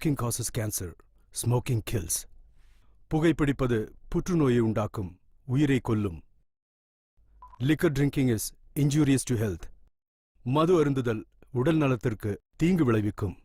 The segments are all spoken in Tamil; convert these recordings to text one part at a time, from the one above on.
Smoking causes cancer. Smoking kills. புகைப்பிடிப்பது புற்றுநோயை உண்டாக்கும், உயிரை கொல்லும். Liquor drinking is injurious to health. மது அருந்துதல் உடல் நலத்திற்கு தீங்கு விளைவிக்கும்.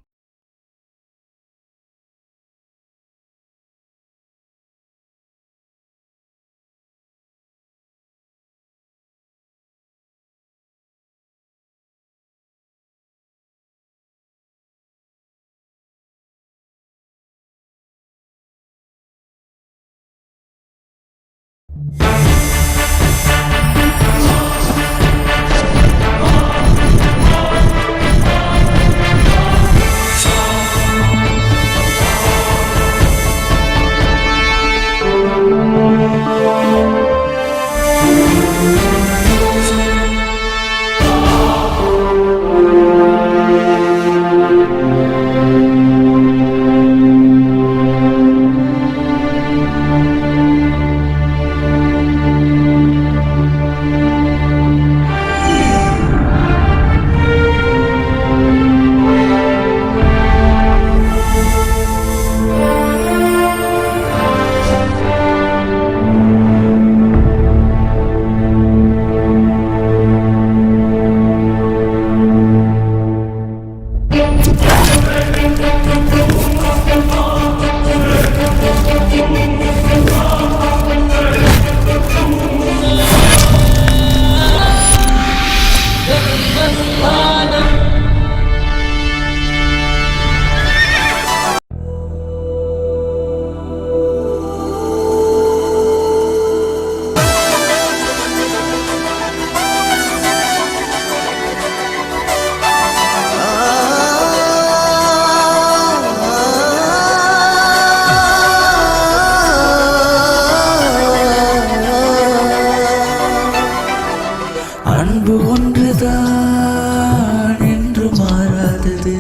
அன்பு ஒன்றுதான் என்று மாறாதது,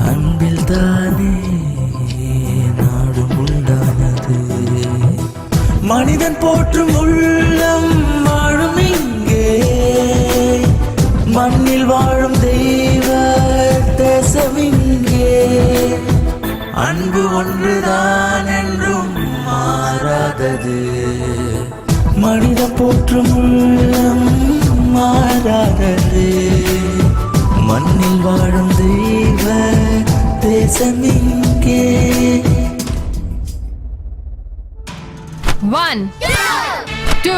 அன்பில் தானே நாடும் உண்டானது. மனிதன் போற்றும் உள்ளம் வாழும் இங்கே, மண்ணில் வாழும் தெய்வ தேசம் இங்கே. அன்பு ஒன்றுதான் என்றும் மாறாதது, மனிதன் போற்றும் உள்ளம் மாறாதது. மண்ணில் வாழும் தெய்வ தேசம் இங்கே. 1 2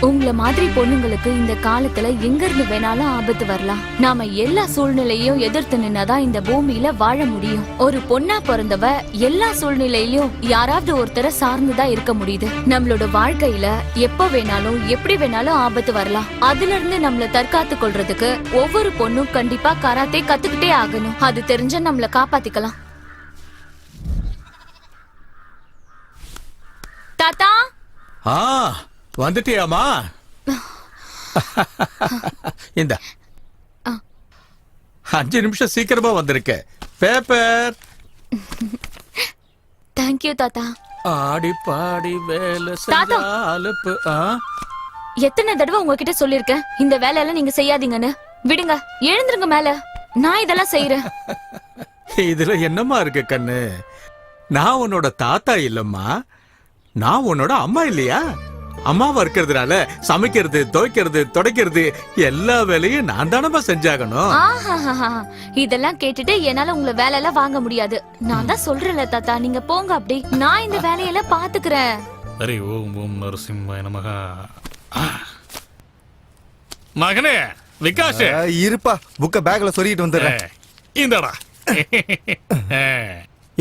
உங்களை மாதிரி பொண்ணுங்களுக்கு இந்த காலத்துல எங்க இருந்து வேணாலும் ஆபத்து வரலாம். நாம எல்லா சூழ்நிலையும் எதிர்த்து நின்னாதான் இந்த பூமியில வாழ முடியும். ஒரு பொண்ணா பிறந்தவ எல்லா சூழ்நிலையிலும் யாராவது ஒருத்தரை சார்ந்துதான் இருக்க முடியுது. நம்மளோட வாழ்க்கையில எப்ப வேணாலும் எப்படி வேணாலும் ஆபத்து வரலாம். அதுல இருந்து நம்மள தற்காத்து கொள்றதுக்கு ஒவ்வொரு பொண்ணும் கண்டிப்பா கராத்தே கத்துக்கிட்டே ஆகணும். அது தெரிஞ்ச நம்மள காப்பாத்திக்கலாம். தாத்தா வந்துட்டியாமா? இந்த 5 நிமிஷம் சீக்கிரமா வந்திருக்க. பேப்பர். தேங்க்யூ தாத்தா. ஆடி பாடி வேலை அலுப்பு. எத்தனை தடவை உங்ககிட்ட சொல்லிருக்கேன் இந்த வேலையெல்லாம் நீங்க செய்யாதீங்கன்னு. விடுங்க, எழுந்துருங்க மேல. நான் இதெல்லாம் செய்யறேன். இதுல என்னமா இருக்கு கண்ணு? நான் உன்னோட தாத்தா இல்லம்மா, நான் உன்னோட அம்மா இல்லையா? அம்மாவா இருக்கிறதுனால சமைக்கிறது, துவைக்கிறது, துடைக்கிறது எல்லா வேலையும் நான் தானமா செஞ்சாகணும். இதெல்லாம் கேட்டுட்டு என்னால உங்களை வேலை எல்லாம் வாங்க முடியாது. நான் தான் சொல்றேன்ல தாத்தா, நீங்க போங்க அப்படி. நான் இந்த வேலையெல்லாம் பாத்துக்கிறேன். ஹரி ஓம் ஓம் நரசிம்மாய நமஹ. மகனே விகாஷ், இருப்பா, புக்க பேக்ல சொருகிட்டு வந்துடுறேன். இந்தடா.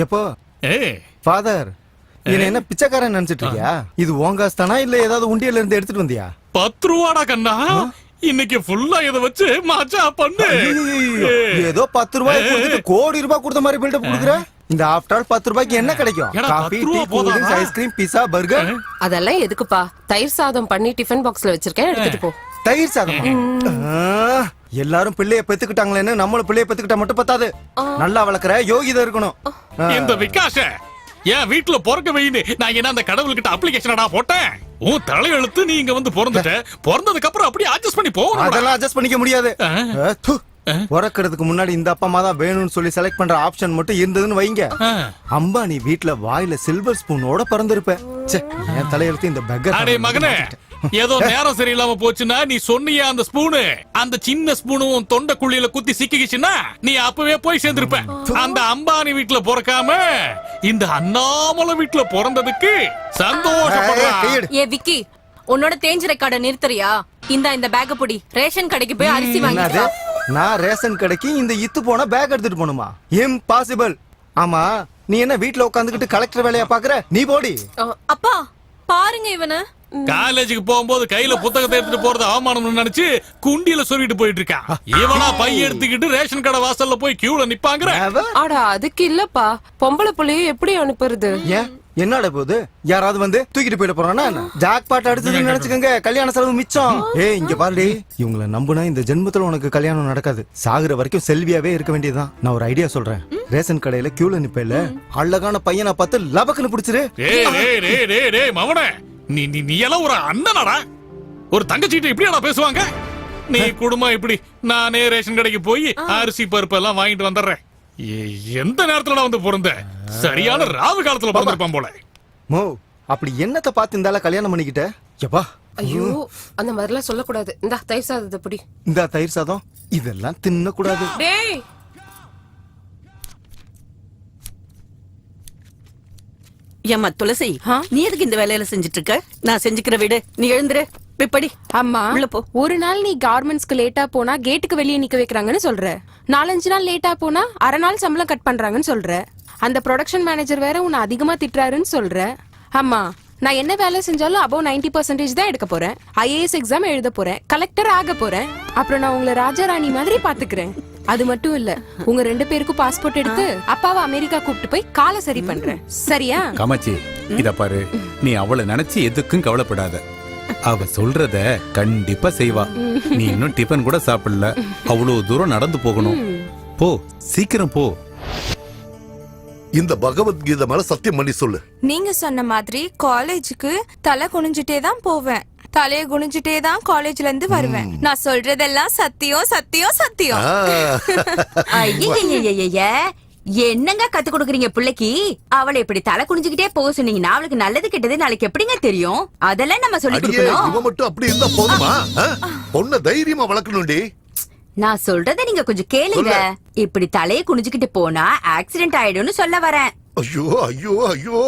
எப்போ ஃபாதர் என்ன பிச்சைக்காரன் நினைச்சிட்டு இருக்கியா? இது ஓங்காஸ் தானா இல்ல ஏதாவது உண்டியல இருந்து எடுத்துட்டு வந்தியா? 10 ரூபாடா கண்ணா. இன்னைக்கு ஃபுல்லா இத வச்சு மச்சா பண்ணு. ஏதோ 10 ரூபாய் கொடுத்துட்டு கோடி ரூபாய் கொடுத்த மாதிரி பில்டப் கொடுக்குற. இந்த ஆஃப்டர் ஆல் 10 ரூபாய்க்கு என்ன கிடைக்கும்? Coffee, tea, cool drinks, ice cream, pizza, burger. அதெல்லாம் எதுக்குப்பா? தயிர் சாதம் பண்ணி டிஃபன் பாக்ஸ்ல வச்சிருக்கேன், எடுத்துட்டு போ. தயிர் சாதம்? எல்லாரும் பிள்ளைய பெத்துக்கிட்டாங்களேன்னு நம்மளும் பிள்ளைய பெத்துக்கிட்டா மட்டும் பத்தாது. நல்லா வளர்க்கற யோகிதா இருக்கணும். இந்த விகாஷ என் வீட்டுல பொறக்க வைன்னு நான் என்ன அந்த கடவுள்கிட்ட அப்ளிகேஷனடா போட்டேன். உன் தலையெழுத்து நீ இங்க வந்து பிறந்துட்ட. பிறந்ததுக்கு அப்புறம் அப்படியே அட்ஜஸ்ட் பண்ணி போகணும். அதெல்லாம் அட்ஜஸ்ட் பண்ணிக்க முடியாது. பிறக்கிறதுக்கு முன்னாடி இந்த அப்பா அம்மா தான் வேணும்னு சொல்லி செலக்ட் பண்ற ஆப்ஷன் மட்டும் இருந்ததுன்னு வைங்க, அம்பானி வீட்ல வாயில சில்வர் ஸ்பூனோட பிறந்திருப்ப. ச்சே, என் தலையெழுத்து இந்த அடே பெக்கர். மகனே, ஏதோ நேரம் சரியில்லாம போச்சுன்னா நீ சொன்னியா அந்த ஸ்பூனு, அந்த சின்ன ஸ்பூனும் தொண்டை குழியில குத்தி சிக்கிச்சுன்னா நீ அப்பவே போய் சேர்ந்திருப்ப. அந்த அம்பானி வீட்டுல பிறக்காம இந்த அண்ணாமலை வீட்டுல பிறந்ததுக்கு சந்தோஷப்படுறேன். ஏ விக்கி, உன்னோட தேஞ்ச ரெக்கார்ட நிறுத்துறியா? இந்த பேக்க புடி, ரேஷன் கடைக்கு போய் அரிசி என்னது? வாங்கி நான் ரேஷன் கடைக்கு இந்த இத்து போன பேக் எடுத்துட்டு போணுமா? இம்பாசிபிள். ஆமா, நீ என்ன வீட்ல உட்காந்துக்கிட்டு கலெக்டர் வேலையா பாக்குற? நீ போடி. அப்பா பாருங்க இவன. காலேஜுக்கு போகும்போது கையில புத்தகத்தை எடுத்துட்டு போறது அவமானம்னு நினைச்சு குண்டியில சொல்லிட்டு போயிட்டு இருக்கான். இவனா பை எடுத்துக்கிட்டு ரேஷன் கடை வாசல்ல போய் கியூல நிப்பாங்க. Never. அட அதுக்கு இல்லப்பா, பொம்பளை புள்ளைய எப்படி அனுப்புறது? ஏன் என்னடா போகுது? யாராவது வந்து தூக்கிட்டு போயிட போறானா? ஜாக் பாட் அடிச்சதுன்னு நினைச்சுக்கோங்க, கல்யாண செலவு மிச்சம். ஏய் இங்க பாருடி, இவங்கள நம்புனா இந்த ஜென்மத்துல உனக்கு கல்யாணம் நடக்காது. சாகுற வரைக்கும் செல்வியாவே இருக்க வேண்டியதுதான். நான் ஒரு ஐடியா சொல்றேன். ரேஷன் கடையில கியூல நிப்பேல, அழகான பையனை பார்த்து லபக்குன்னு பிடிச்சிரு. டேய் மவனே, நீ நீ நீ எல்லாம் ஒரு அண்ணனடா, ஒரு தங்கச்சிட்ட இப்படியாடா பேசுவாங்க? நீ குடும்பம் இப்படி, நானே ரேஷன் கடைக்கு போய் அரிசி பருப்பு எல்லாம் வாங்கிட்டு வந்துடுறேன். எந்த நேரத்துல வந்து பிறந்த? சரியான ராவு காலத்துல பிறந்திருப்பான் போல. மோ, அப்படி என்னத்தை பார்த்து இருந்தால கல்யாணம் பண்ணிக்கிட்ட? எப்பா, ஐயோ, அந்த மாதிரிலாம் சொல்லக்கூடாது. இந்த தயிர் சாதத்தை புடி. இந்த தயிர் சாதம் இதெல்லாம் தின்ன கூடாது. டேய் ஏம்மா துளசி, நீ எதுக்கு இந்த வேலையில செஞ்சுட்டு இருக்க? நான் செஞ்சுக்கிற வீடு, நீ எழுந்துரு போய் அம்மா, உள்ள போ. ஒரு நாள் நீ கார்மெண்ட்ஸ்க்கு லேட்டா போனா கேட்டுக்கு வெளியே நிக்க வைக்கிறாங்கன்னு சொல்ற. 4-5 நாள் லேட்டா போனா அரை நாள் சம்பளம் கட் பண்றாங்கன்னு சொல்ற. அந்த ப்ரொடக்ஷன் மேனேஜர் வேற உன்னை அதிகமா திட்டுறாருன்னு சொல்ற. அம்மா, நான் என்ன வேலை செஞ்சாலும் above 90% தான் எடுக்க போறேன். IAS எக்ஸாம் எழுத போறேன், கலெக்டர் ஆக போறேன். அப்புறம் நான் உங்களை ராஜாராணி மாதிரி பாத்துக்கிறேன். அது மட்டும் இல்ல, உங்க 2 பேருக்கும் பாஸ்போர்ட் எடுத்து அப்பாவை அமெரிக்கா கூப்பிட்டு போய் காலை சரி பண்றேன். சரியா? காமாட்சி, இத பாரு, நீ அவளை நினைச்சு எதுக்கும் கவலைப்படாத. அவ சொல்றத கண்டிப்பா செய்வா. நீ இன்னும் டிபன் கூட சாப்பிடல, அவ்வளவு தூரம் நடந்து போகணும். போ, சீக்கிரம் போ. இந்த பகவத்கீதை மேல சத்தியம் பண்ணி சொல்லு. நீங்க சொன்ன மாதிரி காலேஜுக்கு தலை குனிஞ்சிட்டே தான் போவேன், தலைய குனிஞ்சிட்டே தான் காலேஜ்ல இருந்து வருவேன். நான் சொல்றதெல்லாம் சத்தியம் சத்தியம் சத்தியம். என்னங்க கத்து கொடுக்குறீங்க பிள்ளைக்கு? அவளை இப்படி தலை குனிஞ்சுக்கிட்டே போக சொன்னீங்கன்னா அவளுக்கு நல்லது கெட்டது நாளைக்கு எப்படிங்க தெரியும்? அதெல்லாம் நம்ம சொல்லி கொடுக்கணும். இவ மட்டும் அப்படி இருந்தா போதுமா? பொண்ண தைரியமா வளர்க்கணும்டி. நான் சொல்றதை நீங்க கொஞ்சம் கேளுங்க. இப்படி தலையை குனிஞ்சுக்கிட்டு போனா ஆக்சிடென்ட் ஆயிடும்னு சொல்ல வரேன். ஐயோ ஐயோ ஐயோ,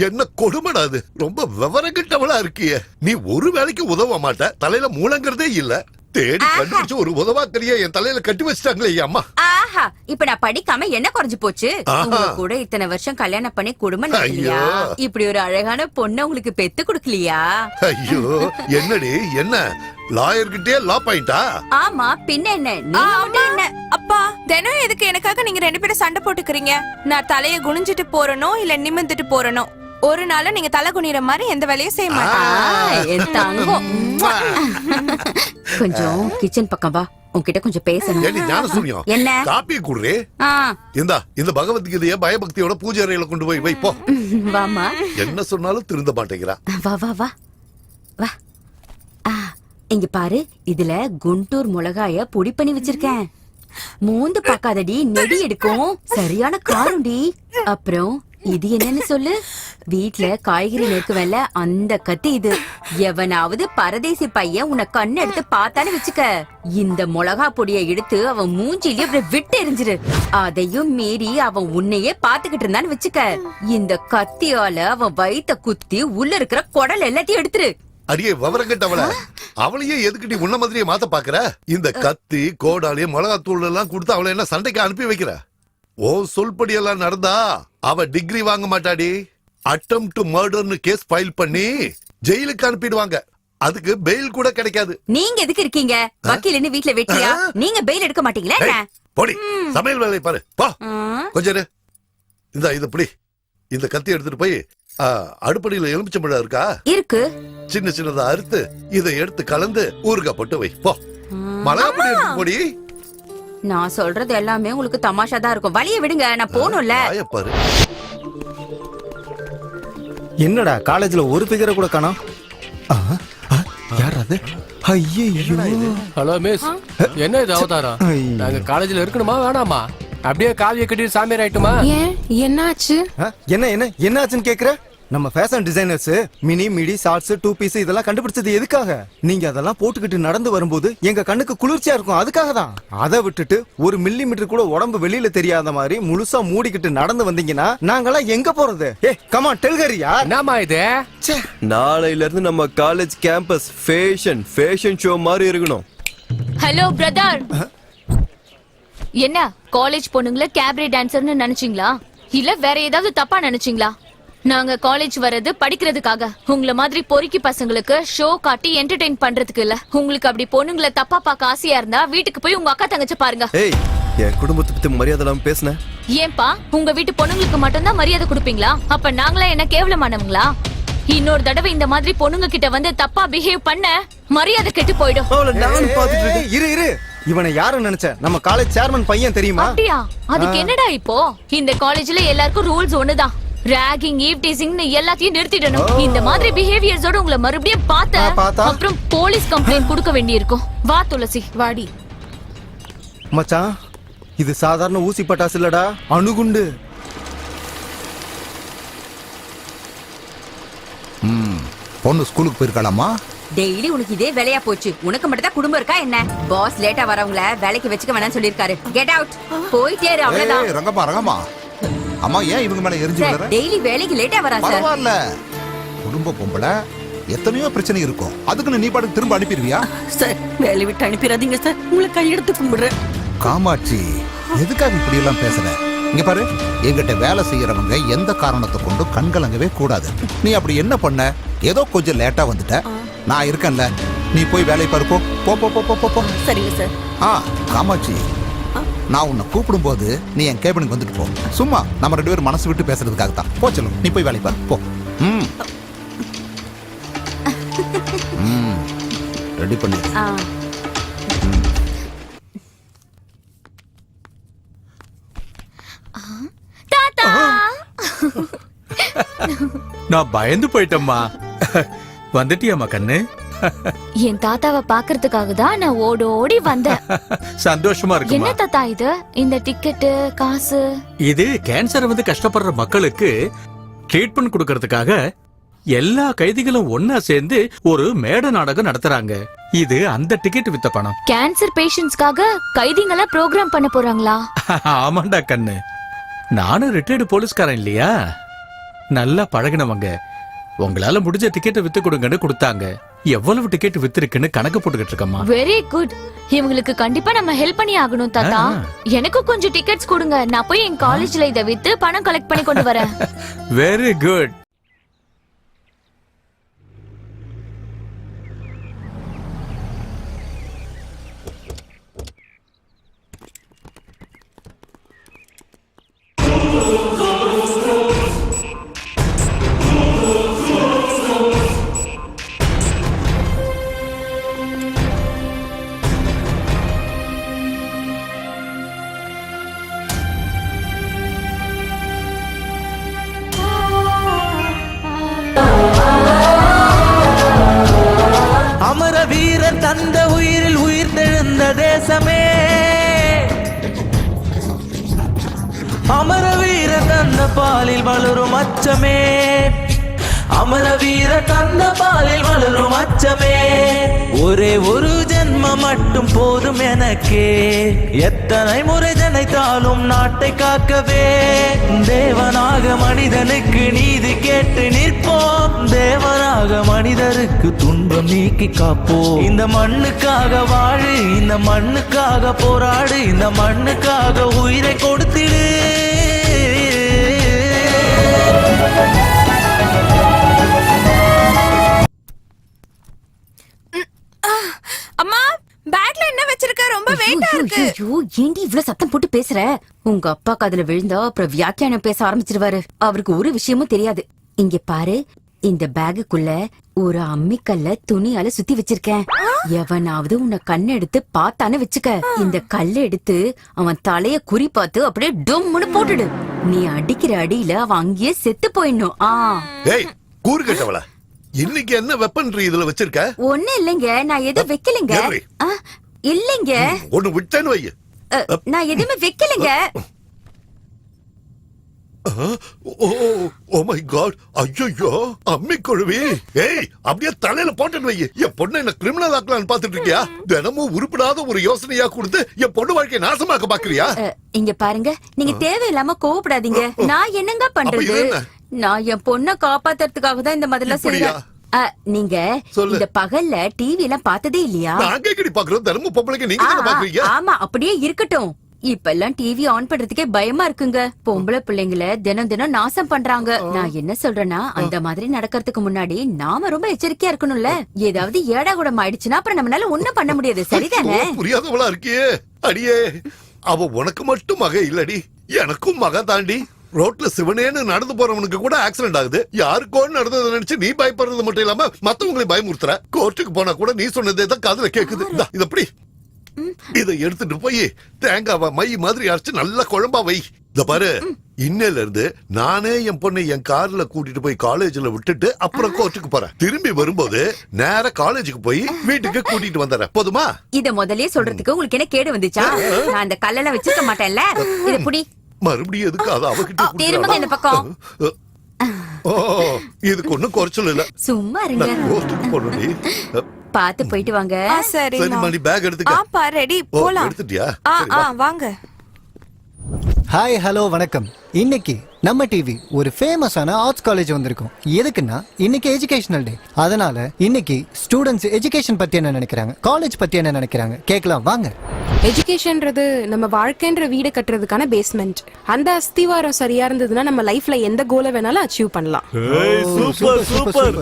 என்ன கொடுமைடா அது. ரொம்ப விவரம் கிட்டவளா இருக்கியே. நீ ஒரு வேலைக்கு உதவ மாட்ட, தலையில மூலங்கிறதே இல்ல. தேடி கண்டுபிடிச்சு ஒரு உதவாக்கறியா என் தலையில கட்டி வச்சிட்டாங்களே அம்மா. ஆஹா, இப்ப நான் படிக்காம என்ன குறைஞ்சு போச்சு? உங்க கூட இத்தனை வருஷம் கல்யாணம் பண்ணி குடும்பம் நடத்தலையா? இப்படி ஒரு அழகான பொண்ணு உங்களுக்கு பெத்து கொடுக்கலையா? ஐயோ, என்னடி என்ன லாயர் கிட்டே லா பாயிண்டா? ஆமா, பின்ன என்ன? நீங்க என்ன? அப்பா, தினம் எதுக்கு எனக்காக நீங்க 2 பேரும் சண்டை போட்டுக்கிறீங்க? நான் தலைய குனிஞ்சிட்டு போறனோ இல்ல நிமிர்ந்துட்டு போறனோ, ஒரு நாள் நீங்க தலை குனிற மாதிரி எந்த வேலையும் செய்ய மாட்டேன். கொஞ்சம் கிச்சன் பக்கம் வா, உன்கிட்ட கொஞ்சம் பேசணும். என்ன காப்பி குடுறே? இந்த பகவத்கீதைய பயபக்தியோட பூஜை அறையில கொண்டு போய் வை போ. வாமா. என்ன சொன்னாலும் திருந்த மாட்டேங்கிறா. வா வா வா வா. இங்க பாரு, இதுல குண்டூர் மிளகாய பொடி பண்ணி வச்சிருக்கேன். மூந்து பாக்காதடி, நெடி எடுக்கும். சரியான காரம்டி. அப்புறம் இது என்னன்னு சொல்லு? வீட்ல காய்கறி நெருக்குவேன்ல, அந்த கத்தி இது. எவனாவது பரதேசி பையன் உன்னை கண்ணு எடுத்து பார்த்தான்னு வச்சுக்க, இந்த மிளகா பொடியை எடுத்து அவன் மூஞ்சிலேயே அப்படி விட்டு எரிஞ்சிரு. அதையும் மீறி அவன் உன்னையே பாத்துக்கிட்டு இருந்தான்னு வச்சுக்க, இந்த கத்தியால அவன் வயித்த குத்தி உள்ள இருக்கிற குடல் எல்லாத்தையும் எடுத்துரு. அடியே விவரம் கேட்டவள, அவளையே எதுக்கு நீ உன்ன மாதிரியே மாத்த பாக்குற? இந்த கத்தி கோடாலி மிளகாத்தூள் எல்லாம் கொடுத்து அவளை என்ன சண்டைக்கு அனுப்பி வைக்கிற? ஓ சொல்படி எல்லாம் நடந்தா அவ டிகிரி வாங்க மாட்டாடி. அட்டெம்ப்ட் டு மர்டர்னு கேஸ் ஃபைல் பண்ணி ஜெயிலுக்கு அனுப்பிடுவாங்க. அதுக்கு பெயில் கூட கிடைக்காது. நீங்க எதுக்கு இருக்கீங்க? வக்கீல்னு வீட்ல வெட்டியா? நீங்க பெயில் எடுக்க மாட்டீங்களா என்ன? போடி, சமையல் வேலையை பாரு போ. கொஞ்சம் இந்த இது புடி, இந்த கத்தி எடுத்துட்டு போய் அடுப்படியில எலுமிச்சம்பழம் இருக்கா? இருக்கு. சின்ன சின்னதா அறுத்து இதை எடுத்து கலந்து ஊறுகாய் போட்டு வை போ. மிளகா பொடி எடுத்து போடி. நான் சொல்றது எல்லாமே உங்களுக்கு தமாஷா தான் இருக்கும். வழிய விடுங்க, நான் போகணும்ல. பாரு, என்னடா காலேஜ்ல ஒரு பிகரை கூட காணோம். யார் அது? ஐயோ, ஹலோ மிஸ், என்ன இது அவதாரம்? நாங்க காலேஜ்ல இருக்கணுமா வேணாமா? அப்படியே காவிய கட்டிட்டு சாமியார் ஆயிட்டுமா? ஏன் என்னாச்சு? என்ன ஆச்சுன்னு கேக்குற? நம்ம fashion designers mini midi shorts 2 piece இதெல்லாம் கண்டுபிடிச்சது எதுக்காக? நீங்க அதெல்லாம் போட்டுக்கிட்டு நடந்து வரும்போது எங்க கண்ணுக்கு குளிர்ச்சியா இருக்கும், அதுக்காக தான். அதை விட்டுட்டு ஒரு மில்லிமீட்டர் கூட உடம்பு வெளியில தெரியாத மாதிரி முழுசா மூடிக்கிட்டு நடந்து வந்தீங்கன்னா நாங்கெல்லாம் எங்க போறது? கம் ஆன் டெல் ஹரி யார். என்னமா இது? நாளையில இருந்து நம்ம காலேஜ் கேம்பஸ் ஃபேஷன் ஷோ மாதிரி இருக்கணும். ஹலோ பிரதர், என்ன காலேஜ் பொண்ணுங்கள கேப்ரே டான்சர்னு நினைச்சீங்களா இல்ல வேற ஏதாவது தப்பா நினைச்சீங்களா? நாங்க காலேஜ் வர்றது படிக்கிறதுக்காக, உங்கள மாதிரி பொறுக்கி பசங்களுக்கு ஷோ காட்டி என்டர்டெயின் பண்றதுக்கு இல்ல. உங்களுக்கு அப்படி பொண்ணுங்களை தப்பா பார்க்க ஆசையா இருந்தா வீட்டுக்கு போய் உங்க அக்கா தங்கச்சி பாருங்க. ஏய், என் குடும்பத்தை பத்தி மரியாதை இல்லாம பேசுன. ஏன்பா உங்க வீட்டு பொண்ணுங்களுக்கு மட்டும்தான் மரியாதை கொடுப்பீங்களா? அப்ப நாங்களா என்ன கேவலமானவங்களா? இன்னொரு தடவை இந்த மாதிரி பொண்ணுங்க கிட்ட வந்து தப்பா பிஹேவ் பண்ண மரியாதை கெட்டு போயிடும். இரு இவனை யாரு நினைச்ச? நம்ம காலேஜ் சேர்மன் பையன் தெரியுமா? அப்படியா? அதுக்கு என்னடா இப்போ? இந்த காலேஜ்ல எல்லாருக்கும் ரூல்ஸ் ஒண்ணுதான். ராகிங், ஈவ் டீசிங்னு எல்லாத்தையும் நிறுத்திடணும். இந்த மாதிரி பிஹேவியர்ஸோட உங்களை மறுபடியும் பார்த்தா அப்புறம் போலீஸ் கம்ப்ளைண்ட் கொடுக்க வேண்டியிருக்கும். வா துளசி, வாடி. மச்சான், இது சாதாரண ஊசி பட்டாசு இல்லடா, அணுகுண்டு. பொண்ணு ஸ்கூலுக்கு போயிருக்காளாமா? டெய்லி உனக்கு இதே வேலையா போச்சு. உனக்கு மட்டும் தான் குடும்பம் இருக்கா என்ன? பாஸ் லேட்டா வரவங்கள வேலைக்கு வச்சுக்க வேணாம்னு சொல்லிருக்காரு. Get out. போயிட்டே இரு, அவ்வளவுதான். ரங்கம்மா அம்மா, ஏன் இவங்க மேல எரிஞ்சு விடுற? டெய்லி வேலைக்கு லேட்டா வரா சார். பரவாயில்ல, குடும்ப பொம்பளை எத்தனையோ பிரச்சனை இருக்கும். அதுக்குன்னு நீ பாட்டுக்கு திரும்ப அனுப்பிடுவியா? சார் வேலை விட்டு அனுப்பிடாதீங்க சார், உங்களை கையெடுத்து கும்பிடுறேன். காமாட்சி, எதுக்காக இப்படி எல்லாம் பேசுற? இங்க பாரு, எங்கிட்ட வேலை செய்யறவங்க எந்த காரணத்தை கொண்டு கண்கலங்கவே கூடாது. நீ அப்படி என்ன பண்ண? ஏதோ கொஞ்சம் லேட்டா வந்துட்ட, நான் இருக்கேன்ல, நீ போய் வேலையை பாரு. போ. சரிங்க சார். காமாட்சி, நான் உன்னை கூப்பிடும் போது நீ என் கேபினுக்கு வந்துட்டு போ. சும்மா நம்ம 2 பேரும் மனசு விட்டு பேசுறதுக்காக தான். போ செல்லும், நீ போய் வேலையை பாரு. போ. ரெடி பண்ணி. நான் பயந்து போயிட்டேம்மா. வந்துட்டியாமா கண்ணு? என் தாத்தாவை பாக்குறதுக்காக தான் நான் ஓடி வந்தேன். சந்தோஷமா இருக்கு. என்ன தாத்தா இது? இந்த டிக்கெட்டு, காசு? இது கேன்சர் வந்து கஷ்டப்படுற மக்களுக்கு ட்ரீட்மெண்ட் கொடுக்கறதுக்காக எல்லா கைதிகளும் ஒன்னா சேர்ந்து ஒரு மேட நாடகம் நடத்துறாங்க. இது அந்த டிக்கெட் வித்த பணம். கேன்சர் பேஷண்ட்ஸ்க்காக கைதிங்கள ப்ரோக்ராம் பண்ண போறாங்களா? ஆமாண்டா கண்ணு, நானும் ரிட்டையர்டு போலீஸ்காரன் இல்லையா, நல்லா பழகினவங்க. உங்களால முடிஞ்ச டிக்கெட்டை வித்து கொடுங்கன்னு கொடுத்தாங்க. எவ்வளவு டிக்கெட் வித்திருக்குன்னு கணக்கு போட்டுக்கிட்டு இருக்கமா. Very good. இவங்களுக்கு கண்டிப்பா நம்ம ஹெல்ப் பண்ணி ஆகணும் தாத்தா. எனக்கும் கொஞ்சம் டிக்கெட்ஸ் கொடுங்க, நான் போய் என் காலேஜ்ல இதை வித்து பணம் கலெக்ட் பண்ணி கொண்டு வரேன். Very good. அமர வீரர் தந்த உயிரில் உயிர் தெழுந்த தேசமே, அமர வீரர் தந்த பாலில் வளரும் அச்சமே, அமர வீரர் தந்த பாலில் வளரும் அச்சமே. ஒரே ஒரு ஜென்மம் மட்டும் போதும் எனக்கே, எத்தனை முறை ஜனைத்தாலும் நாட்டை காக்கவே. தேவனாக மனிதனுக்கு நீதி கேட்டு நிற்போம், தேவனாக மனிதருக்கு துன்பம் நீக்கி காப்போம். இந்த மண்ணுக்காக வாழு, இந்த மண்ணுக்காக போராடு, இந்த மண்ணுக்காக உயிரை கொடுத்திடு. அம்மா, பேக்ல என்ன வச்சிருக்க? ரொம்ப வெயிட்டா இருக்கு. ஐயோ, ஏண்டி இவ்வளவு சத்தம் போட்டு பேசுற? உங்க அப்பா காதுல விழுந்தா அப்புறம் வியாக்கியானம் பேச ஆரம்பிச்சிருவாரு. அவருக்கு ஒரு விஷயமும் தெரியாது. இங்க பாரு, இந்த பேகுக்குள்ள ஒரு அம்மிக்கல்ல துணியால சுத்தி வச்சிருக்கேன். எவனாவது உன்னை கண்ணு எடுத்து பார்த்தானு வச்சுக்க, இந்த கல்ல எடுத்து அவன் தலைய குறி பார்த்து அப்படியே டொம்முன்னு போட்டுடு. நீ அடிக்கிற அடியில அவன் அங்கேயே செத்து போயிடணும். ஏய், கூறு கேட்டவள, இன்னைக்கு என்ன வெப்பன் இதுல வச்சிருக்க? ஒண்ணு இல்லைங்க, நான் எதுவும் வைக்கலைங்க. இல்லைங்க ஒண்ணு விட்டேன்னு வை. நான் எதுவுமே வைக்கலைங்க. ஓ மை காட், ஐயோ அம்மி கொழுவி. ஏய், அப்படியே தலையில போட்டுன்னு வை. என் பொண்ணு என்ன கிரிமினல் ஆக்கலாம்னு பாத்துட்டு இருக்கியா? தினமும் உருப்படாத ஒரு யோசனையா கொடுத்து என் பொண்ணு வாழ்க்கையை நாசமாக்க பாக்குறியா? இங்க பாருங்க, நீங்க தேவையில்லாம கோவப்படாதீங்க. நான் என்னங்க பண்றது? நான் என் பொண்ணை காப்பாத்துறதுக்காக தான் இந்த மாதிரிலாம் செய்யறேன். நீங்க இந்த பகல்ல டிவி எல்லாம் பார்த்ததே இல்லையா? நாங்க எங்கடி பாக்குறோம்? தினமும் பொம்பளைக்கு நீங்க தான பாக்குறீங்க. ஆமா, அப்படியே இருக்கட்டும். இப்ப எல்லாம் டிவி ஆன் பண்றதுக்கே பயமா இருக்குங்க. பொம்பளை பிள்ளைங்களை தினம் தினம் நாசம் பண்றாங்க. நான் என்ன சொல்றேன்னா, அந்த மாதிரி நடக்கிறதுக்கு முன்னாடி நாம ரொம்ப எச்சரிக்கையா இருக்கணும்ல. ஏதாவது ஏடா கூடம் ஆயிடுச்சுன்னா அப்புறம் நம்மளால ஒண்ணும் பண்ண முடியாது. சரிதானே? புரியாதவளா இருக்கியே. அடியே, அவ உனக்கு மட்டும் மக இல்லடி, எனக்கும் மக தாண்டி. ரோட்ல சிவனேன்னு நடந்து போறவனுக்கு கூட ஆக்சிடென்ட் ஆகுது. யாருக்கோன்னு நடந்ததை நினைச்சு நீ பயப்படுறது மட்டும் இல்லாம மத்தவங்களை பயமுறுத்துற. கோர்ட்டுக்கு போனா கூட நீ சொன்னதே தான் காதுல கேக்குது. இது எப்படி? இதை எடுத்துட்டு போய் தேங்காவை மை மாதிரி அரைச்சு நல்லா குழம்பா வை. இத பாரு, இன்னையில இருந்து நானே என் பொண்ணை என் கார்ல கூட்டிட்டு போய் காலேஜ்ல விட்டுட்டு அப்புறம் கோர்ட்டுக்கு போறேன். திரும்பி வரும்போது நேரா காலேஜுக்கு போய் வீட்டுக்கு கூட்டிட்டு வந்துடுறேன். போதுமா? இத முதல்லயே சொல்றதுக்கு உங்களுக்கு என்ன கேடு வந்துச்சா? நான் அந்த கல்லெல்லாம் வச்சிருக்க மாட்டேன்ல. இத புடி. மறுபடியும் எதுக்கு அத அவகிட்ட திரும்ப இந்த பக்கம். ஓ, இதுக்கு ஒண்ணும் குறைச்சல் இல்ல. சும்மா இருங்க. கோர்ட்டுக்கு போறடி. பாத்து போயிட்டு வாங்க. சரி மணி பேக் எடுத்துக்க. ஆப்பா ரெடி போலாம். எடுத்துட்டியா? வாங்க. ஹாய், ஹலோ, வணக்கம். இன்னைக்கு நம்ம டிவி ஒரு ஃபேமஸான ஆர்ட்ஸ் காலேஜ் வந்திருக்கோம். எதுக்குன்னா இன்னைக்கு எஜுகேஷனல் டே. அதனால இன்னைக்கு ஸ்டூடெண்ட்ஸ் எஜுகேஷன் பத்தி என்ன நினைக்கிறாங்க, காலேஜ் பத்தி என்ன நினைக்கிறாங்க கேட்கலாம் வாங்க. எஜுகேஷன்ன்றது நம்ம வாழ்க்கைன்ற வீடு கட்டுறதுக்கான பேஸ்மெண்ட். அந்த அஸ்திவாரம் சரியா இருந்ததுன்னா நம்ம லைஃப்ல எந்த கோலை வேணாலும் அச்சீவ் பண்ணலாம். Super super.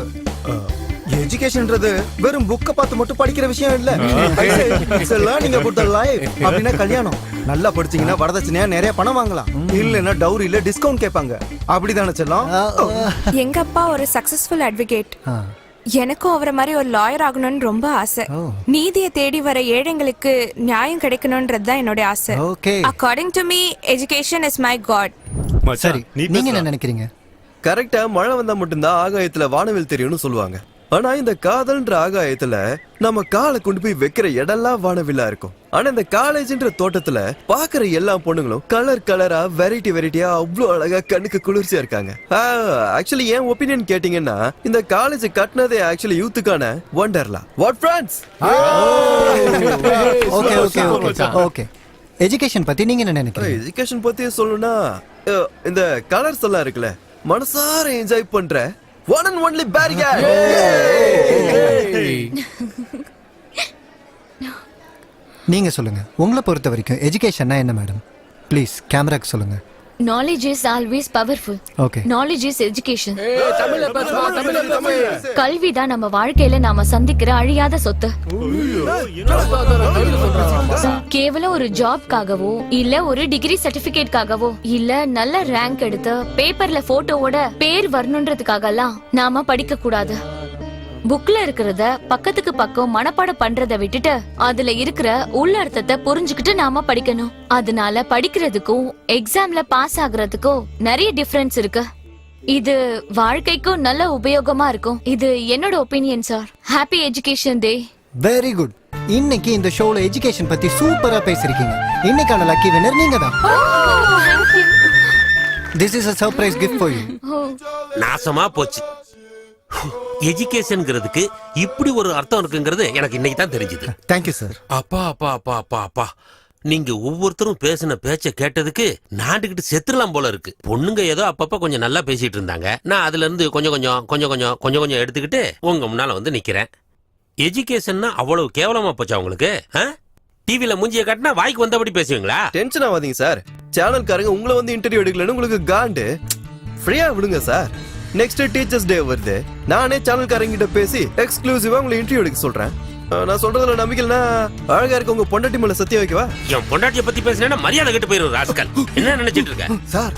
எஜுகேஷன்ன்றது வெறும் புக்க பார்த்து மட்டும் படிக்கிற விஷயம் இல்ல. Learning about the life. அப்படினா கல்யாணம். நல்லா படிச்சீங்கன்னா வரதட்சணையா நிறைய பணம் வாங்கலாம். இல்லனா டவுரியில டிஸ்கவுண்ட் கேட்பாங்க. அப்படிதானே செல்லம்? எங்க அப்பா ஒரு சக்சஸ்ஃபுல் அட்வொகேட். எனக்கும் அவரை மாதிரி ஒரு லாயர் ஆகணும்னு ரொம்ப ஆசை. நீதியை தேடி வர ஏழைங்களுக்கு நியாயம் கிடைக்கணும்ன்றது தான் என்னோட ஆசை. According to me education is my god. சரி, நீங்க என்ன நினைக்கிறீங்க? கரெக்டா, மழை வந்தா மட்டும்தான் ஆகாயத்துல வானவில் தெரியும்னு சொல்லுவாங்க. ஆனா இந்த காதல்ன்ற ஆகாயத்துல நம்ம காலை கொண்டு போய் வைக்கிற இடம்லாம் வானவில்லா இருக்கும். ஆனா இந்த காலேஜ்ன்ற தோட்டத்துல பாக்குற எல்லா பொண்ணுங்களும் கலர் கலரா வெரைட்டி வெரைட்டியா அவ்வளவு அழகா கண்ணுக்கு குளிர்ச்சியா இருக்காங்க. ஆக்சுவலி என் ஒப்பீனியன் கேட்டீங்கன்னா இந்த காலேஜ் கட்டினதே ஆக்சுவலி யூத்துக்கான Wonderla. What friends? Okay okay okay okay. Education பத்தி நீங்க என்ன நினைக்கிறீங்க? எஜுகேஷன் பத்தி சொல்லணும்னா இந்த கலர்ஸ் எல்லாம் இருக்குல்ல, மனசார என்ஜாய் பண்ற one and only barrier. நீங்க சொல்லுங்க, உங்களை பொறுத்த வரைக்கும் எஜுகேஷன்னா என்ன மேடம்? ப்ளீஸ் கேமராக்கு சொல்லுங்க. Knowledge is always powerful. Okay. Knowledge is education. கல்வி தான் நம்ம வாழ்க்கையில நாம சந்திக்கிற அழியாத சொத்து. கேவலம் ஒரு ஜாப்காகவோ இல்ல ஒரு டிகிரி சர்டிபிகேட்காகவோ இல்ல நல்ல ரேங்க் எடுத்து பேப்பர்ல போட்டோவோட பேர் வரணுன்றதுக்காக எல்லாம் நாம படிக்க கூடாது. புக்ல இருக்கிறத பக்கத்துக்கு பக்கம் மனப்பாடம் பண்றத விட்டுட்டு அதுல இருக்கிற உள்ளர்த்தத்தை புரிஞ்சுக்கிட்டு நாம படிக்கணும். அதனால படிக்கிறதுக்கும் எக்ஸாம்ல பாஸ் ஆகுறதுக்கும் நிறைய டிஃபரன்ஸ் இருக்கு. இது வாழ்க்கைக்கும் நல்ல உபயோகமா இருக்கும். இது என்னோட opinion sir. Happy education day. Very good. இன்னைக்கு இந்த ஷோல எஜுகேஷன் பத்தி சூப்பரா பேசிருக்கீங்க. இன்னைக்கான லக்கி வின்னர் நீங்க தான். This is a surprise gift for you. நாசமா போச்சு. எஜுகேஷன்ங்கிறதுக்கு இப்படி ஒரு அர்த்தம் இருக்குங்கிறது எனக்கு இன்னைக்கு தான் தெரிஞ்சது. Thank you sir. அப்பா அப்பா அப்பா அப்பா அப்பா, நீங்க ஒவ்வொருத்தரும் பேசின பேச்ச கேட்டதுக்கு நாண்டுகிட்டு செத்துடலாம் போல இருக்கு. பொண்ணுங்க ஏதோ அப்பப்ப கொஞ்சம் நல்லா பேசிட்டு இருந்தாங்க. நான் அதுல இருந்து கொஞ்சம் எடுத்துக்கிட்டு உங்க முன்னால வந்து நிக்கிறேன். எஜுகேஷன்னா அவ்வளவு கேவலமா போச்சா உங்களுக்கு? டிவில மூஞ்சிய காட்டினா வாய்க்கு வந்தபடி பேசுவீங்களா? டென்ஷன் ஆகாதீங்க சார். சேனல்காரங்க உங்களை வந்து இன்டர்வியூ எடுக்கலன்னு உங்களுக்கு காண்டு. ஃப்ரீயா விடுங்க சார். நெக்ஸ்ட் டீச்சர்ஸ் டே வருது. நானே சேனல்காரங்க கிட்ட பேசி எக்ஸ்க்ளூசிவா உங்களை இன்டர்வியூ எடுக்க சொல்றேன். நான் சொல்றதுல நம்பிக்கைனா அழகா இருக்க உங்க பொண்டாட்டி மேல சத்தியம் வைக்கவா? என் பொண்டாட்டிய பத்தி பேசினா மரியாதை கெட்டு போயிரும் ராஸ்கல். என்ன நினைச்சிட்டு இருக்க சார்?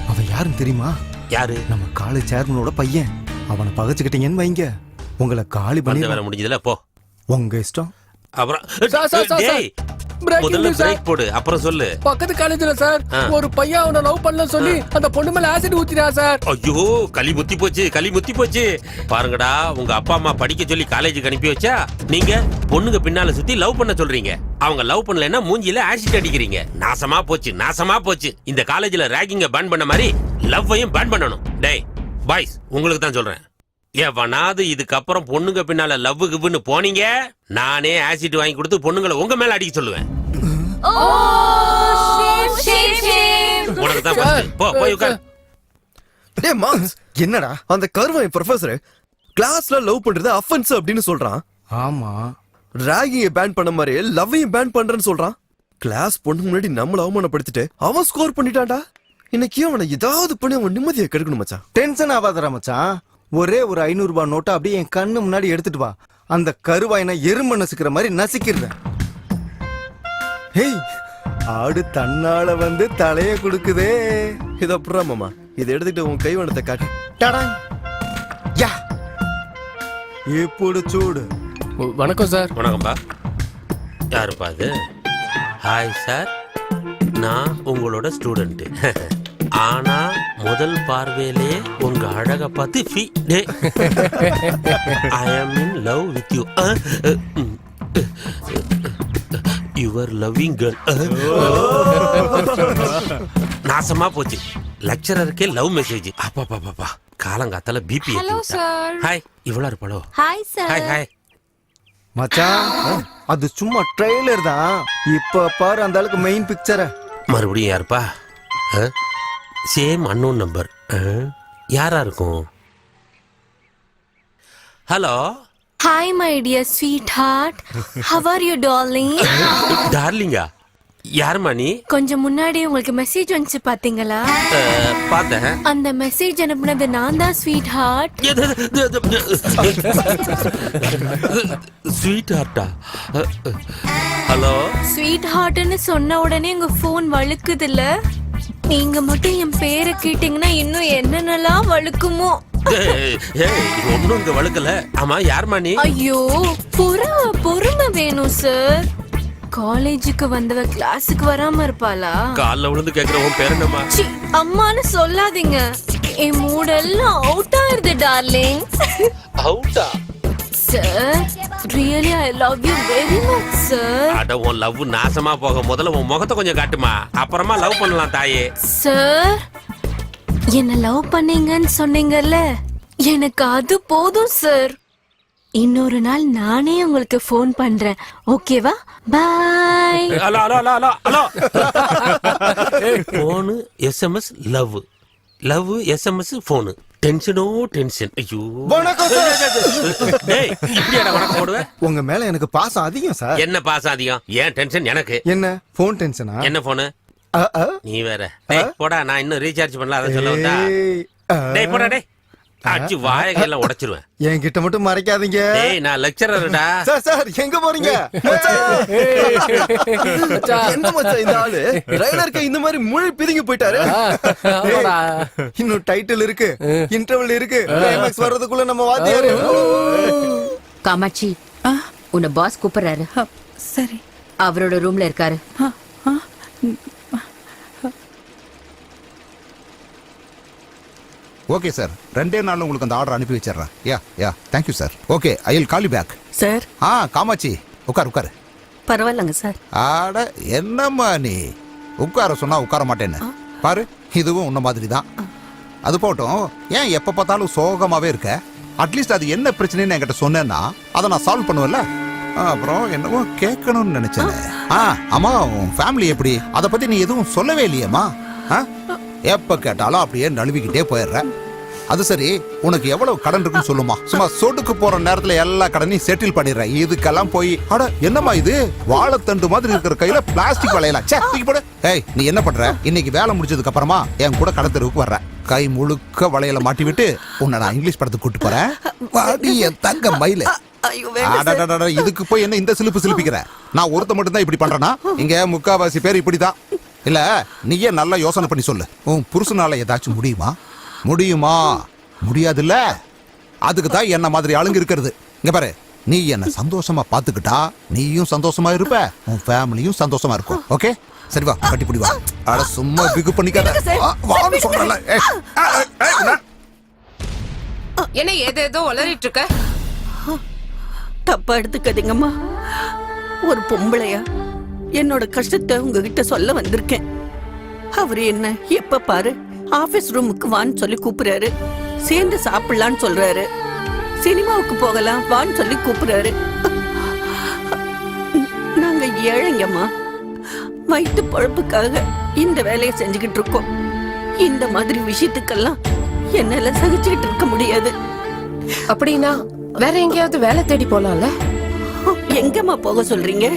அவன் யாருன்னு தெரியுமா? யாரு? நம்ம காலேஜ் சேர்மனோட பையன். அவனை பகச்சுக்கிட்டீங்கன்னு வைங்க, உங்களை காலி பண்ணி வேற முடிஞ்சதுல போ. உங்க இஷ்டம். அப்புறம் முதல்ல பிரேக் போடு அப்புறம் சொல்லு. பக்கத்து காலேஜ்ல சார் ஒரு பையன் அவனை லவ் பண்ணல சொல்லி அந்த பொண்ணு மேல ஆசிட் ஊத்தினா சார். ஐயோ களி முத்தி போச்சு, களி முத்தி போச்சு. பாருங்கடா, உங்க அப்பா அம்மா படிக்க சொல்லி காலேஜுக்கு அனுப்பி வச்சா நீங்க பொண்ணுங்க பின்னால சுத்தி லவ் பண்ண சொல்றீங்க. அவங்க லவ் பண்ணலன்னா மூஞ்சில ஆசிட் அடிக்கிறீங்க. நாசமா போச்சு, நாசமா போச்சு. இந்த காலேஜ்ல ராகிங்க பேன் பண்ண மாதிரி லவ்வையும் பேன் பண்ணணும். டேய் பாய்ஸ், உங்களுக்கு தான் சொல்றேன். எவனாவது இதுக்கப்புறம் பொண்ணுங்க பின்னால லவ் கிவ்னு போனீங்க, நானே ஆசிட் வாங்கி கொடுத்து பொண்ணுங்களை உங்க மேல அடிக்க சொல்லுவேன். உனக்கு தான் first. போ போய் உட்கார். டேய் மார்க்ஸ், என்னடா அந்த கர்வன் ப்ரொஃபசர் கிளாஸ்ல லவ் பண்றது அஃபென்ஸ் அப்படின்னு சொல்றான். ஆமா, ராகிங்க பேன் பண்ண மாதிரி லவ்வையும் பேன் பண்றேன்னு சொல்றான். கிளாஸ் பொண்ணு முன்னாடி நம்மள அவமானப்படுத்திட்டு அவன் ஸ்கோர் பண்ணிட்டான்டா. இன்னைக்கு அவனை ஏதாவது பண்ணி அவன் நிம்மதியை கெடுக்கணும் மச்சான். டென்ஷன் ஆகாதடா மச்சான். ஒரே ஒரு 500 ரூபாய் நோட்டை அப்படியே என் கண்ணு முன்னாடி எடுத்துட்டு வா. அந்த கருவாயின எறும்பு நசுக்கிற மாதிரி நசுக்கிடுறேன். ஹேய், ஆடு தன்னால வந்து தலைய கொடுக்குதே. இத அப்புறம் மாமா, இதை எடுத்துட்டு உன் கைவனத்தை காட்டு. டடா யா, இப்படி சூடு. வணக்கம் சார். வணக்கம்பா. யாருப்பா அது? ஹாய் சார், நான் உங்களோட ஸ்டூடெண்ட். ஆனா முதல் பார்வையிலே உங்க அழக பார்த்து I am in love with you. Your loving girl. நாசமா போச்சு. லெக்சரருக்கே லவ் மெசேஜ். அப்பா பாப்பா, காலங்காத்தால பிபி. ஹாய், இவ்வளவு இருப்பாளோ? Hi sir. ஹாய் ஹாய் மச்சான், அது சும்மா ட்ரெய்லர் தான். இப்ப பாரு அந்த ஆளுக்கு மெயின் பிக்சரை. மறுபடியும் யாருப்பா? Same unknown number. யாரா இருக்கும்? Hello. Hi my dear sweetheart, how are you darling? டார்லிங்கா? யாருமா நீ? கொஞ்சம் முன்னாடி உங்களுக்கு மெசேஜ் வந்துச்சு பாத்தீங்களா? பார்த்தேன். அந்த மெசேஜ் அனுப்புனது நான் தான் ஸ்வீட் ஹார்ட். ஸ்வீட் ஹார்ட்டா? ஹலோ. ஸ்வீட் ஹார்ட்னு சொன்ன உடனே உங்க போன் வழுக்குதுல்ல? நீங்க மட்டும் என் பேரை கேட்டீங்கன்னா இன்னும் என்னென்னலாம் வழுக்குமோ. ஒன்னும் இங்க வழுக்கல. ஆமா, யாருமா நீ? ஐயோ, பொறுமை வேணும் சார். காலேஜுக்கு வந்தவ கிளாஸுக்கு வராம இருப்பாளா? கால்ல விழுந்து கேக்குற உன் பேர் என்னம்மா? அம்மான்னு சொல்லாதீங்க. என் மூடெல்லாம் அவுட் ஆயிருது டார்லிங். அவுட்டா? Sir, really I love you very much sir. அட, உன் லவ் நாசமா போக முதல்ல உன் முகத்தை கொஞ்சம் காட்டுமா, அப்புறமா லவ் பண்ணலாம் தாயே. சார், என்ன லவ் பண்ணீங்கன்னு சொன்னீங்கல்ல, எனக்கு அது போதும் சார். இன்னொரு நாள் நானே உங்களுக்கு ஃபோன் பண்றேன், ஓகேவா? Bye. Hello hello hello hello. Phone SMS love, love SMS phone. டென்ஷனோ டென்ஷன். ஐயோ, டேய், இப்படியாடா வணக்கம் போடுவேன்? உங்க மேல எனக்கு பாசம் அதிகம் சார். என்ன பாசம் அதிகம்? ஏன் டென்ஷன் எனக்கு? என்ன போன் டென்ஷனா? என்ன போனு? நீ வேற. டேய் போடா, நான் இன்னும் ரீசார்ஜ் பண்ணல, அத சொல்ல வந்தா. டேய் போடா, டேய் அடிச்சு வாயெல்லாம் உடைச்சிருவேன். என்கிட்ட மட்டும் மறைக்காதீங்க. டேய், நான் லெக்சரர்டா. சார் சார், எங்க போறீங்க? என்ன மச்சான் இந்த ஆளு ட்ரைலருக்கு இந்த மாதிரி முழு பிதுங்கி போயிட்டாரு. இன்னும் டைட்டில் இருக்கு, இன்டர்வல் இருக்கு, கிளைமாக்ஸ் வர்றதுக்குள்ள நம்ம வாத்தியாரு. காமாட்சி, உன்னை பாஸ் கூப்பிடுறாரு. சரி. அவரோட ரூம்ல இருக்காரு. ஓகே சார், 2 நாள்ல உங்களுக்கு அந்த ஆர்டர் அனுப்பி வச்சிடுறேன். Yeah thank you sir. Okay, I will call you back. Sir. Kamakshi, உட்காரு. பரவாயில்லங்க சார். ஆட, என்னம்மா நீ உட்கார சொன்னா உட்கார மாட்டேன்னு பாரு. இதுவும் உன்ன மாதிரி தான். அது போட்டும், ஏன் எப்ப பார்த்தாலும் சோகமாவே இருக்க? அட்லீஸ்ட் அது என்ன பிரச்சனைன்னு என்கிட்ட சொன்னேன்னா அதை நான் சால்வ் பண்ணுவேன்ல. அப்புறம் என்னவோ கேட்கணும்னு நினைச்சேன். ஆமா, உன் ஃபேமிலி எப்படி? அதை பத்தி நீ எதுவும் சொல்லவே இல்லையேம்மா. எப்ப கேட்டாலும் அப்படியே நழுவிக்கிட்டே போயிடுற. அது சரி, உனக்கு எவ்வளவு கடன் இருக்குன்னு சொல்லுமா. சும்மா சொடுக்கு போற நேரத்துல எல்லா கடனையும் செட்டில் பண்ணிடுற. இதுக்கெல்லாம் போய் அட என்னம்மா இது, வாழைத்தண்டு மாதிரி இருக்கிற கையில பிளாஸ்டிக் வளையலாம். தூக்கி போடு. ஏய், நீ என்ன பண்ற? இன்னைக்கு வேலை முடிச்சதுக்கு அப்புறமா என் கூட கடத்தருக்கு வர்ற. கை முழுக்க வளையல மாட்டி விட்டு உன்னை நான் இங்கிலீஷ் படத்துக்கு கூட்டு போறேன். வாடி என் தங்க மயில. இதுக்கு போய் என்ன இந்த சிலிப்பு சிலிப்பிக்கிற? நான் ஒருத்த மட்டும் தான் இப்படி பண்றேனா? இங்க முக்காவாசி பேர் இப்படிதான். இல்ல, நீயே நல்லா யோசனை பண்ணி சொல்லு. உன் புருஷனால ஏதாச்சும் முடியுமா? முடியாதுல்ல. அதுக்கு தான் என்ன மாதிரி ஆளுங்க இருக்கிறது. இங்க பாரு, நீ என்ன சந்தோஷமா பாத்துக்கிட்டா நீயும் சந்தோஷமா இருப்ப, உன் ஃபேமிலியும் சந்தோஷமா இருக்கும். ஓகே, சரி வா, கட்டிப்பிடி வா. அட சும்மா பிகு பண்ணிக்காத. வான்னு சொல்றல. என்ன ஏதேதோ உளறிட்டு இருக்க? தப்பா எடுத்துக்காதீங்கம்மா. ஒரு பொம்பளையா என்னோட கஷ்டத்தை உங்ககிட்ட சொல்ல வந்திருக்கேன். அவரு என்ன எப்ப பாரு ஆபீஸ் ரூமுக்கு வான்னு சொல்லி கூப்பிடுறாரு, சேர்ந்து சாப்பிடலான்னு சொல்றாரு, சினிமாவுக்கு போகலாம் வான்னு சொல்லி கூப்பிடுறாரு. நாங்க ஏழைங்கம்மா, வயிற்று பொழப்புக்காக இந்த வேலையை செஞ்சுக்கிட்டு இருக்கோம். இந்த மாதிரி விஷயத்துக்கெல்லாம் என்னால சகிச்சுக்கிட்டு இருக்க முடியாது. அப்படின்னா வேற எங்கேயாவது வேலை தேடி போலாம்ல? எங்கம்மா போக சொல்றீங்க?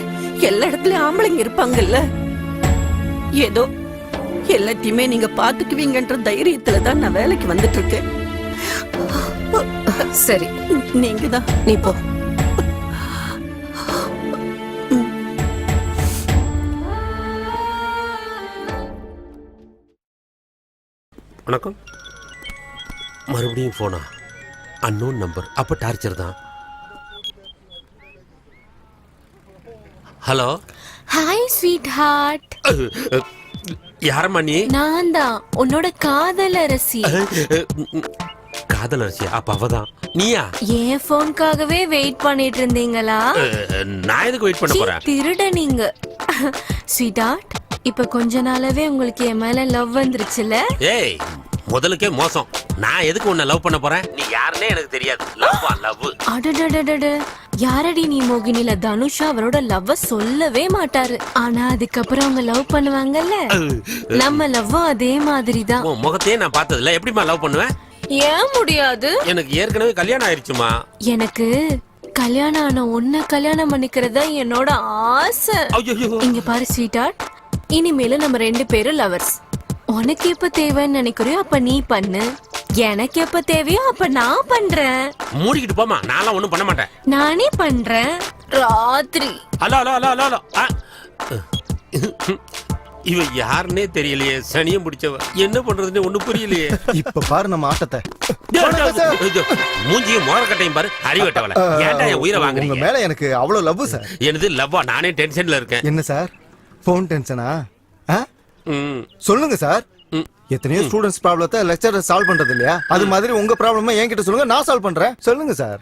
எல்லா இடத்துலயும் ஆம்பளைங்க இருப்பாங்கல்ல. ஏதோ எல்லாத்தையுமே நீங்க பாத்துக்குவீங்கன்ற தைரியத்துல தான் நான் வேலைக்கு வந்துட்டு இருக்கேன். சரி, நீங்க தான். நீ போ. வணக்கம். மறுபடியும் போனா அன்னோன் நம்பர். அப்ப டார்ச்சர் தான். ஹலோ. Hi sweetheart. யாரம்மா நீ? நான் தான் உன்னோட காதலரசி. காதலரசி? அப்ப அவதான். நீயா? என் போன்காகவே வெயிட் பண்ணிட்டு இருந்தீங்களா? நான் எதுக்கு வெயிட் பண்ண போறேன்? திருட நீங்க. ஸ்வீட் ஹார்ட், இப்ப கொஞ்ச நாளாவே உங்களுக்கு என் மேல லவ் வந்துருச்சுல? ஏய், முதலுக்கே மோசம். நான் எதுக்கு உன்னை லவ் பண்ண போறேன்? நீ யாருன்னே எனக்கு தெரியாது. லவ்வா லவ்? அடடடடட, யாரடி நீ? மோகினில தனுஷா அவரோட லவ்வ சொல்லவே மாட்டாரு. ஆனா அதுக்கப்புறம் அவங்க லவ் பண்ணுவாங்கல்ல, நம்ம லவ்வும் அதே மாதிரி தான். உன் முகத்தையே நான் பார்த்ததில்ல, எப்படிமா லவ் பண்ணுவேன்? ஏன் முடியாது? எனக்கு ஏற்கனவே கல்யாணம் ஆயிருச்சுமா. எனக்கு கல்யாணம் ஆன உன்னை கல்யாணம் பண்ணிக்கிறதா என்னோட ஆசை. இங்க பாரு ஸ்வீட் ஹார்ட், இனிமேல நம்ம 2 பேரும் லவர்ஸ். உனக்கு எப்ப தேவைன்னு நினைக்கிறியோ அப்ப நீ பண்ணு, எனக்கு எப்ப தேவையோ அப்ப நான் பண்றேன். மூடிக்கிட்டு போமா, நான்லாம் ஒண்ணும் பண்ண மாட்டேன். நானே பண்றேன் ராத்திரி. Hello hello hello hello. இவ யாருன்னே தெரியலையே, சனியம் பிடிச்சவ. என்ன பண்றதுன்னு ஒண்ணு புரியலையே. இப்ப பாரு நம்ம ஆட்டத்தை. மூஞ்சியும் மோரக்கட்டையும் பாரு, அறிவட்டவள. ஏன்டா என் உயிரை வாங்குறீங்க? உங்க மேல எனக்கு அவ்வளவு லவ் சார். எனது லவ்வா? நானே டென்ஷன்ல இருக்கேன். என்ன சார் போன் டென்ஷனா? சொல்லுங்க சார். எத்தனையோ ஸ்டூடெண்ட்ஸ் ப்ராப்ளத்தை லெக்சரர் சால்வ் பண்றது இல்லையா? அது மாதிரி உங்க ப்ராப்ளமா என்கிட்ட சொல்லுங்க, நான் சால்வ் பண்றேன். சொல்லுங்க சார்.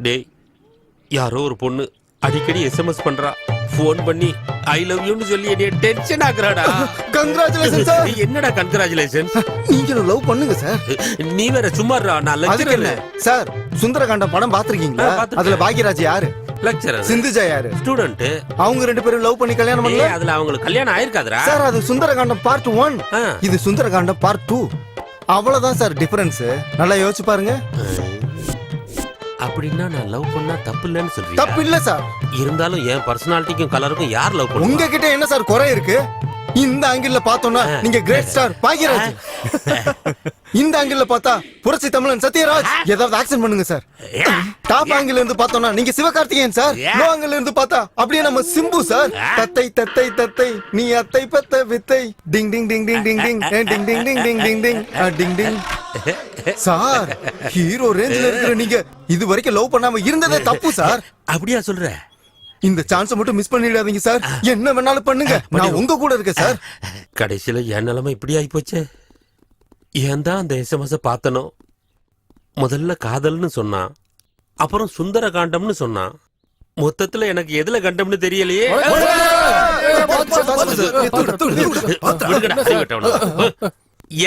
டேய், யாரோ ஒரு பொண்ணு அடிக்கடி எஸ்எம்எஸ் பண்றா, போன் பண்ணி ஐ லவ் யூ னு சொல்லி என்னைய டென்ஷன் ஆக்குறாடா. Congratulation sir. என்னடா கங்க்ராச்சுலேஷன்ஸ்? நீங்க லவ் பண்ணுங்க சார். நீ வேற சும்மாறா. நான் லெக்சரர் சார். சுந்தரகாண்டம் படம் பாத்துருக்கீங்களா? அதுல பாக்யராஜ் யாரு? லெக்சரர். சிந்துஜா யாரு? ஸ்டூடண்ட். அவங்க 2 பேரும் லவ் பண்ணி கல்யாணம் பண்ணல. அதுல அவங்களுக்கு கல்யாணம் ஆயிருக்காதுடா சார். அது சுந்தரகாண்டம் பார்ட் 1, இது சுந்தரகாண்டம் பார்ட் 2. அவ்வளவுதான் சார் டிஃபரன்ஸ். நல்லா யோசிச்சு பாருங்க. அப்படின்னா நான் லவ் பண்ணா தப்பு இல்லன்னு சொல்றீங்க? தப்பு இல்ல சார். இருந்தாலும் என் பர்சனாலிட்டிக்கும் கலருக்கும் யார் லவ் பண்ணுவா? உங்ககிட்ட என்ன சார் குறை இருக்கு? இந்த ஆங்கிள் பார்த்தோம்னா நீங்க கிரேட் ஸ்டார் பாக்யராஜ். இந்த ஆங்கிள் பார்த்தா புரட்சி தமிழன் சத்யராஜ். ஏதாவது ஆக்சன் பண்ணுங்க சார். டாப் ஆங்கிள் இருந்து பார்த்தோம்னா நீங்க சிவகார்த்திகேயன் சார். லோ ஆங்கிள் இருந்து பார்த்தா அப்படியே நம்ம சிம்பு சார். தத்தை தத்தை தத்தை நீ அத்தை பத்த வித்தை டிங் டிங் டிங் டிங் டிங் டிங் டிங் டிங் டிங் டிங் டிங் டிங் டிங் டிங். சார், ஹீரோ ரேஞ்சில இருக்கிற நீங்க இது வரைக்கும் லவ் பண்ணாம இருந்ததே தப்பு சார். அப்படியா சொல்ற? இந்த சான்ஸ் மட்டும் மிஸ் பண்ணிடாதீங்க சார். என்ன வேணாலும் பண்ணுங்க, நான் உங்க கூட இருக்கேன் சார். கடைசியில என் நிலைமை இப்படி ஆகி போச்சே. ஏன் தான் அந்த எஸ்எம்எஸ் பார்த்தனோ? முதல்ல காதல்னு சொன்னான், அப்புறம் சுந்தர காண்டம்னு சொன்னான். மொத்தத்துல எனக்கு எதுல கண்டம்னு தெரியலையே.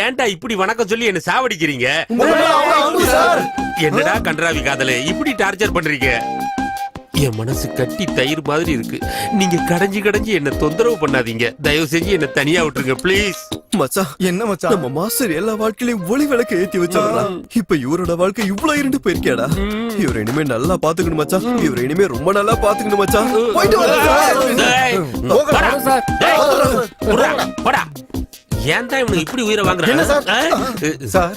ஏன்டா இப்படி வணக்கம் சொல்லி என்ன சாவடிக்கிறீங்க? என்னடா கன்றாவி காதலே, இப்படி டார்ச்சர் பண்றீங்க? என் மனசு கட்டி தயிர் மாதிரி இருக்கு. நீங்க கடைஞ்சு கடைஞ்சு என்ன தொந்தரவு பண்ணாதீங்க. தயவு செஞ்சு என்ன தனியா விட்டுருங்க ப்ளீஸ். மச்சான், என்ன மச்சான், நம்ம மாஸ்டர் எல்லா வாழ்க்கையிலும் ஒளி விளக்க ஏத்தி வச்சாரா? இப்ப இவரோட வாழ்க்கை இவ்வளவு இருண்டு போயிருக்கேடா. இவரை இனிமே நல்லா பாத்துக்கணும் மச்சான். இவரை இனிமே ரொம்ப நல்லா பாத்துக்கணும் மச்சான். போயிட்டு வரேன். ஏன் தான் இவனுக்கு இப்படி உயிரை வாங்குறாங்க? சார்,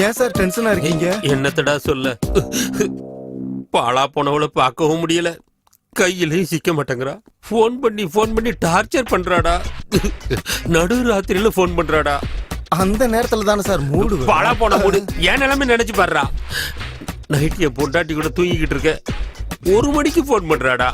ஏன் சார் டென்ஷனா இருக்கீங்க? என்னத்தடா சொல்ல, பாலா போனவளை பார்க்கவும் முடியல, கையிலையும் சிக்க மாட்டேங்கிறா. போன் பண்ணி டார்ச்சர் பண்றாடா. நடு ராத்திரியில போன் பண்றாடா. அந்த நேரத்துல தானே சார் மூடு. பாலா போன மூடு. என் நிலைமை நினைச்சு பாடுறா. நைட் என் பொண்டாட்டி கூட தூங்கிக்கிட்டு இருக்க, 1 மணிக்கு ஃபோன் பண்றாடா.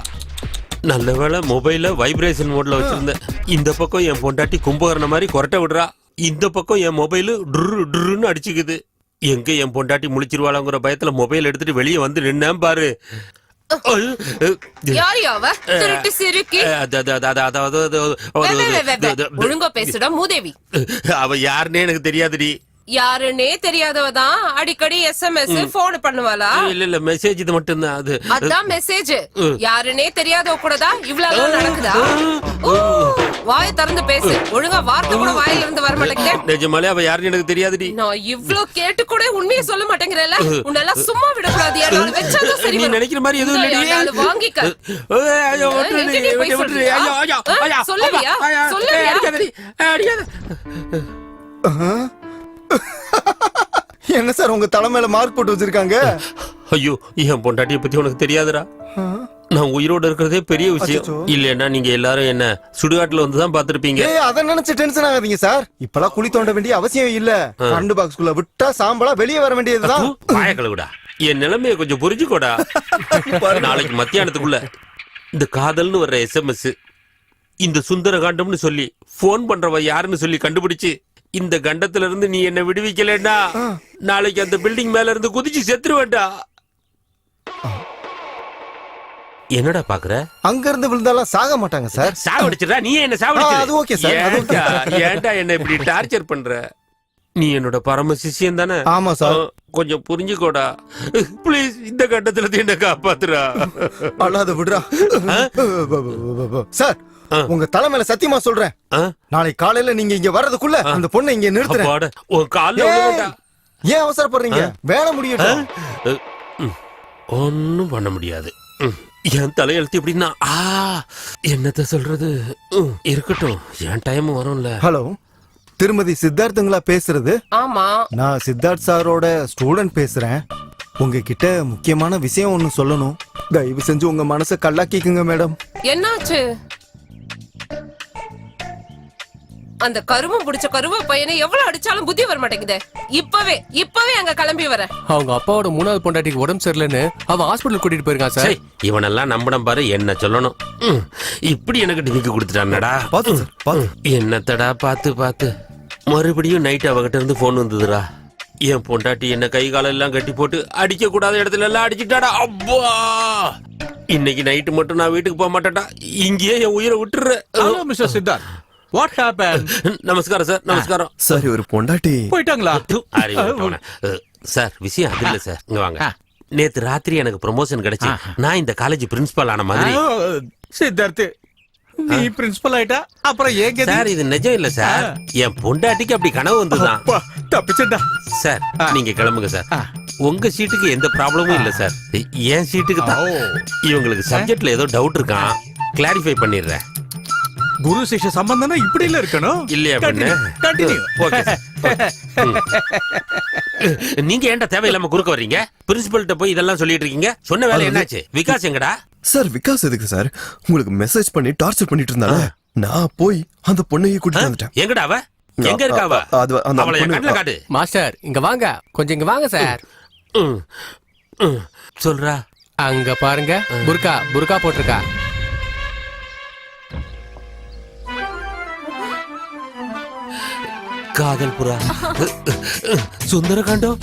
நல்ல வேளை மொபைல வைப்ரேஷன் மோட்ல வச்சிருந்தேன். இந்த பக்கம் என் பொண்டாட்டி கும்பகரண மாதிரி கொரட்டை விடுறா, இந்த பக்கம் என் மொபைல் டுன்னு அடிச்சுக்குது. எங்க என் பொண்டாட்டி முழிச்சிருவாளங்கிற பயத்துல மொபைல் எடுத்துட்டு வெளியே வந்து நின்னேன் பாரு. ஒழுங்கா பேசுடா மூதேவி. அவ யாருன்னே எனக்கு தெரியாதுடி. யாருன்னே தெரியாதவதான் அடிக்கடி SMS போன் பண்ணுவாளா? இல்ல மெசேஜ் இது மட்டும் தான். அதான் மெசேஜ். யாருன்னே தெரியாதவ கூட தான் இவ்வளவு நடக்குதா? வாயை திறந்து பேசு. ஒழுங்கா வார்த்தை கூட வாயில இருந்து வர மாட்டேங்குது. நிஜமாலே அவ யாருன்னு எனக்கு தெரியாதுடி. நான் இவ்ளோ கேட்டு கூட உண்மையை சொல்ல மாட்டேங்கிறேன்ல. உன்னெல்லாம் சும்மா விடக்கூடாது. யாரால வெச்சாலும் சரி. நீ நினைக்கிற மாதிரி எதுவும் இல்லடி. வாங்கிக்க. ஐயோ விட்டுரு. ஐயோ சொல்லுவியா? சொல்லுவியா? அடிக்காதடி. என்ன சார் உங்க தலைமையில மார்க் போட்டு வச்சிருக்காங்க? ஐயோ என் பொண்டாட்டியை பத்தி உனக்கு தெரியாதுடா. நான் உயிரோட இருக்கிறதே பெரிய விஷயம். இல்லன்னா நீங்க எல்லாரும் என்ன சுடுகாட்டுல வந்து தான் பாத்திருப்பீங்க. அத நினைச்சு டென்ஷன் ஆகாதீங்க சார். இப்பெல்லாம் குழி தோண்ட வேண்டிய அவசியம் இல்ல. கரண்ட் பாக்ஸ்குள்ள விட்டா சாம்பலா வெளியே வர வேண்டியதுதான். வாய கழுவுடா. என் நிலைமையை கொஞ்சம் புரிஞ்சுக்கோடா. நாளைக்கு மத்தியானத்துக்குள்ள இந்த காதல்னு வர்ற SMS, இந்த சுந்தர காண்டம்னு சொல்லி போன் பண்றவ யாருன்னு சொல்லி கண்டுபிடிச்சு இந்த கண்டத்துல இருந்து நீ என்ன விடுவிக்கலன்னா நாளைக்கு அந்த பில்டிங் மேல இருந்து குதிச்சு செத்துருவேண்டா. என்னடா பாக்குற? அங்க இருந்து விழுந்தாலும் சாக மாட்டாங்க சார். சாவடிச்சிடா. நீ என்ன சாவடிச்சிட? அது ஓகே சார். ஏன்டா என்ன இப்படி டார்ச்சர் பண்ற? நீ என்னோட பரம சிஷ்யன் தானே? ஆமா சார். கொஞ்சம் புரிஞ்சுக்கோடா ப்ளீஸ். இந்த கட்டத்துல என்ன காப்பாத்துறா. அல்லாத விடுறா சார். உங்க தலைமையில சத்தியமா சொல்றேன், நாளைக்கு காலையில நீங்க இங்க வர்றதுக்குள்ள அந்த பொண்ணை இங்க நிறுத்துறேன். ஏன் அவசரப்படுறீங்க? வேலை முடியட்டும். ஒன்னும் பண்ண முடியாது. என் தலையெழுத்து எப்படின்னா என்னத்த சொல்றது. இருக்கட்டும், என் டைம் வரும்ல. ஹலோ, திருமதி சித்தார்த்தங்களா பேசுறது? ஆமா, நான் சித்தார்த் சாரோட ஸ்டூடெண்ட் பேசுறேன். உங்ககிட்ட முக்கியமான விஷயம் ஒன்னு சொல்லணும். தயவு செஞ்சு உங்க மனசை கல்லாக்கிக்குங்க மேடம். என்னாச்சு? அந்த கருவம் பிடிச்ச கருவ பையனை எவ்வளவு அடிச்சாலும் புத்தி வர மாட்டேங்குது. இப்பவே அங்க கிளம்பி வர. அவங்க அப்பாவோட 3வது பொண்டாட்டிக்கு உடம்பு சரியில்லைன்னு அவன் ஹாஸ்பிடல் கூட்டிட்டு போயிருக்கான் சார். இவனெல்லாம் நம்படம் பாரு. என்ன சொல்லணும்? இப்படி எனக்கு டிமிக்கு கொடுத்துட்டானடா. என்னத்தடா பார்த்து மறுபடியும் நைட் அவகிட்ட இருந்து போன் வந்ததுடா. என் பொண்டாட்டி என்ன கை காலம் எல்லாம் கட்டி போட்டு அடிக்க கூடாத இடத்துல எல்லாம் அடிச்சுட்டாடா. அப்பா, இன்னைக்கு நைட்டு மட்டும் நான் வீட்டுக்கு போக மாட்டேன்டா. இங்கேயே என் உயிரை விட்டுறேன். Mister Siddharth, what happened? நமஸ்காரம் சார். நமஸ்காரம் சார். ஒரு பொண்டாட்டி போயிட்டாங்களா? சார் விஷயம் அது இல்ல சார். இங்க வாங்க. நேத்து ராத்திரி எனக்கு ப்ரமோஷன் கிடைச்சு நான் இந்த காலேஜ் பிரின்சிபல் ஆன மாதிரி. சித்தார்த், நீ பிரின்சிபல் ஆயிட்டா அப்புறம் ஏங்க சார்? இது நிஜம் இல்ல சார். என் பொண்டாட்டிக்கு அப்படி கனவு வந்துதான். தப்பிச்சடா சார். நீங்க கிளம்புங்க சார். உங்க சீட்டுக்கு எந்த ப்ராப்ளமும் இல்ல சார். என் சீட்டுக்கு தான். இவங்களுக்கு சப்ஜெக்ட்ல ஏதோ டவுட் இருக்கான், கிளாரிஃபை பண்ணிடுறேன். குரு சிஷ்ய சம்பந்தம்னா இப்படி இல்ல இருக்கணும் இல்லையா? கண்டினியூ. ஓகே. நீங்க ஏன்டா தேவையில்லாம குறுக்க வர்றீங்க? பிரின்சிபல்ட்ட போய் இதெல்லாம் சொல்லிட்டு இருக்கீங்க. சொன்ன வேலை என்னாச்சு? விகாஸ் எங்கடா? சார் விகாஸ் எதுக்கு சார் உங்களுக்கு மெசேஜ் பண்ணி டார்ச்சர் பண்ணிட்டு இருந்தாங்க. நான் போய் அந்த பொண்ணையை கூட்டிட்டு வந்துட்டேன். எங்கடா அவ? எங்க இருக்கா அவ? அவளை என் கண்ணுல காட்டு. மாஸ்டர் இங்க வாங்க, கொஞ்சம் இங்க வாங்க சார். சொல்றா. அங்க பாருங்க, புர்கா போட்டிருக்கா. காதல் புறா, சுந்தரகாண்டம்.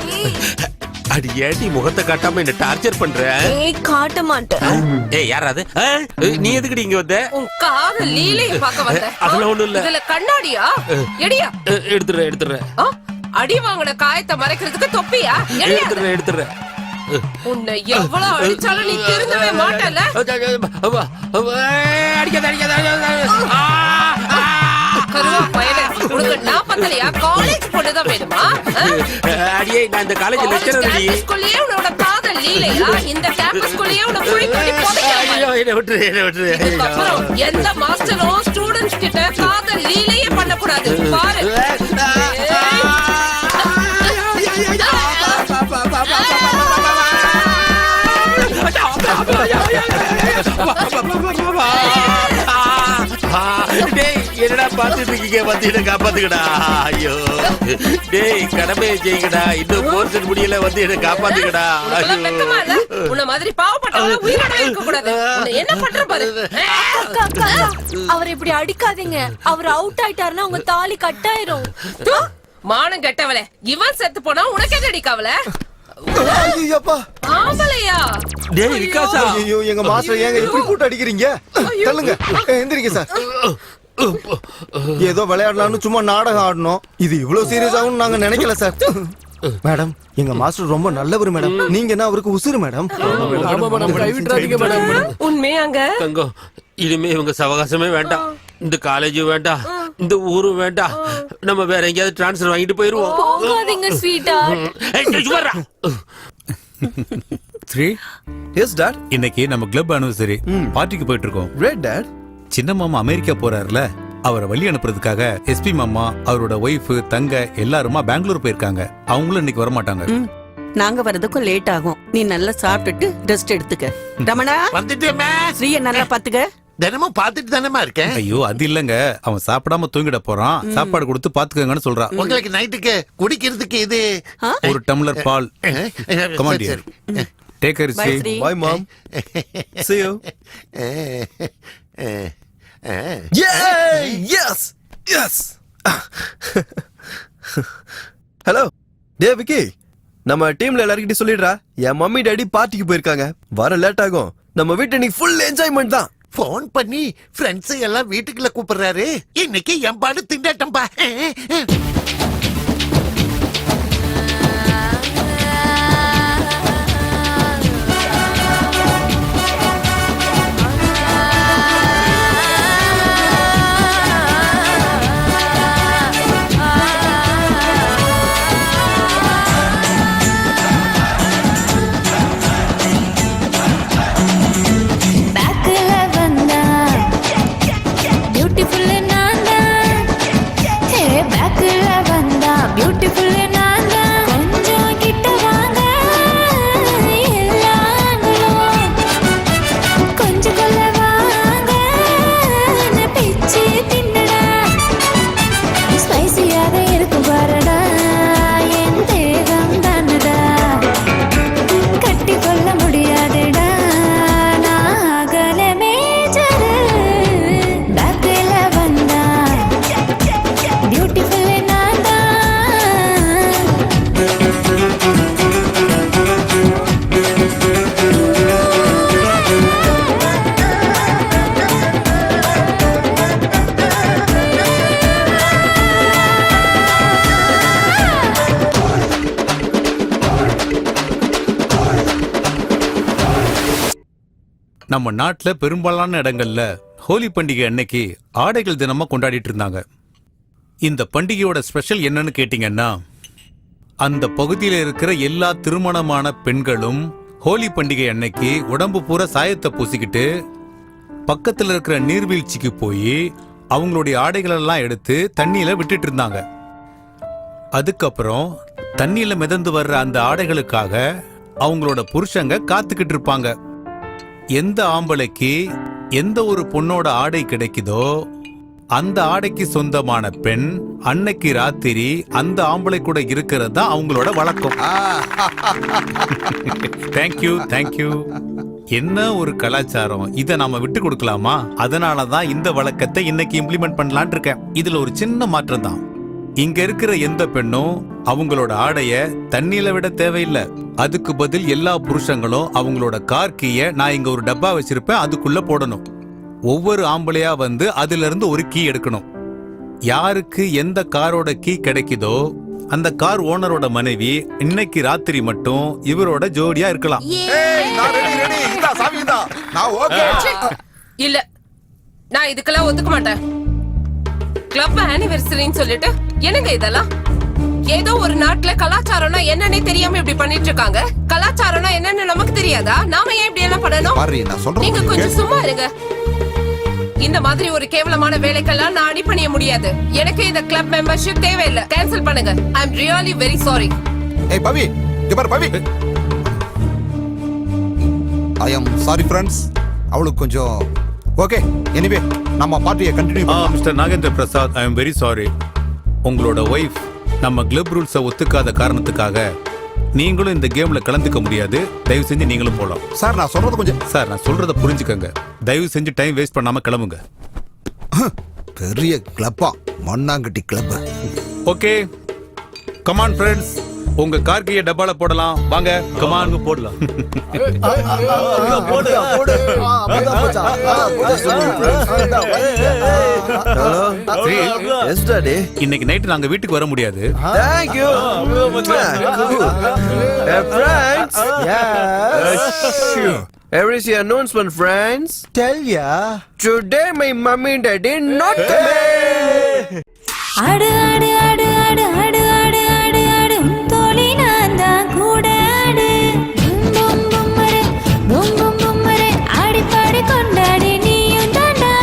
அடி ஏடி முகத்தை காட்டாம என்ன டார்ச்சர் பண்ற? காட்ட மாட்டேன். ஏய் யாராது? நீ எதுக்குடி இங்க வந்த? உன் காதல் லீலையை பார்க்க வந்த. அதெல்லாம் ஒண்ணும் இல்ல. இதுல கண்ணாடியா? எடியா? எடுத்துறேன். அடி வாங்கின காயத்தை மறைக்கிறதுக்கு தொப்பியா? எடுத்துறேன். உன்னை எவ்வளவு அடிச்சாலும் நீ திருந்தவே மாட்டல. கருவா பயலே, உனக்கு நான் பத்தலையா? காலேஜ் பொண்ணுதான் வேணுமா? அடியே, நான் இந்த காலேஜ் லெக்சரர். கேம்பஸ்குள்ளேயே உன்னோட காதல் லீலையா? இந்த கேம்பஸ்குள்ளேயே உன்னை குழி தோண்டி புதைக்கணும். என்ன விட்டுரு. இதுக்கப்புறம் எந்த மாஸ்டரும் ஸ்டூடெண்ட்ஸ் கிட்ட காதல் லீலையே பண்ணக்கூடாது. பாரு. என்னடா பாத்துட்டு இருக்கீங்க? வந்து என்ன காப்பாத்துக்கடா. ஐயோ டேய், கடமையை செய்யுங்கடா. இன்னும் போர்ஷன் முடியல, வந்து என்ன காப்பாத்துக்கடா. உனக்கெல்லாம் வெக்கமா இல்ல? உன்னை மாதிரி பாவப்பட்டவங்க உயிரோட இருக்க கூடாது. உன்னை என்ன பண்ற பாரு. அவர் இப்படி அடிக்காதீங்க. அவர் அவுட் ஆயிட்டாருன்னா உங்க தாலி கட்டாயிரும். மானம் கெட்டவளே, இவன் செத்து போனா உனக்கு என்ன அடிக்காவல? ஐயோப்பா ஆம்பளையா? டேய் விகாசா, ஐயோ எங்க மாஸ்டர் ஏங்க இப்படி கூட்டு அடிக்கிறீங்க? தள்ளுங்க, எந்திரிங்க சார். ஏதோ விளையாடலாம்னு சும்மா நாடகம் ஆடணும், இது இவ்வளவு சீரியஸ் ஆகும் நாங்க நினைக்கல சார். மேடம், எங்க மாஸ்டர் ரொம்ப நல்லவர் மேடம். நீங்க என்ன அவருக்கு உசுறு மேடம். ஆமா மேடம், கைவிட்றாதீங்க மேடம். உண்மையாங்க? தங்கம், இனிமே இவங்க சவகாசமே வேண்டாம், இந்த காலேஜும் வேண்டாம், இந்த ஊரும் வேண்டாம். நம்ம வேற எங்கேயாவது டிரான்ஸ்ஃபர் வாங்கிட்டு போயிருவோம். போகாதீங்க ஸ்வீட்டா. Sri, yes dad. இன்னைக்கு நம்ம கிளப் அனிவர்சரி பார்ட்டிக்கு போயிட்டு இருக்கோம். Great dad. சின்ன மாமா அமெரிக்கா போறாருல, அவரை வழி அனுப்புறதுக்காக எஸ்பி மாமா, அவரோட ஒய்ஃப், தங்க எல்லாருமா பெங்களூர் போயிருக்காங்க. அவங்களும் இன்னைக்கு வரமாட்டாங்க. நாங்க வரதுக்கும் லேட் ஆகும். நீ நல்லா சாப்பிட்டுட்டு ரெஸ்ட் எடுத்துக்க. ரமணா வந்துட்டேமே. ஸ்ரீய நல்லா பாத்துக்க. தினமும் பாத்துட்டு தானேமா இருக்கேன். ஐயோ அது இல்லங்க, அவன் சாப்பிடாம தூங்கிட போறான். சாப்பாடு கொடுத்து பாத்துக்கங்கன்னு சொல்றான். உங்களுக்கு நைட்டுக்கு குடிக்கிறதுக்கு இது ஒரு டம்ளர் பால். Come on dear. Take care, Bye, Sri. Sri. Bye mom. See you. Yay! Yes! Yes! Hello டே விக்கி, நம்ம டீம்ல எல்லார்கிட்டயும் சொல்லிடுறா, என் மம்மி டாடி பார்ட்டிக்கு போயிருக்காங்க, வர லேட் ஆகும். நம்ம வீட்டு இன்னைக்கு ஃபுல் என்ஜாய்மெண்ட் தான். போன் பண்ணி ஃப்ரெண்ட்ஸ் எல்லாம் வீட்டுக்குள்ள கூப்பிடுறாரு. இன்னைக்கு என் பாடு திண்டாட்டம்பா. நம்ம நாட்டுல பெரும்பாலான இடங்கள்ல ஹோலி பண்டிகை அன்னைக்கு ஆடைகள் தினமா கொண்டாடிட்டு இருந்தாங்க. இந்த பண்டிகையோட ஸ்பெஷல் என்னன்னு கேட்டீங்கன்னா, அந்த பகுதியில இருக்கிற எல்லா திருமணமான பெண்களும் ஹோலி பண்டிகை அன்னைக்கு உடம்பு பூரா சாயத்தை பூசிக்கிட்டு பக்கத்துல இருக்கிற நீர்வீழ்ச்சிக்கு போய் அவங்களுடைய ஆடைகளெல்லாம் எடுத்து தண்ணியில விட்டுட்டு இருந்தாங்க. அதுக்கப்புறம் தண்ணியில மிதந்து வர்ற அந்த ஆடைகளுக்காக அவங்களோட புருஷங்க காத்துக்கிட்டு இருப்பாங்க. எந்த ஆம்பளைக்கு எந்த ஒரு பொண்ணோட ஆடை கிடைக்குதோ அந்த ஆடைக்கு சொந்தமான பெண் அன்னைக்கு ராத்திரி அந்த ஆம்பளை கூட இருக்கிறது தான் அவங்களோட வழக்கம். Thank you thank you. என்ன ஒரு கலாச்சாரம், இதை நாம விட்டு கொடுக்கலாமா? அதனாலதான் இந்த வழக்கத்தை இன்னைக்கு இம்ப்ளிமெண்ட் பண்ணலான் இருக்கேன். இதுல ஒரு சின்ன மாற்றம் தான். இங்க இருக்கிற எந்த பெண்ணும் அவங்களோட ஆடைய தண்ணியில விட தேவையில்லை. அதுக்கு பதில் எல்லா புருஷங்களும் அவங்களோட கார் கீய நான் இங்க ஒரு டப்பா வச்சிருப்பேன், அதுக்குள்ள போடணும். ஒவ்வொரு ஆம்பளையா வந்து அதுல இருந்து ஒரு கீ எடுக்கணும். யாருக்கு எந்த காரோட கீ கிடைக்குதோ அந்த கார் ஓனரோட மனைவி இன்னைக்கு ராத்திரி மட்டும் இவரோட ஜோடியா இருக்கலாம். இல்ல, நான் இதுக்கெல்லாம் ஒத்துக்க மாட்டேன். கிளப் ஆனிவர்சரின்னு சொல்லிட்டு என்னங்க இதெல்லாம்? ஏதோ ஒரு நாட்டுல கலாச்சாரம்னா என்னன்னே தெரியாம இப்படி பண்ணிட்டு இருக்காங்க. கலாச்சாரம்னா என்னன்னு நமக்கு தெரியாதா? நாம ஏன் இப்படி எல்லாம் பண்ணணும்? நீங்க கொஞ்சம் சும்மா இருங்க. இந்த மாதிரி ஒரு கேவலமான வேலைக்கெல்லாம் நான் அடிபணிய முடியாது. எனக்கு இந்த கிளப் மெம்பர்ஷிப் தேவையில்லை. கேன்சல் பண்ணுங்க. ஐ அம் ரியலி வெரி சாரி. ஏய் பவி, இங்க பாரு பவி. ஐ அம் சாரி ஃப்ரெண்ட்ஸ். அவளுக்கு கொஞ்சம் ஓகே. எனிவே நம்ம பார்ட்டியை கண்டினியூ பண்ணலாம். Mister Nagendra Prasad, I am very sorry. உங்களோட ஒய்ஃப் நம்ம கிளப் ரூல்ஸை ஒத்துக்காத காரணத்துக்காக நீங்களும் இந்த கேம்ல கலந்துக்க முடியாது. தயவு செஞ்சு நீங்களும் போலாம். சார் நான் சொல்றது கொஞ்சம் சார் நான் சொல்றத புரிஞ்சுக்கங்க. தயவு செஞ்சு டைம் வேஸ்ட் பண்ணாம கிளம்புங்க. பெரிய கிளப்பா, மண்ணாங்கட்டி கிளப். ஓகே, கமான் ஃப்ரெண்ட்ஸ், உங்க கார் கீயை டப்பால போடலாம். வாங்க, கமான் போடலாம். இன்னைக்கு நைட் நாங்க வீட்டுக்கு வர முடியாது. Thank you. Friends. Here is your announcement, friends. Tell ya. Today my mummy and daddy not coming. ஆடு ஆடு ஆடு ஆடு ஆடு ஆடு ஆடு ஆடு தோழி நான் தான் கூட ஆடு பூம் பூம்மரே பூம் பூம் பூம்மரே ஆடி பாடி கொண்டாடி நீயும் தாண்டா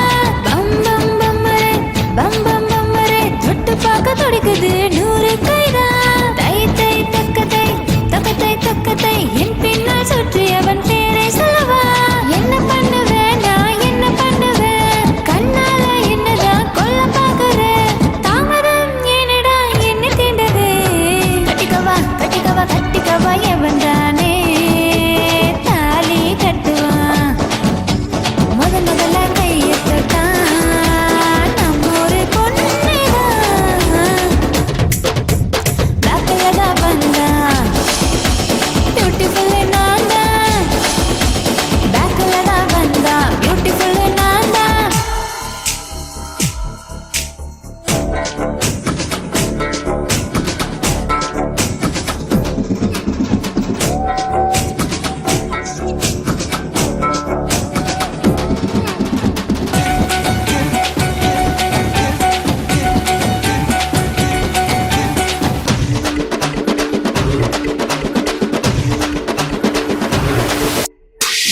பம் பம் பம்மரே பம் பம் பம்மரே தொட்டு பார்க்க துடிக்குது 100 கைதான் தை தை தக்கத்தை தக்கத்தை தக்கத்தை என் பின்னால் சுற்றி அவன் பேரை சொல்லவா என்ன பண்ணுவேன் நான் என்ன பண்ணுவேன் கண்ணால என்னதான் கொல்ல பார்க்கறேன் கட்டிக்கவா எவன் தானே தாலி கட்டுவான் முதல்ல கையத்தான் நம்ம ஒரு பொண்ணுதான் பிளாக்லதான் வந்தா பியூட்டிஃபுல் நான் தான் பேக்லதான் வந்தா பியூட்டிஃபுல் நான் தான்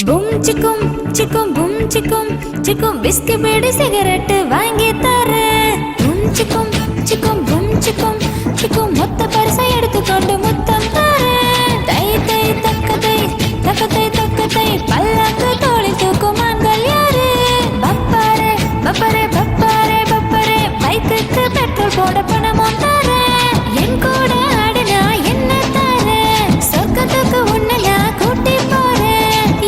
பும் சிக்கும் சிக்கும் பும் சிக்கும் சிக்கும் பிஸ்கி பீடி சிகரெட் வாங்கி தரேன் பும் சிக்கும் சிக்கும் பும் சிக்கும் சிக்கும் மொத்த பரிசை எடுத்துக்கொண்டு முத்தம் தரேன் தை தை தக்கத்தை தக்கத்தை தக்கத்தை பல்லாக்கு தோளி தூக்கும் ஆண்கள் யாரு பப்பாரே பப்பரே பப்பாரே பப்பரே பைக்குக்கு பெட்ரோல் போட பணமும் தரேன் என் கூட ஆடினா என்ன தரேன் சொர்க்கத்துக்கு உன்னை நான் கூட்டி போறேன்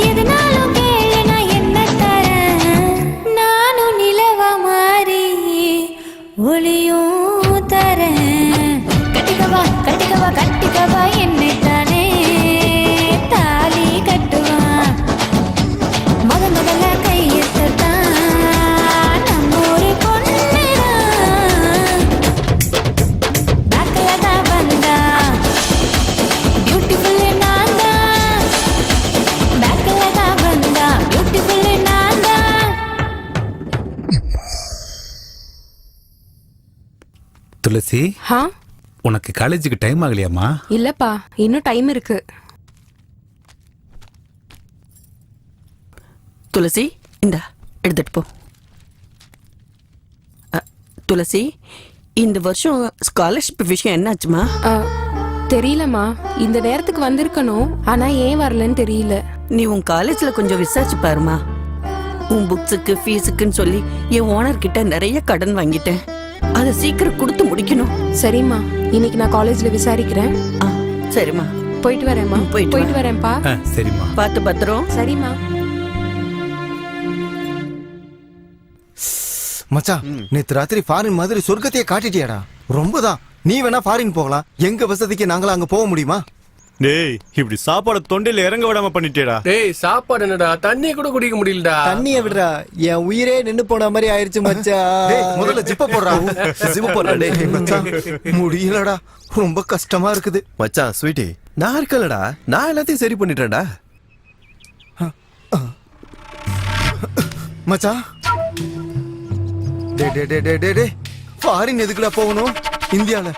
எதுனாலும் கேளு நான் என்ன தரேன் நானும் நிலவா மாறி ஒளியும் தரேன் கட்டிக்கவா கட்டிக்கவா கட்டிக்கவா என்னை தானே தாலி கட்டுவான் முதல்ல கையத்தான் நம்ம ஒரு பொண்ணுதான் பேக்ல தான் வந்தா பியூட்டிஃபுல் நான் தான் பேக்ல தான் வந்தா பியூட்டிஃபுல் நான் தான் துளசி, ஹா உனக்கு காலேஜுக்கு டைம் ஆகலையாமா? இல்லப்பா, இன்னும் டைம் இருக்கு. துளசி இந்தா எடுத்துட்டு போ. துளசி, இந்த வருஷம் ஸ்காலர்ஷிப் விஷயம் என்னாச்சுமா? தெரியலம்மா, இந்த நேரத்துக்கு வந்திருக்கணும், ஆனா ஏன் வரலன்னு தெரியல. நீ உன் காலேஜ்ல கொஞ்சம் விசாரிச்சு பாருமா. உன் புக்ஸுக்கு ஃபீஸுக்குன்னு சொல்லி என் ஓனர் கிட்ட நிறைய கடன் வாங்கிட்டேன். அதை சீக்கிரம் கொடுத்து முடிக்கணும். சரிம்மா, இன்னைக்கு நான் காலேஜ்ல விசாரிக்கிறேன். சரிம்மா, போயிட்டு வரேம்மா. போயிட்டு வரேன்ப்பா. சரிம்மா, பார்த்து பத்திரம். சரிம்மா. மச்சான், நேத்து ராத்திரி ஃபாரின் மாதிரி சொர்க்கத்தையே காட்டிட்டியாடா. ரொம்பதான். நீ வேணா ஃபாரின் போகலாம், எங்க வசதிக்கு நாங்களா அங்க போக முடியுமா? டேய், இப்படி சாப்பாடு தொண்டையில இறங்க விடாம பண்ணிட்டேடா. டேய், சாப்பாடு என்னடா, தண்ணி கூட குடிக்க முடியலடா. தண்ணிய விடுறா, என் உயிரே நின்னு போன மாதிரி ஆயிருச்சு மச்சான். முதல்ல ஜிப்ப போடுறா. ஜிப்ப போடுறா. டேய் மச்சான், முடியலடா, ரொம்ப கஷ்டமா இருக்குது. மச்சான் ஸ்வீட்டி, நான் இருக்கலடா, நான் எல்லாத்தையும் சரி பண்ணிட்டேன்டா. மச்சான், டே டே டே டே டே டே ஃபாரின் எதுக்குடா போகணும்? இந்தியால,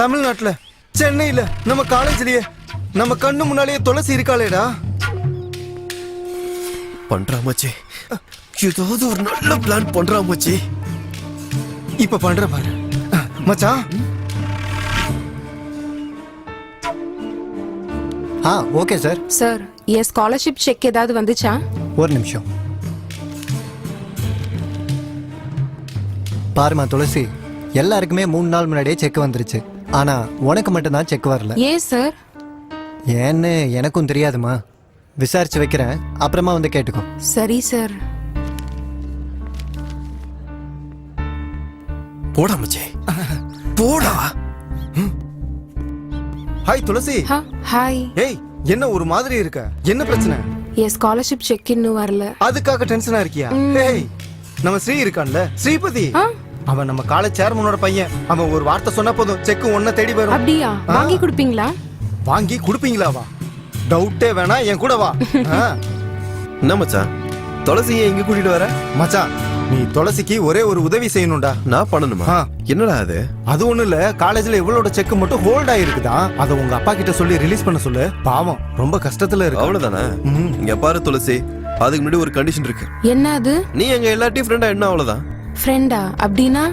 தமிழ்நாட்டுல, சென்னையில, நம்ம காலேஜ்லயே, நம்ம கண்ணு முன்னாலேயே துளசி இருக்காளேடா. பண்றா மச்சி, ஏதாவது ஒரு நல்ல பிளான் பண்றா மச்சி. இப்ப பண்ற பாரு மச்சான். Okay sir. சார், என் ஸ்காலர்ஷிப் செக் ஏதாவது வந்துச்சா? ஒரு நிமிஷம். பாருமா துளசி, எல்லாருக்குமே 3 நாள் முன்னாடியே செக் வந்துருச்சு. ஆனா உனக்கு மட்டும்தான் செக் வரல. ஏன் சார்? ஏன்னு எனக்கும் தெரியாதுமா. விசாரிச்சு வைக்கிறேன், அப்புறமா வந்து கேட்டுக்கோ. சரி சார். போடா மச்சே, போடா. ஹாய் துளசி. ஹாய். ஏய், என்ன ஒரு மாதிரி இருக்க? என்ன பிரச்சனை? என் ஸ்காலர்ஷிப் செக் இன்னும் வரல. அதுக்காக டென்ஷனா இருக்கியா? ஏய், நம்ம ஸ்ரீ இருக்கான்ல, ஸ்ரீபதி, அவன் நம்ம காலேஜ் சேர்மனோட பையன். அவன் ஒரு வார்த்தை சொன்னா போதும், செக் ஒன்ன தேடி வரும். அப்படியா? வாங்கி கொடுப்பீங்களா? வாங்கி கொடுப்பீங்களாவா? டவுட்டே வேணா, என் கூட வா. என்ன மச்சான், துளசியை இங்க கூட்டிட்டு வர? மச்சான், நீ துளசிக்கு ஒரே ஒரு உதவி செய்யணும்டா. நான் பண்ணணுமா? என்னடா அது? அது ஒண்ணு இல்ல, காலேஜ்ல இவளோட செக் மட்டும் ஹோல்ட் ஆயிருக்குதா. அத உங்க அப்பா கிட்ட சொல்லி ரிலீஸ் பண்ண சொல்லு. பாவம், ரொம்ப கஷ்டத்துல இருக்கு. அவ்வளவுதானே? இங்க பாரு துளசி, அதுக்கு முன்னாடி ஒரு கண்டிஷன் இருக்கு. என்ன அது? நீ எங்க எல்லாத்தையும் ஃப்ரெண்டா என்ன? அவ்வளவுதான். ஃப்ரெண்டா? அப்படின்னா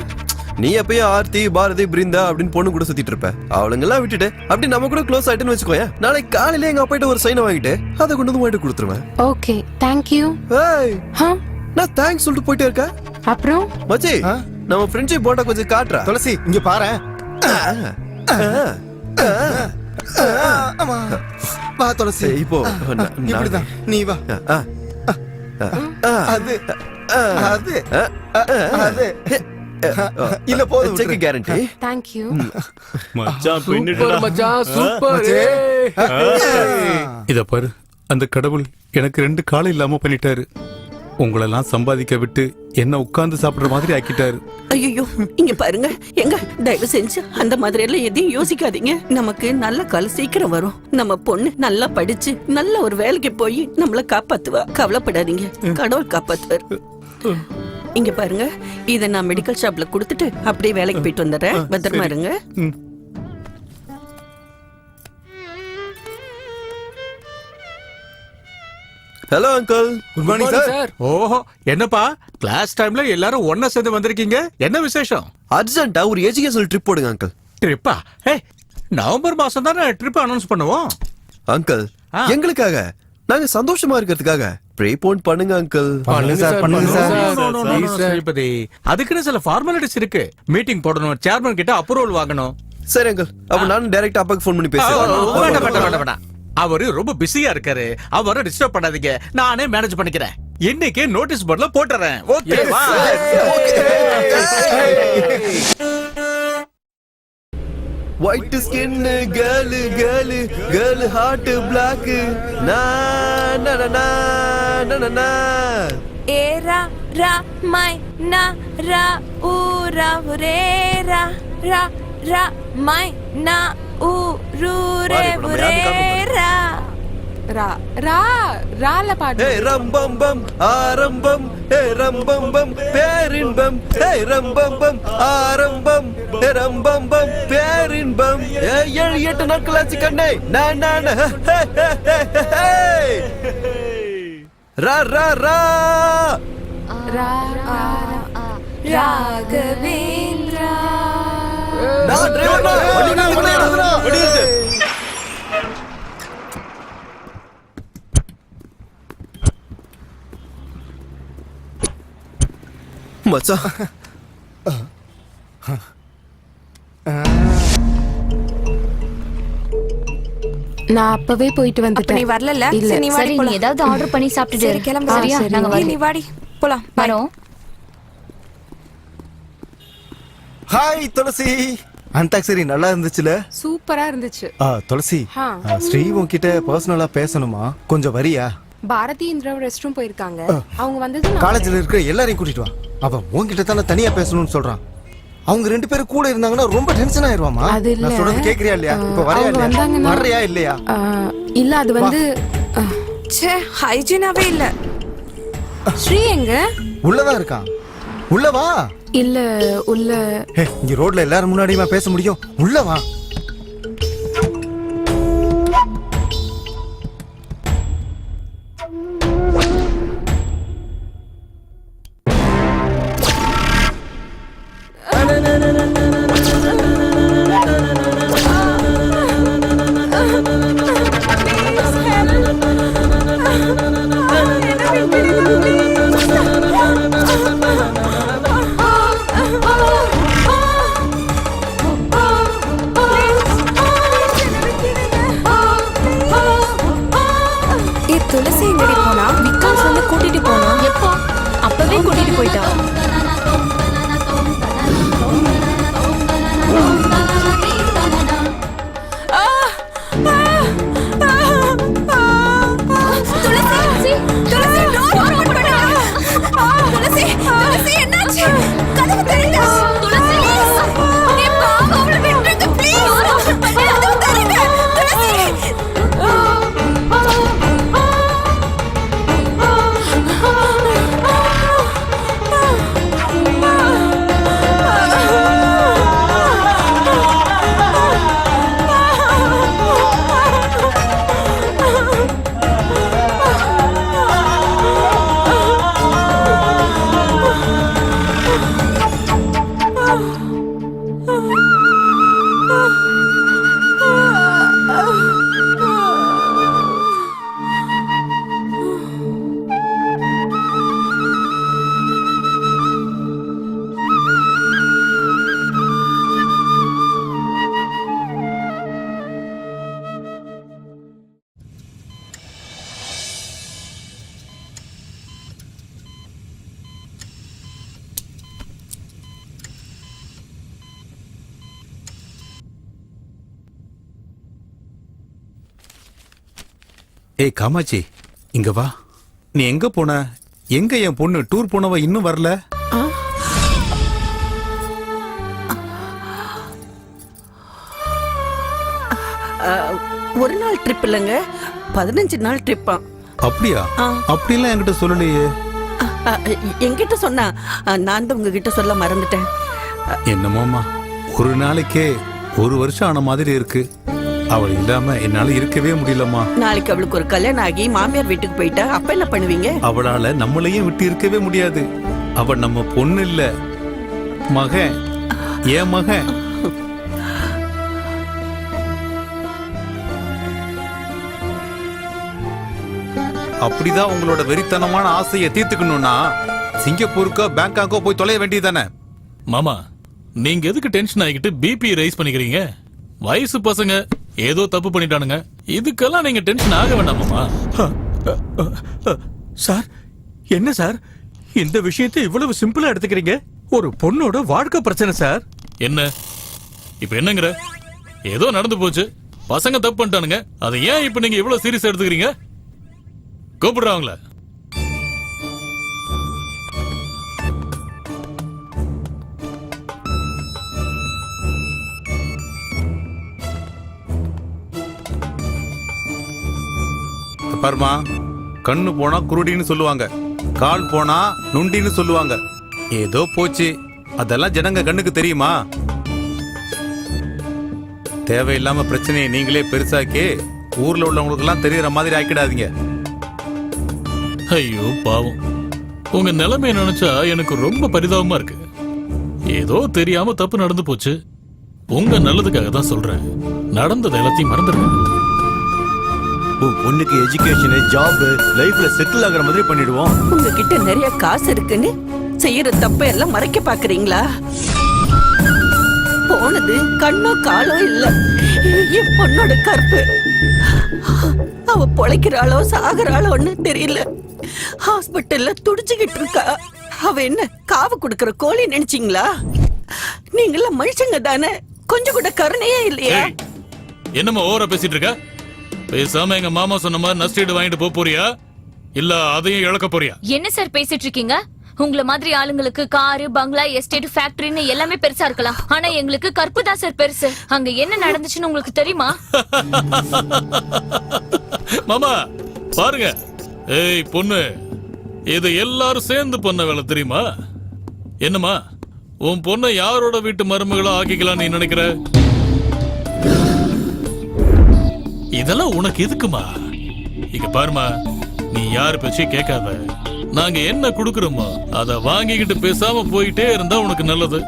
நீ எப்பயும் ஆர்த்தி, பாரதி, பிருந்தா அப்படின்னு பொண்ணு கூட சுத்திட்டு இருப்ப. அவளுங்கெல்லாம் விட்டுட்டு அப்படி நம்ம கூட க்ளோஸ் ஆயிட்டுன்னு வச்சுக்கோயா. நாளைக்கு காலையில எங்க அப்பாட்ட ஒரு சைனை வாங்கிட்டு அதை கொண்டு வந்து வாங்கிட்டு கொடுத்துருவேன். Okay, thank you. ஏய், நான் தேங்க்ஸ் சொல்லிட்டு போயிட்டே இருக்கேன். அப்புறம் மச்சி, நம்ம ஃப்ரெண்ட்ஷிப் போட்டா கொஞ்சம் காட்டுறா. துளசி, இங்க பாரு. வா துளசி, இப்போ இப்படிதான் நீ வா. அது அது அது இல்ல, போதும். Check guarantee. Thank you. மச்சான், சூப்பர் மச்சான், சூப்பர். இத பாரு, அந்த கடவுள் எனக்கு 2 காலம் இல்லாம பண்ணிட்டாரு. உங்களெல்லாம் சம்பாதிக்க விட்டு என்ன உட்கார்ந்து சாப்பிடுற மாதிரி ஆக்கிட்டாரு. ஐயோ, இங்க பாருங்க, எங்க தயவு செஞ்சு அந்த மாதிரி எல்லாம் எதையும் யோசிக்காதீங்க. நமக்கு நல்ல காலம் சீக்கிரம் வரும். நம்ம பொண்ணு நல்லா படிச்சு நல்ல ஒரு வேலைக்கு போய் நம்மள காப்பாத்துவா. கவலைப்படாதீங்க, கடவுள் காப்பாத்துவார். இங்க பாருங்க, இத நான் மெடிக்கல் ஷாப்ல கொடுத்துட்டு அப்படியே வேலைக்கு போயிட்டு வந்துடுறேன். பத்திரமா இருங்க. Hello uncle. Good morning sir. ஓஹோ, என்னப்பா கிளாஸ் டைம்ல எல்லாரும் ஒண்ணா சேர்ந்து வந்திருக்கீங்க? என்ன விசேஷம்? அர்ஜென்ட்டா ஒரு எஜுகேஷனல் ட்ரிப் போடுங்க அங்கிள். ட்ரிப்பா? நவம்பர் மாசம் தானே ட்ரிப் அனௌன்ஸ் பண்ணுவோம். அங்கிள், எங்களுக்காக, நாங்க சந்தோஷமா இருக்கிறதுக்காக ப்ரீபோன் பண்ணுங்க அங்கிள். ஸ்ரீபதி, அதுக்குன்னு சில ஃபார்மாலிட்டிஸ் இருக்கு. மீட்டிங் போடணும், சேர்மன் கிட்ட அப்ரூவல் வாங்கணும். சரி அங்கிள், அப்ப நான் டைரக்டா அப்பாக்கு ஃபோன் பண்ணி பேசுறேன். அவரு ரொம்ப பிஸியா இருக்காரு, அவரை டிஸ்டர்ப் பண்ணாதீங்க. நானே மேனேஜ் பண்ணிக்கிறேன். இன்னைக்கு நோட்டீஸ் போர்ட்ல போட்டுறேன். ஓகேவா? White skin girl girl girl heart black நா நா நா நா நா. ஏரா ரா மை நா ரா ஊ ரா ரே ரா ரா ரா மை நா ஊ ரு ரே ரே ரா ரா ரா ரால பாடு. ஏ ரம்பம்பம் ஆரம்பம், ஏ ரம்பம்பம் பேரின்பம், ஏ ரம்பம்பம் ஆரம்பம், ஏ ரம்பம்பம் பேரின்பம். ஏ 7-8 நாட்கள் ஆச்சு கண்ணே. நான் ரா ரா ரா ரா ராகவேந்திரா. நான் டிரைவர். மச்சான், நான் அப்பவே போயிட்டு வந்துட்டேன். நீ வரல? இல்ல, சரி, நீ ஏதாவது ஆர்டர் பண்ணி சாப்பிட்டுட்டு சரி, கிளம்பு. சரியா? நாங்க நீ வாடி போலாம். வரோம். ஹாய் துளசி. அந்தாக்சரி நல்லா இருந்துச்சுல? சூப்பரா இருந்துச்சு. துளசி, ஸ்ரீ உன்கிட்ட பர்சனலா பேசணுமா? கொஞ்சம் வரியா? பாரதி இந்திரா ரெஸ்ட் ரூம் போயிருக்காங்க. அவங்க வந்தது காலேஜ்ல இருக்கிற எல்லாரையும் கூட்டிட்டு வா. அவன் உன்கிட்ட தானே தனியா பேசணும்னு சொல்றான். அவங்க 2 பேரும் கூட இருந்தாங்கன்னா ரொம்ப டென்ஷன் ஆயிருவாமா. அது இல்ல. நான் சொல்றது கேக்குறியா இல்லையா? இப்ப வரையா இல்லையா? வரையா இல்லையா? இல்ல, அது வந்து ச்சே, ஹைஜீனாவே இல்ல. ஸ்ரீ எங்க? உள்ளதான் இருக்கான். உள்ள வா. இல்ல, உள்ள. இங்க ரோட்ல எல்லாரும் முன்னாடியுமா பேச முடியும்? உள்ள வா. ஏய் காமாட்சி இங்க வா. நீ எங்க போன? எங்க என் பொண்ணு டூர் போனவ இன்னும் வரல? ஒரு நாள் ட்ரிப் இல்லைங்க, 15 நாள் ட்ரிப்பா. அப்படியா? அப்படிலாம் என்கிட்ட சொல்லலையே. என்கிட்ட சொன்னா நான் தான் உங்ககிட்ட சொல்ல மறந்துட்டேன். என்னமோமா, ஒரு நாளைக்கே 1 வருஷம் ஆன மாதிரி இருக்கு. அவள் இல்லாம என்னால இருக்கவே முடியலம்மா. நாளைக்கு அவளுக்கு ஒரு கல்யாணம் ஆகி மாமியார் வீட்டுக்கு போயிட்டா அப்ப என்ன பண்ணுவீங்க? அவளால நம்மளையும் விட்டு இருக்கவே முடியாது. அவள் நம்ம பொண்ணு இல்ல, மகன், என் மகன். அப்படிதான் உங்களோட வெறித்தனமான ஆசையை தீர்த்துக்கணும்னா சிங்கப்பூருக்கோ பேங்காக்கோ போய் தொலைய வேண்டியதானே? மாமா, நீங்க எதுக்கு டென்ஷன் ஆகிட்டு பிபி ரைஸ் பண்ணிக்கிறீங்க? வயசு பசங்க ஏதோ தப்பு பண்ணிட்டானுங்க, இதுக்கெல்லாம் நீங்க டென்ஷன் ஆக வேண்டாம் மாமா. சார், என்ன சார் இந்த விஷயத்தை இவ்வளவு சிம்பிளா எடுத்துக்கிறீங்க? ஒரு பொண்ணோட வாழ்க்கை பிரச்சனை சார். என்ன இப்ப என்னங்கிற? ஏதோ நடந்து போச்சு, பசங்க தப்பு பண்ணிட்டானுங்க, அதை ஏன் இப்ப நீங்க இவ்வளவு சீரியஸா எடுத்துக்கிறீங்க? கூப்பிடுறாங்களே. பாருமா, கண்ணு போனா குருடின்னு சொல்லுவாங்க, கால் போனா நுண்டின்னு சொல்லுவாங்க. ஏதோ போச்சு, அதெல்லாம் ஜனங்க கண்ணுக்கு தெரியுமா? தேவையில்லாம பிரச்சனையை நீங்களே பெருசாக்கி ஊர்ல உள்ளவங்களுக்கு எல்லாம் தெரியற மாதிரி ஆக்கிடாதீங்க. ஐயோ பாவம், உங்க நிலைமை நினைச்சா எனக்கு ரொம்ப பரிதாபமா இருக்கு. ஏதோ தெரியாம தப்பு நடந்து போச்சு, உங்க நல்லதுக்காக தான் சொல்றேன். நடந்தது எல்லாத்தையும் மறந்துடுங்க. உன் பொண்ணுக்கு எஜுகேஷன், ஜாப், லைஃப்ல செட்டில் ஆகுற மாதிரி பண்ணிடுவோம். உங்ககிட்ட நிறைய காசு இருக்குன்னு செய்யற தப்ப எல்லாம் மறைக்க பாக்குறீங்களா? போனது கண்ணோ காலோ இல்ல, என் பொண்ணோட கற்பு. அவ பொழைக்கிறாளோ சாகுறாளோன்னு தெரியல. ஹாஸ்பிட்டல்ல துடிச்சுக்கிட்டு இருக்கா. அவ என்ன காவு கொடுக்கற கோழி நினைச்சீங்களா? நீங்கள மனுஷங்க தானே, கொஞ்சம் கூட கருணையே இல்லையா? என்னமா ஓவரா பேசிட்டு இருக்க? பேசாம எங்க மாமா சொன்ன மாதிரி நஷ்டீடு வாங்கிட்டு போறியா, இல்ல அதையும் இழக்க போறியா? என்ன சார் பேசிட்டு இருக்கீங்க? உங்கள மாதிரி ஆளுங்களுக்கு காரு, பங்களா, எஸ்டேட், ஃபேக்டரின்னு எல்லாமே பெருசா இருக்கலாம், ஆனா எங்களுக்கு கற்பு தான் சார் பெருசு. அங்க என்ன நடந்துச்சுன்னு உங்களுக்கு தெரியுமா? மாமா பாருங்க, ஏய் பொண்ணு, இது எல்லாரும் சேர்ந்து பண்ண வேலை தெரியுமா? என்னமா, உன் பொண்ணை யாரோட வீட்டு மருமகளா ஆக்கிக்கலாம் நீ நினைக்கிற? இதெல்லாம் உனக்கு எதுக்குமா? இங்க பாருமா, நீ யாரு பேச்சையும் கேட்காத. நாங்க என்ன குடுக்கறோமோ அத வாங்கிக்கிட்டு பேசாம போயிட்டே இருந்தா உனக்கு நல்லது.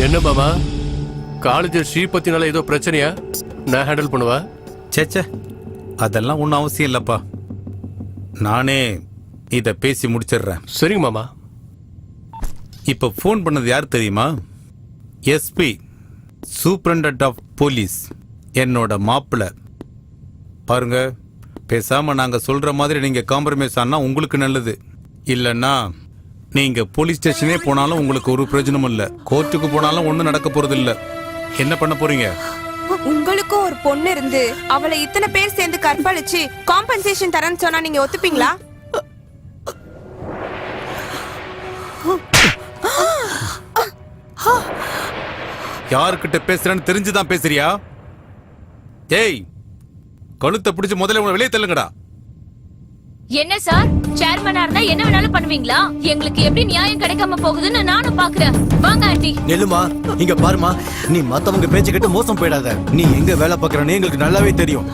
என்ன மாமா, காலேஜ் ஸ்ரீபத்தினால ஏதோ பிரச்சனையா? நான் ஹேண்டில் பண்ணுவா. சேச்சே, அதெல்லாம் ஒன்றும் அவசியம் இல்லப்பா. நானே இத பேசி முடிச்சிடுறேன். சரிங்க மாமா. இப்ப போன் பண்ணது யார் தெரியுமா? எஸ்பி, சூப்பரண்டன்ட் ஆஃப் போலீஸ், என்னோட மாப்பிள்ள. பாருங்க, பேசாம நாங்க சொல்ற மாதிரி நீங்க காம்ப்ரமைஸ் ஆனா உங்களுக்கு நல்லது. இல்லன்னா நீங்க போலீஸ் ஸ்டேஷனே போனாலும் உங்களுக்கு ஒரு பிரயோஜனமும் இல்ல, கோர்ட்டுக்கு போனாலும் ஒண்ணும் நடக்க போறது இல்ல. என்ன பண்ண போறீங்க? உங்களுக்கும் ஒரு பொண்ணு இருந்து அவளை இத்தனை பேர் சேர்ந்து கற்பழிச்சு காம்பன்சேஷன் தரேன்னு சொன்னா நீங்க ஒத்துப்பீங்களா? யாருக்கிட்ட பேசுறேன்னு தெரிஞ்சுதான் பேசுறியா? ஏய், கழுத்தை பிடிச்சு முதல்ல உங்களை வெளியே தள்ளுங்கடா. என்ன சார், சேர்மனா இருந்தா என்ன வேணாலும் பண்ணுவீங்களா? எங்களுக்கு எப்படி நியாயம் கிடைக்காம போகுதுன்னு நானும் பாக்குறேன். வாங்க ஆண்டி. நெல்லுமா, இங்க பாருமா, நீ மத்தவங்க பேச்சு கேட்டு மோசம் போயிடாத. நீ எங்க வேலை பாக்குறன்னு எங்களுக்கு நல்லாவே தெரியும்.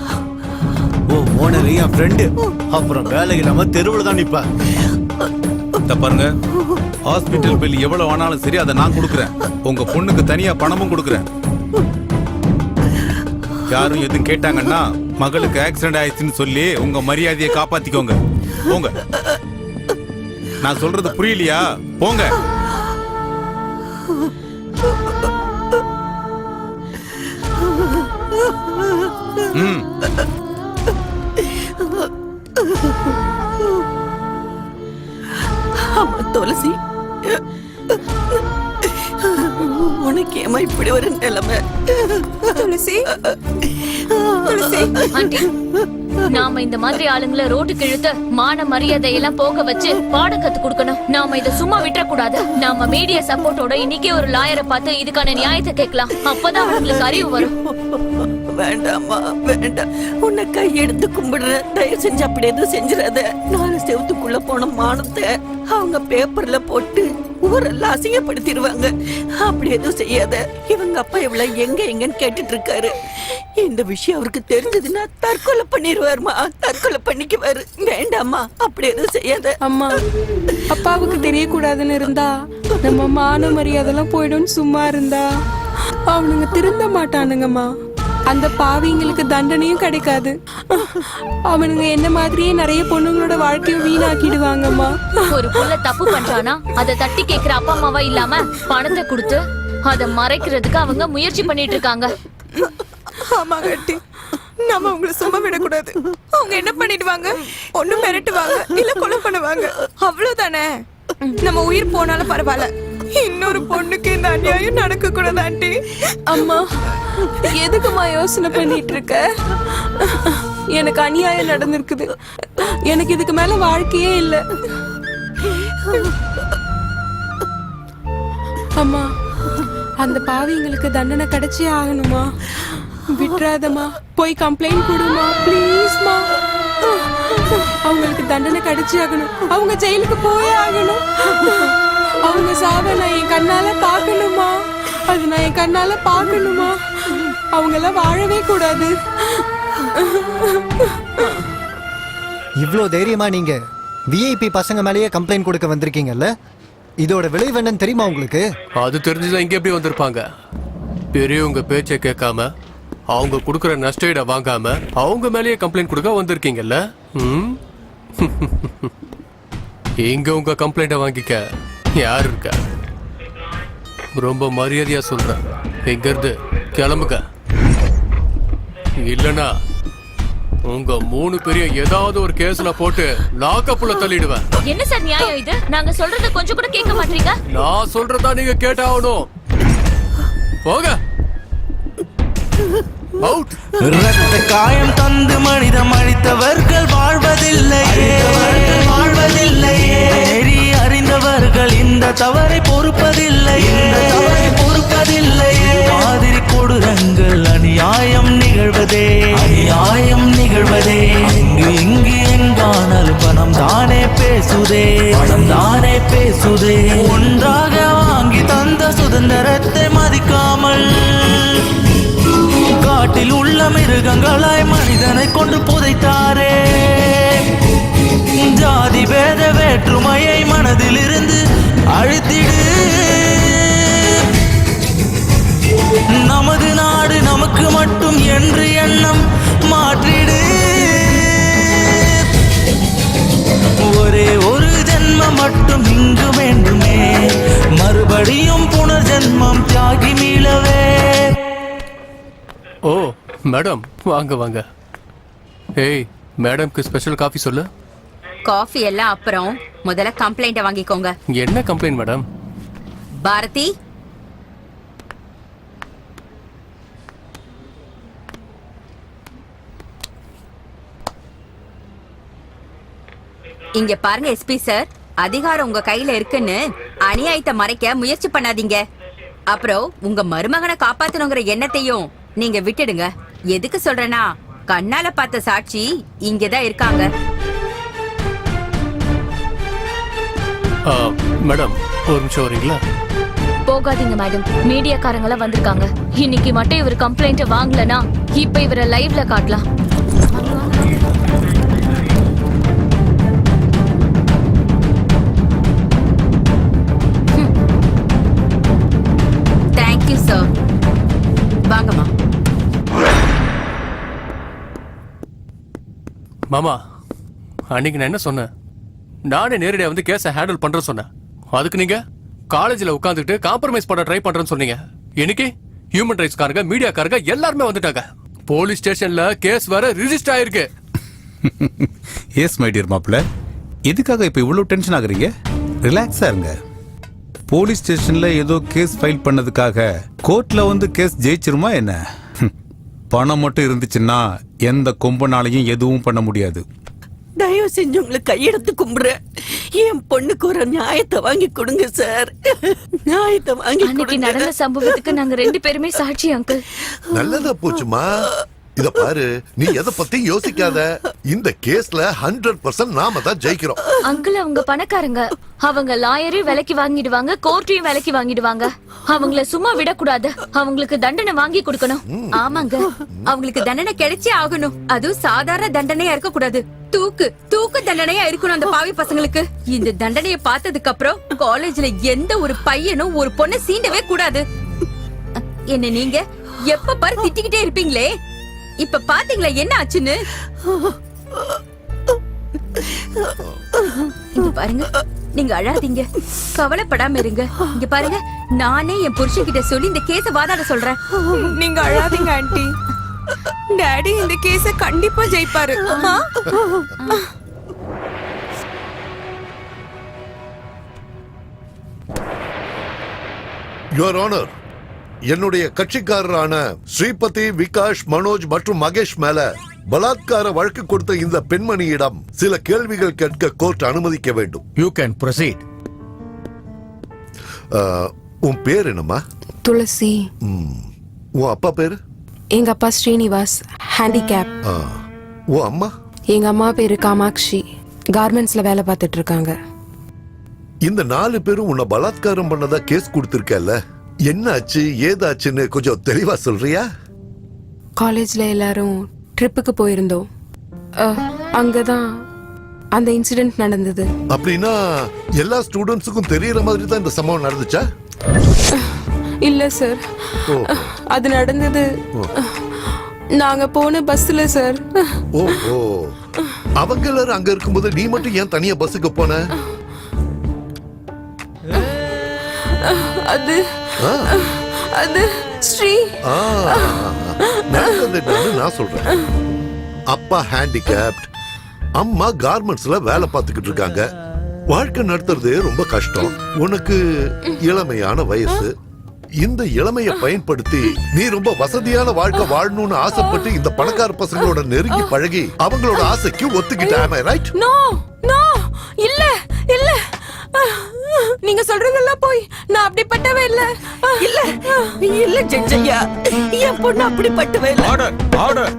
ஓ ஓனர் என் ஃப்ரெண்டு, அப்புறம் வேலை இல்லாம தெருவுல தான் நிப்ப. பாருங்க, ஹாஸ்பிட்டல் பில் எவ்வளவு ஆனாலும் சரி அதை நான் கொடுக்குறேன். உங்க பொண்ணுக்கு தனியா பணமும் கொடுக்குறேன். யாரும் எதுவும் கேட்டாங்கன்னா மகளுக்கு ஆக்சிடென்ட் ஆயிடுச்சுன்னு சொல்லி உங்க மரியாதையை காப்பாத்திக்கோங்க. போங்க. நான் சொல்றது புரியலையா? போங்க. ஆமா துளசி, உனக்கு ஏமா இப்படி ஒரு நிலைமை? துளசி துளசி ஆண்டி, நாம இந்த மாதிரி ஆளுங்களை ரோட்டுக்கு இழுத்து மான மரியாதையெல்லாம் போக வச்சு பாடம் கத்து கொடுக்கணும். நாம இத சும்மா விட்டுற கூடாது. நாம மீடியா சப்போர்ட்டோட இன்னைக்கே ஒரு லாயரை பார்த்து இதுக்கான நியாயத்தை கேட்கலாம். அப்பதான் அவங்களுக்கு அறிவு வரும். வேண்டாம்மா வேண்டாம், உன்னை கையெடுத்து கும்பிடுற. தயவு செஞ்சு அப்படி எதுவும் செஞ்சிடாத. 4 செவத்துக்குள்ள போன மானத்தை அவங்க பேப்பர்ல போட்டு ஊரெல்லாம் அசிங்கப்படுத்திடுவாங்க. அப்படி எதுவும் செய்யாத. இவங்க அப்பா இவ்வளவு எங்கன்னு கேட்டுட்டு இருக்காரு. இந்த விஷயம் அவருக்கு தெரிஞ்சதுன்னா தற்கொலை பண்ணிடுவாருமா, தற்கொலை பண்ணிக்குவாரு. வேண்டாம்மா, அப்படி எதுவும் செய்யாத. அம்மா, அப்பாவுக்கு தெரியக்கூடாதுன்னு இருந்தா நம்ம மான மரியாதைலாம் போயிடும்னு சும்மா இருந்தா அவனுங்க திருந்த மாட்டானுங்கம்மா. அந்த பாவிங்களுக்கு தண்டனையும் கிடைக்காது. அவனுங்க என்ன மாதிரியே நிறைய பொண்ணுங்களோட வாழ்க்கையும் வீணாக்கிடுவாங்கம்மா. ஒரு புள்ள தப்பு பண்றானா அதை தட்டி கேக்குற அப்பா அம்மாவா இல்லாம பணத்தை கொடுத்து அதை மறைக்கிறதுக்கு அவங்க முயற்சி பண்ணிட்டு இருக்காங்க. ஆமா கட்டி, நம்ம உங்களை சும்மா விடக்கூடாது. அவங்க என்ன பண்ணிடுவாங்க? ஒண்ணு மிரட்டுவாங்க, இல்ல கொலை பண்ணுவாங்க. அவ்வளவுதானே. நம்ம உயிர் போனாலும் பரவாயில்ல, இன்னொரு பொண்ணுக்கு இந்த அநியாயம் நடக்க கூடாது ஆண்டி. அம்மா, எதுக்குமா யோசனை பண்ணிட்டு இருக்க? எனக்கு அநியாயம் நடந்திருக்குது. எனக்கு இதுக்கு மேல வாழ்க்கையே இல்ல. அம்மா, அந்த பாவிங்களுக்கு தண்டனை கிடைச்சே ஆகணுமா? விட்டுறாதம்மா, போய் கம்ப்ளைண்ட் கொடுமா ப்ளீஸ்மா. அவங்களுக்கு தண்டனை கிடைச்சே ஆகணும். அவங்க ஜெயிலுக்கு போயே ஆகணும். அவங்க சாவ நான் என் கண்ணால பாக்கணுமா? அது நான் என் கண்ணால பாக்கணுமா? அவங்க எல்லாம் வாழவே கூடாது. இவ்ளோ தைரியமா நீங்க விஐபி பசங்க மேலேயே கம்ப்ளைண்ட் கொடுக்க வந்திருக்கீங்கல்ல? இதோட விளைவு என்னன்னு தெரியுமா உங்களுக்கு? அது தெரிஞ்சுதான் இங்க எப்படி வந்திருப்பாங்க? பெரியவங்க பேச்சை கேட்காம அவங்க கொடுக்குற நஷ்டஈட வாங்காம அவங்க மேலேயே கம்ப்ளைண்ட் கொடுக்க வந்திருக்கீங்கல்ல? இங்க உங்க கம்ப்ளைண்ட வாங்கிக்க யார் இருக்கா? ரொம்ப மரியாதையா சொல்றேன், இங்க இருந்து கிளம்புங்க. இல்லனா உங்க 3 பேரையும் ஏதாவது ஒரு கேஸ்ல போட்டு லாக்கப்புல தள்ளிடுவேன். என்ன சார் நியாயம் இது? நாங்க சொல்றத கொஞ்சம் கூட கேட்க மாட்டீங்க. நான் சொல்றதா நீங்க கேட்டாகணும். போங்க. அவுட். ரத்த காயம் தந்து மனிதம் அழித்தவர்கள் வாழ்வதில்லையே, வாழ்வதில்லையே. நெறி அறிந்தவர்கள் இந்த தவறை பொறுப்பதில்லையே, பொறுப்பதில்லையே. மாதிரி கொடூரங்கள் அநியாயம் நிகழ்வதே, அநியாயம் நிகழ்வதே. இங்கு எங்கானாலும் பணம் தானே பேசுதே, பணம் தானே பேசுதே. ஒன்றாக வாங்கி தந்த சுதந்திரத்தை மதிக்காமல் காட்டில் உள்ள மிருகங்களாய் மனிதனை கொண்டு புதைத்தாரே. ஜாதி பேத வேற்றுமையை மனதில் இருந்து அழித்திடு. நமது நாடு நமக்கு மட்டும் என்று எண்ணம் மாற்றிடு. ஒரே ஒரு ஜென்மம் மட்டும் இங்கு வேண்டுமே, மறுபடியும் புனர்ஜென்மம் தியாகி மீளவே. ஓ மேடம், வாங்க வாங்க. ஏய், மேடம்க்கு ஸ்பெஷல் காஃபி சொல்லு. காஃபி எல்லாம் அப்புறம் முதல்ல கம்ப்ளைண்ட வாங்கிக்கோங்க. என்ன கம்ப்ளைண்ட் மேடம்? பாரதி, இங்க பாருங்க எஸ்பி சார், அதிகாரம் உங்க கையில இருக்குன்னு அநியாயத்தை மறைக்க முயற்சி பண்ணாதீங்க. அப்புறம் உங்க மருமகனை காப்பாத்தணுங்கிற எண்ணத்தையும் நீங்க விட்டுடுங்க. எதுக்கு சொல்றேன்னா, கண்ணால பார்த்த சாட்சி இங்கதான் இருக்காங்க. மேடம், ஒரு நிமிஷம் வரீங்களா? போகாதீங்க மேடம், மீடியாக்காரங்க வந்திருக்காங்க. இன்னைக்கு மட்டும் இவர் கம்ப்ளைண்ட் வாங்கலனா இப்ப இவரை லைவ்ல காட்டலாம். Thank you sir. வாங்கம்மா. மாமா, அன்னைக்கு நான் என்ன சொன்னேன்? நானே நேரடியா வந்து கேஸை ஹேண்டில் பண்றேன்னு சொன்னேன். அதுக்கு நீங்க காலேஜ்ல உட்காந்துட்டு காம்ப்ரமைஸ் பண்ண ட்ரை பண்றேன்னு சொன்னீங்க. இன்னைக்கு ஹியூமன் ரைட்ஸ் காரங்க, மீடியாக்காரங்க எல்லாருமே வந்துட்டாங்க. போலீஸ் ஸ்டேஷன்ல கேஸ் வேற ரிஜிஸ்டர் ஆயிருக்கு. எஸ் மை டியர் மாப்ள, எதுக்காக இப்ப இவ்வளவு டென்ஷன் ஆகுறீங்க? ரிலாக்ஸா இருங்க. போலீஸ் ஸ்டேஷன்ல ஏதோ கேஸ் ஃபைல் பண்ணதுக்காக கோர்ட்ல வந்து கேஸ் ஜெயிச்சிருமா என்ன? பணம் மட்டும் இருந்துச்சுன்னா எந்த கொம்பனாலையும் எதுவும் பண்ண முடியாது. தயவு செஞ்சு உங்களை கையெடுத்து கும்பிடுறேன். என் பொண்ணுக்கு ஒரு நியாயத்தை வாங்கி கொடுங்க சார். நியாயத்தை வாங்கி அன்னைக்கு கொடுங்க. நடந்த சம்பவத்துக்கு நாங்க 2 பேருமே சாட்சி அங்கிள். நல்லதா போச்சுமா. இத பாரு, நீ எதை பத்தி யோசிக்காத. இந்த கேஸ்ல 100% நாம தான் ஜெயிக்கிறோம். அங்கிள் அவங்க பணக்காரங்க. அவங்க லாயரையும் விலைக்கு வாங்கிடுவாங்க, கோர்ட்டையும் விலைக்கு வாங்கிடுவாங்க. அவங்கள சும்மா விடக்கூடாது. அவங்களுக்கு தண்டனை வாங்கி கொடுக்கணும். ஆமாங்க, அவங்களுக்கு தண்டனை கிடைச்சே ஆகணும். அதுவும் சாதாரண தண்டனையா இருக்க கூடாது. தூக்கு தண்டனையா இருக்கணும் அந்த பாவி பசங்களுக்கு. இந்த தண்டனையை பார்த்ததுக்கு அப்புறம் காலேஜ்ல எந்த ஒரு பையனும் ஒரு பொண்ணை சீண்டவே கூடாது. என்ன நீங்க எப்ப பாரு திட்டிக்கிட்டே இருப்பீங்களே, இப்ப பாத்தீங்களா என்ன ஆச்சுன்னு? இங்க பாருங்க, நீங்க அழாதீங்க, கவலைப்படாம இருங்க. இங்க பாருங்க, நானே என் புருஷன் கிட்ட சொல்லி இந்த கேஸ வாதாட சொல்றேன். நீங்க அழாதீங்க ஆண்டி. டாடி இந்த கேஸ கண்டிப்பா ஜெயிப்பாரு. யுவர் ஆனர், என்னுடைய கட்சிக்காரரான ஸ்ரீபதி, விகாஷ், மனோஜ் மற்றும் மகேஷ் மேல பலாத்கார வழக்கு கொடுத்த இந்த பெண்மணியிடம் சில கேள்விகள் கேட்க கோர்ட் அனுமதிக்க வேண்டும். You can proceed. உன் பேர் என்னம்மா? துளசி. உன் அப்பா பேரு? எங்க அப்பா ஸ்ரீனிவாஸ், ஹேண்டிகேப். உன் அம்மா? எங்க அம்மா பேரு காமாட்சி, கார்மெண்ட்ஸ்ல வேலை பார்த்துட்டு இருக்காங்க. இந்த 4 பேரும் உன்னை பலாத்காரம் பண்ணதா கேஸ் கொடுத்திருக்கல, என்ன ஆச்சு ஏதாச்சுன்னு கொஞ்சம் தெளிவா சொல்றியா? காலேஜ்ல எல்லாரும் ட்ரிப்புக்கு போயிருந்தோம். அங்கதான் அந்த இன்சிடென்ட் நடந்தது. அப்படின்னா எல்லா ஸ்டூடெண்ட்ஸுக்கும் தெரியற மாதிரி தான் இந்த சம்பவம் நடந்துச்சா? இல்ல சார், அது நடந்தது நாங்க போன பஸ்ல சார். ஓஹோ, அவங்க எல்லாரும் அங்க இருக்கும்போது நீ மட்டும் ஏன் தனியா பஸ்ஸுக்கு போன? அது ஸ்ரீ நான் சொல்றேன். அப்பா ஹேண்டிகேப்ட், அம்மா கார்மெண்ட்ஸ்ல வேலை பார்த்துக்கிட்டு இருக்காங்க. வாழ்க்கை நடத்துறது ரொம்ப கஷ்டம். உனக்கு இளமையான வயசு. இந்த இளமையை பயன்படுத்தி நீ ரொம்ப வசதியான வாழ்க்கை வாழணும்னு ஆசைப்பட்டு இந்த பணக்கார பசங்களோட நெருங்கி பழகி அவங்களோட ஆசைக்கு ஒத்துக்கிட்ட. am I right? No no, இல்ல இல்ல, நீங்க சொல்றதெல்லாம் போய். நான் அப்படிப்பட்டவே இல்ல. இல்ல இல்ல ஜட்ஜையா, என் பொண்ணு அப்படிப்பட்டவே இல்ல. Order order.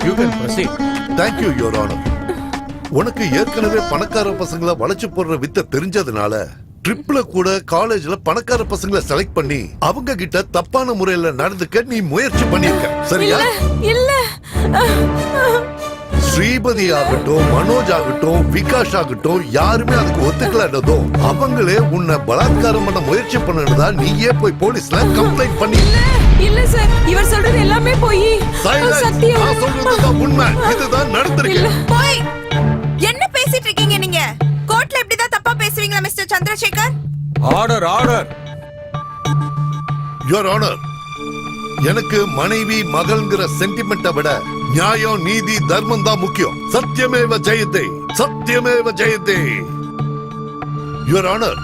You can proceed. Thank you, Your Honor. உனக்கு ஏற்கனவே பணக்கார பசங்களை வளைச்சு போடுற வித்தை தெரிஞ்சதுனால ட்ரிப்ல கூட காலேஜ்ல பணக்கார பசங்களை செலக்ட் பண்ணி அவங்க கிட்ட தப்பான முறையில நடந்துக்க நீ முயற்சி பண்ணிருக்க, சரியா? இல்ல. ஸ்ரீபதி ஆகட்டும், மனோஜ் ஆகட்டும், விகாஷ் ஆகட்டும், யாருமே அதுக்கு ஒத்துக்கலன்னதும் அவங்களே உன்னை பலாத்காரம் பண்ண முயற்சி பண்ணதா நீயே போய் போலீஸ்ல கம்ப்ளைண்ட் பண்ணி. இல்ல சார், இவர் சொல்றது எல்லாமே போய். சத்தியம், நான் சொல்றதுதான் உண்மை. இதுதான் நடந்திருக்கு. போய் என்ன பேசிட்டு இருக்கீங்க நீங்க? கோர்ட்ல இப்படிதான் தப்பா பேசுவீங்களா mister Chandrasekhar? Order order. Your honour, எனக்கு மனைவி மகள்ங்கிற சென்டிமெண்ட்டை விட நியாயம், நீதி, தர்மம் தான் முக்கியம். சத்தியமேவ ஜெயதே, சத்தியமேவ ஜெயதே. யுவர் ஆனர்,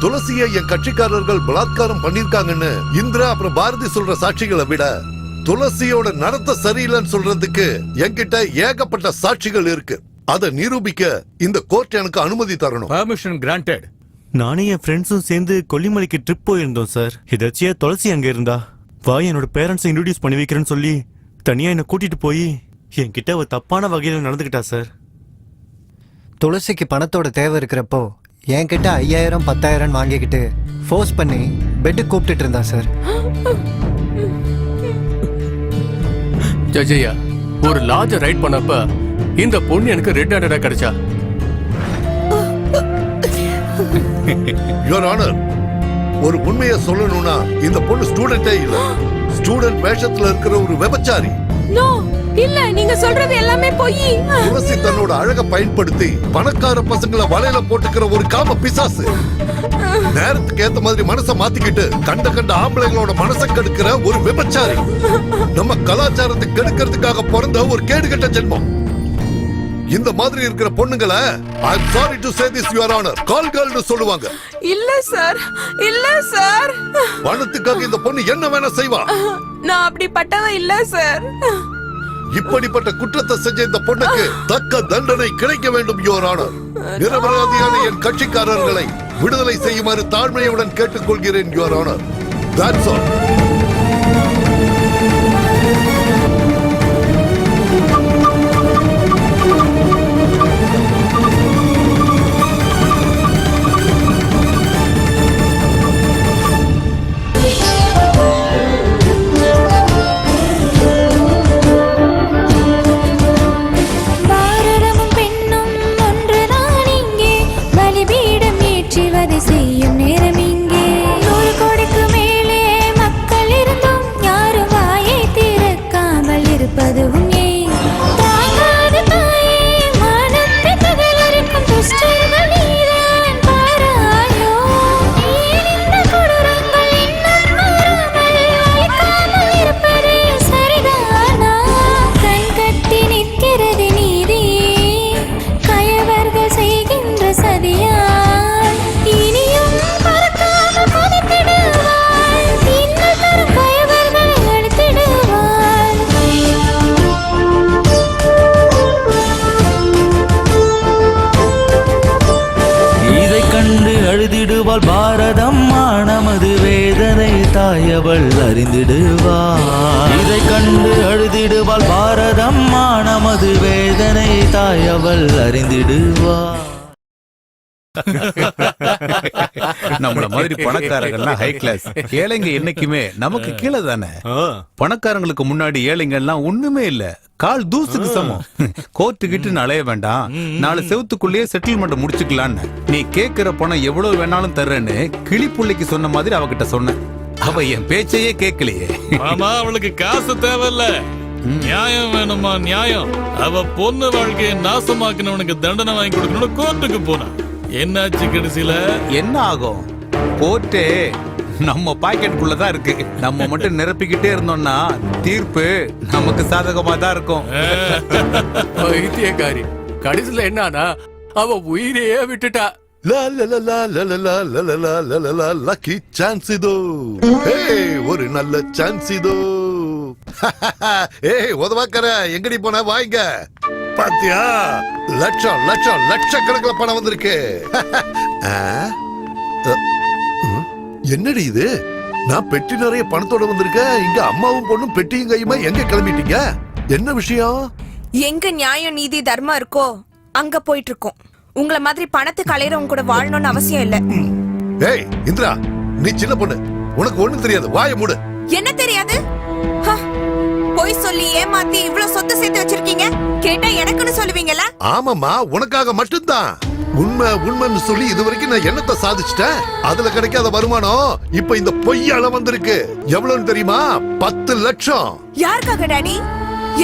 துளசியை என் கட்சிக்காரர்கள் பலாத்காரம் பண்ணிருக்காங்கன்னு இந்திரா அப்புறம் பாரதி சொல்ற சாட்சிகளை விட துளசியோட நடத்த சரியில்லைன்னு சொல்றதுக்கு என்கிட்ட ஏகப்பட்ட சாட்சிகள் இருக்கு. அதை நிரூபிக்க இந்த கோர்ட் எனக்கு அனுமதி தரணும். Permission granted. நானே என் ஃப்ரெண்ட்ஸும் சேர்ந்து கொல்லிமலைக்கு ட்ரிப் போயிருந்தோம் சார். எதாச்சியா துளசி அங்க இருந்தா வா என்னோட பேரண்ட்ஸை இன்ட்ரோடியூஸ் பண்ணி வைக்கிறேன்னு சொல்லி தனியா என்ன கூட்டிட்டு போய் என்கிட்ட அவ தப்பான வகையில நடந்துக்கிட்டா சார். துளசிக்கு பணத்தோட தேவை இருக்கிறப்போ என்கிட்ட 5000 10,000 வாங்கிக்கிட்டு ஃபோர்ஸ் பண்ணி பெட்டு கூப்பிட்டுட்டு இருந்தா சார். ஜட்ஜையா, ஒரு லாட்ஜ ரைட் பண்ணப்ப இந்த பொண்ணு எனக்கு ரெட் ஹேண்டடா கிடைச்சா. யுவர் ஆனர், ஒரு உண்மையை சொல்லணும்னா இந்த பொண்ணு ஸ்டூடெண்டே இல்ல. ஸ்டூடெண்ட் வேஷத்துல இருக்கிற ஒரு விபச்சாரி. நோ, இல்ல, நீங்க சொல்றது எல்லாமே போய். துளசி தன்னோட அழகை பயன்படுத்தி பணக்கார பசங்களை வலையில போட்டுக்கிற ஒரு காம பிசாசு. நேரத்துக்கு ஏத்த மாதிரி மனசை மாத்திக்கிட்டு கண்ட ஆம்பளைங்களோட மனசை கெடுக்கிற ஒரு விபச்சாரி. நம்ம கலாச்சாரத்தை கெடுக்கிறதுக்காக பிறந்த ஒரு கேடுகட்ட ஜென்மம். இந்த மாதிரி இருக்கிற பொண்ணுங்களை I am sorry to say this your honour call கேர்ள்னு சொல்லுவாங்க. இல்ல சார், இல்ல சார். பணத்துக்காக இந்த பொண்ணு என்ன வேணா செய்வா. நான் அப்படிப்பட்டவ இல்ல சார். இப்படிப்பட்ட குற்றத்தை செஞ்ச இந்த பொண்ணுக்கு தக்க தண்டனை கிடைக்க வேண்டும் யுவர் ஆனர். நிரபராதியான என் கட்சிக்காரர்களை விடுதலை செய்யுமாறு தாழ்மையுடன் கேட்டுக்கொள்கிறேன் யுவர் ஆனர். That's all. செய்யும் நேரம் இங்கே 100 கோடிக்கு மேலே மக்கள் இருந்தும் யாரும் வாயை திறக்காமல் இருப்பதும் ஏன்? தாங்காத தாயே, மனத்தை தகலறுக்கும் துஷ்டர்கள் நீதான் பாராயோ. ஏன் இந்த கொடூரங்கள் இன்னும் மாறாமல் அழிக்காமல் இருப்பது சரிதானா? கண் கட்டி நிற்கிறது நீதி, கயவர்கள் செய்கின்ற சதியா. அழுதிடுவாள் பாரதம்மா, நமது வேதனை தாயவள் அறிந்திடுவாள். இதை கண்டு அழுதிடுவாள் பாரதம்மா, நமது வேதனை தாயவள் அறிந்திடுவாள். நம்மள மாதிரி பணக்காரங்கள்லாம் ஹை கிளாஸ், ஏழைங்க என்னைக்குமே நமக்கு கீழே தானே. பணக்காரங்களுக்கு முன்னாடி ஏழைங்க எல்லாம் ஒண்ணுமே இல்ல, கால் தூசுக்கு சமம். கோர்ட்டு கிட்டு அலைய வேண்டாம், 4 செவத்துக்குள்ளேயே செட்டில்மெண்ட் முடிச்சுக்கலான்னு. நீ கேக்குற பணம் எவ்வளவு வேணாலும் தர்றேன்னு கிளிப்புள்ளைக்கு சொன்ன மாதிரி அவகிட்ட சொன்ன. அவ என் பேச்சையே கேட்கலையே. மாமா, அவளுக்கு காசு தேவையில்ல, நியாயம் வேணுமா நியாயம். அவ பொண்ணு வாழ்க்கையை நாசமாக்கினவனுக்கு தண்டனை வாங்கி கொடுக்கணும்னு கோர்ட்டுக்கு போனா என்னாச்சு கடைசியில? என்ன ஆகும்? கோர்ட்டே நம்ம பாக்கெட்டுக்குள்ளதான் இருக்கு. நம்ம மட்டும் நிரப்பிக்கிட்டே இருந்தோம்னா தீர்ப்பு நமக்கு சாதகமா தான் இருக்கும். வைத்தியக்காரி கடைசியில என்னன்னா அவ உயிரையே விட்டுட்டா. லக்கி சான்ஸ் இதோ, ஒரு நல்ல சான்ஸ் இதோ. ஏய் உதவாக்கற, எங்கடி போன? வாங்க. பாத்தியா, லட்சம் லட்சம் லட்சக்கணக்கில் பணம் வந்திருக்கு. என்னடி இது? நான் பெட்டி நிறைய பணத்தோட வந்திருக்கேன். இங்க அம்மாவும் பொண்ணும் பெட்டியும் கையுமா எங்க கிளம்பிட்டீங்க? என்ன விஷயம்? எங்க நியாயம் நீதி தர்மம் இருக்கோ அங்க போயிட்டு இருக்கோம். உங்கள மாதிரி பணத்துக்கு அலையறவங்க கூட வாழணும்னு அவசியம் இல்ல. ஏய் இந்திரா, நீ சின்ன பொண்ணு, உனக்கு ஒண்ணும் தெரியாது, வாயை மூடு. என்ன தெரியாது? போய் சொல்லி ஏமாத்தி இவ்வளவு சொத்து சேர்த்து வச்சிருக்கீங்க, கேட்டா எனக்குன்னு சொல்லுவீங்கல்ல? ஆமாமா, உனக்காக மட்டும்தான். உண்மை உண்மைன்னு சொல்லி இதுவரைக்கும் நான் என்னத்தை சாதிச்சிட்டேன். அதுல கிடைக்காத வருமானம் இப்ப இந்த பொய்யால வந்திருக்கு. எவ்வளவுன்னு தெரியுமா? 10 லட்சம். யாருக்காக டாடி?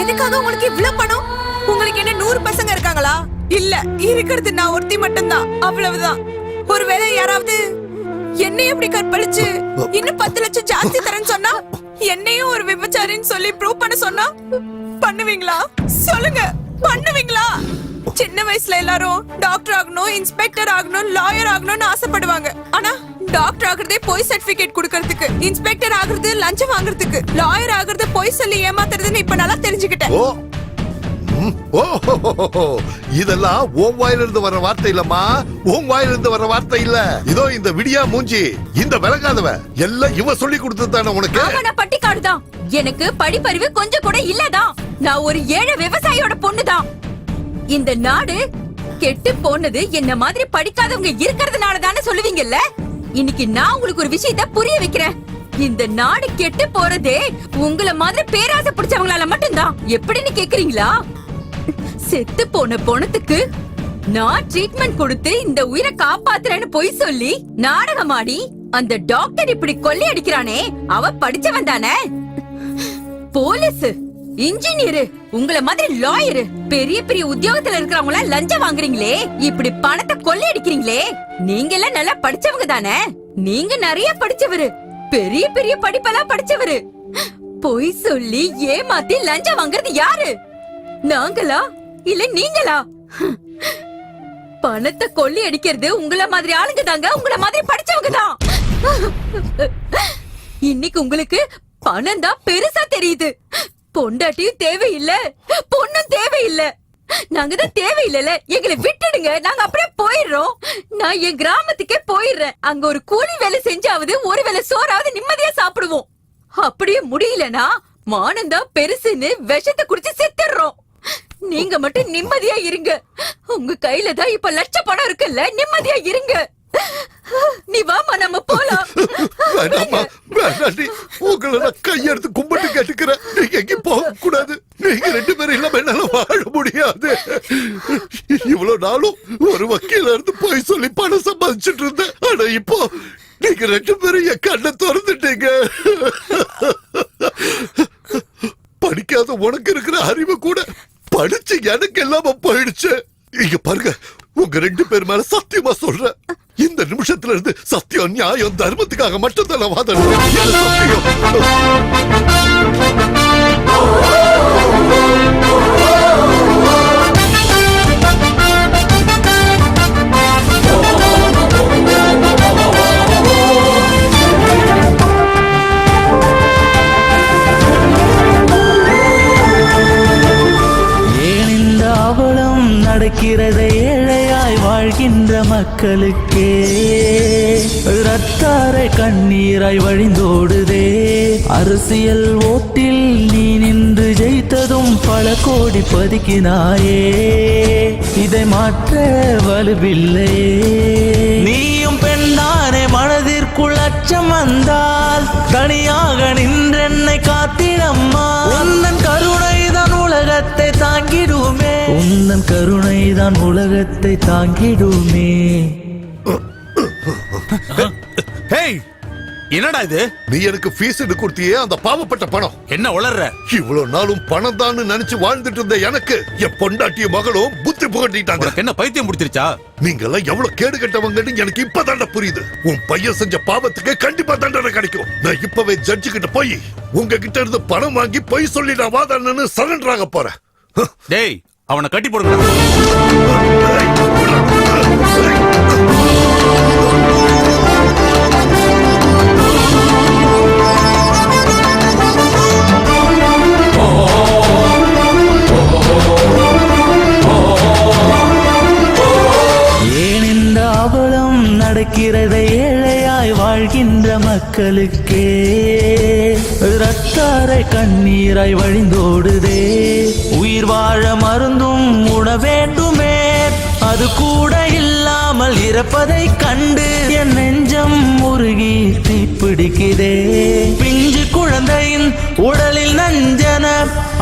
எதுக்காக உங்களுக்கு இவ்வளவு பணம்? உங்களுக்கு என்ன 100 பசங்க இருக்காங்களா? இல்ல, இருக்கிறது நான் ஒருத்தி மட்டும்தான், அவ்வளவுதான். ஒருவேளை யாராவது என்னையும் இப்படி கற்பழிச்சு இன்னும் 10 லட்சம் ஜாஸ்தி தரேன்னு சொன்னா, என்னையும் ஒரு விபச்சாரின்னு சொல்லி ப்ரூவ் பண்ண சொன்னா பண்ணுவீங்களா? சொல்லுங்க, பண்ணுவீங்களா? சின்ன வயசுல எல்லாரும் டாக்டர் ஆகணும், இன்ஸ்பெக்டர் ஆகணும், லாயர் ஆகணும்னு ஆசைப்படுவாங்க. ஆனா டாக்டர் ஆகுறதே போய் சர்டிபிகேட் கொடுக்கறதுக்கு, இன்ஸ்பெக்டர் ஆகுறது லஞ்சம் வாங்குறதுக்கு, லாயர் ஆகுறது போய் சொல்லி ஏமாத்துறதுன்னு இப்ப நல்லா தெரிஞ்சுக்கிட்டேன். இதெல்லாம் உன் வாயிலிருந்து வர வார்த்தை இல்லம்மா, உன் வாயிலிருந்து வர வார்த்தை இல்ல. இதோ இந்த விடியா மூஞ்சி, இந்த விலகாதவ எல்லாம் இவ சொல்லி கொடுத்ததானே உனக்கு. நான் பட்டிக்காடுதான், எனக்கு படிப்பறிவு கொஞ்சம் கூட இல்லதான். நான் ஒரு ஏழை விவசாயியோட பொண்ணுதான். இந்த நாடு கெட்டு போனது என்ன மாதிரி படிக்காதவங்க இருக்கிறதுனால தானே சொல்லுவீங்கல்ல. இன்னைக்கு நான் உங்களுக்கு ஒரு விஷயத்தை புரிய வைக்கிறேன். இந்த நாடு கெட்டு போறதே உங்கள மாதிரி பேராசை பிடிச்சவங்களால மட்டும்தான். எப்படின்னு கேக்குறீங்களா? செத்து போன பொணத்துக்கு நான் ட்ரீட்மெண்ட் கொடுத்து இந்த உயிரை காப்பாத்துறேன்னு பொய் சொல்லி நாடகமாடி அந்த டாக்டர் இப்படி கொள்ளை அடிக்கிறானே, அவ படிச்சவன் தானே. போலீஸ், இன்ஜினியர், உங்கள மாதிரி லாயர், பெரிய பெரிய உத்தியோகத்துல இருக்கிறவங்கள லஞ்சம் வாங்குறீங்களே, இப்படி பணத்தை கொள்ளை அடிக்கிறீங்களே, நீங்க எல்லாம் நல்லா படிச்சவங்க தானே. நீங்க நிறைய படிச்சவரு, பெரிய பெரிய படிப்பெல்லாம் படிச்சவரு. பொய் சொல்லி ஏமாத்தி லஞ்சம் வாங்குறது யாரு? நாங்களா இல்ல நீங்களா? பணத்தை கொள்ளி அடிக்கிறது உங்கள மாதிரி ஆளுங்க தாங்க, உங்கள மாதிரி படிச்சவங்க தான். இன்னைக்கு உங்களுக்கு பணம் தான் பெருசா தெரியுது. பொண்டாட்டியும் தேவையில்ல, பொண்ணும் தேவையில்ல. நாங்க தான் தேவையில்லைல, எங்களை விட்டுடுங்க, நாங்க அப்படியே போயிடுறோம். நான் என் கிராமத்துக்கே போயிடுறேன். அங்க ஒரு கூலி வேலை செஞ்சாவது ஒரு வேளை சோறாவது நிம்மதியா சாப்பிடுவோம். அப்படியே முடியலனா மானந்தான் பெருசுன்னு விஷத்தை குடிச்சு செத்துடுறோம். நீங்க மட்டும் நிம்மதியா இருங்க. உங்க கையில தான் இப்ப லட்ச பணம் இருக்குல்ல, நிம்மதியா இருங்க. நீ வாமா, நம்ம போலாம். வேண்டாமா, வேண்டாண்டி. உங்களை நான் கையெடுத்து கும்பிட்டு கேட்டுக்கிறேன். நீங்க எங்கேயும் போக கூடாது. நீங்க 2 பேரும் இல்லாம என்னால வாழ முடியாது. இவ்வளவு நாளும் ஒரு வக்கீல இருந்து போய் சொல்லி பணம் சம்பாதிச்சுட்டு இருந்தேன். ஆனா இப்போ நீங்க 2 பேரும் என் கண்ணை திறந்துட்டீங்க. படிக்காத உனக்கு இருக்கிற அறிவு கூட படிச்சு எனக்கு இல்லாம போயிடுச்சு. இங்க பாருங்க, உங்க 2 பேர் மேல சத்தியமா சொல்றேன், இந்த நிமிஷத்துல இருந்து சத்தியம், நியாயம், தர்மத்துக்காக மட்டும்தான் நான் வாதாடுறேன். ஏன் இந்த அவலம் நடக்கிறதை ஏழையாய் வாழ்கின்ற மக்களுக்கே, ரத்தாரை கண்ணீராய் வழிந்தோடுதே. அரசியல் ஓட்டில் நீ நின்று ஜெயித்ததும் பல கோடி பதுக்கினாயே, இதை மாற்ற வலுவில்லை. நீயும் பெண்தானே, மனதிற்குள் அச்சம் வந்தால் தனியாக நின்றென்னை காத்திடம்மா. உந்தன் கருணைதான் உலகத்தை தாங்கிடுமே, உந்தன் கருணைதான் உலகத்தை தாங்கிடுமே. என்னடா இது? நீ எனக்கு ஃபீஸ் கொடுத்தியே, அந்த பாவப்பட்ட பணம். என்ன உளர்ற? இவ்வளவு நாளும் பணம் தான் நினைச்சு வாழ்ந்துட்டு இருந்த எனக்கு என் பொண்டாட்டிய மகளும் புத்தி புகட்டிட்டாங்க. என்ன பைத்தியம் முடிச்சிருச்சா? நீங்க எல்லாம் எவ்வளவு கேடு கட்டவங்கன்னு எனக்கு இப்பதாண்ட புரியுது. உன் பையன் செஞ்ச பாவத்துக்கு கண்டிப்பா தண்டனை கிடைக்கும். நான் இப்பவே ஜட்ஜு கிட்ட போய் உங்ககிட்ட இருந்து பணம் வாங்கி பொய் சொல்லி நான் வாதாடணும்னு சரண்டர் ஆக போறேன். டேய், அவனை கட்டி போடுங்க. ஏன் இந்த அவலம் நடக்கிறதை ஏழையாய் வாழ்கின்ற மக்களுக்கே, ரத்தாரை கண்ணீராய் வழிந்தோடுதே. உயிர் வாழ மருந்தும் உண வேண்டுமே, அது கூட இல்லாமல் இறப்பதை கண்டு என் நெஞ்சம் முருகி தீப்பிடிக்கிறே. பிஞ்சு குழந்தையின் உடலில் நஞ்சன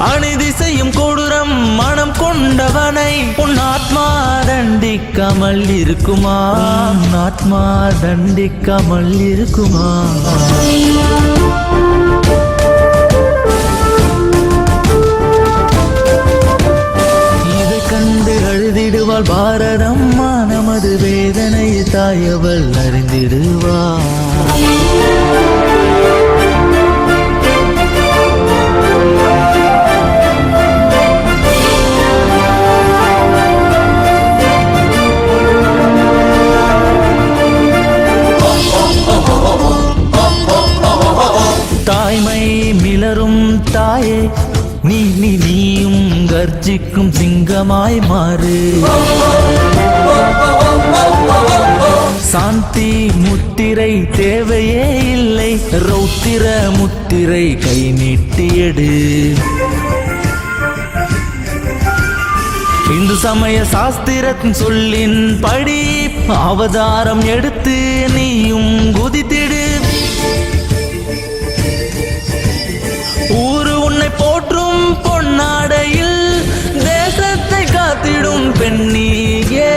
அநீதி செய்யும் கொடூரம் மனம் கொண்டவனை உன் ஆத்மா தண்டிக்காமல் இருக்குமா? ஆத்மா தண்டிக்காமல் இருக்குமா? இதை கண்டு அழுதிடுவாள் பாரதம்மா, நமது வேதனை தாயவள் அறிந்திடுவாள். தாய்மை மிளரும் தாயே, நீயும் கர்ஜிக்கும் சிங்கமாய் மாறு. சாந்தி முத்திரை தேவையே இல்லை, ரௌத்திர முத்திரை கை நீட்டியடு. இந்து சமய சாஸ்திரத்தின் சொல்லின் படி அவதாரம் எடுத்து நீயும் குதித்திடு. ஊரு உன்னை போற்றும் பொன்னாடையில் தேசத்தை காத்திடும் பெண்ணியே.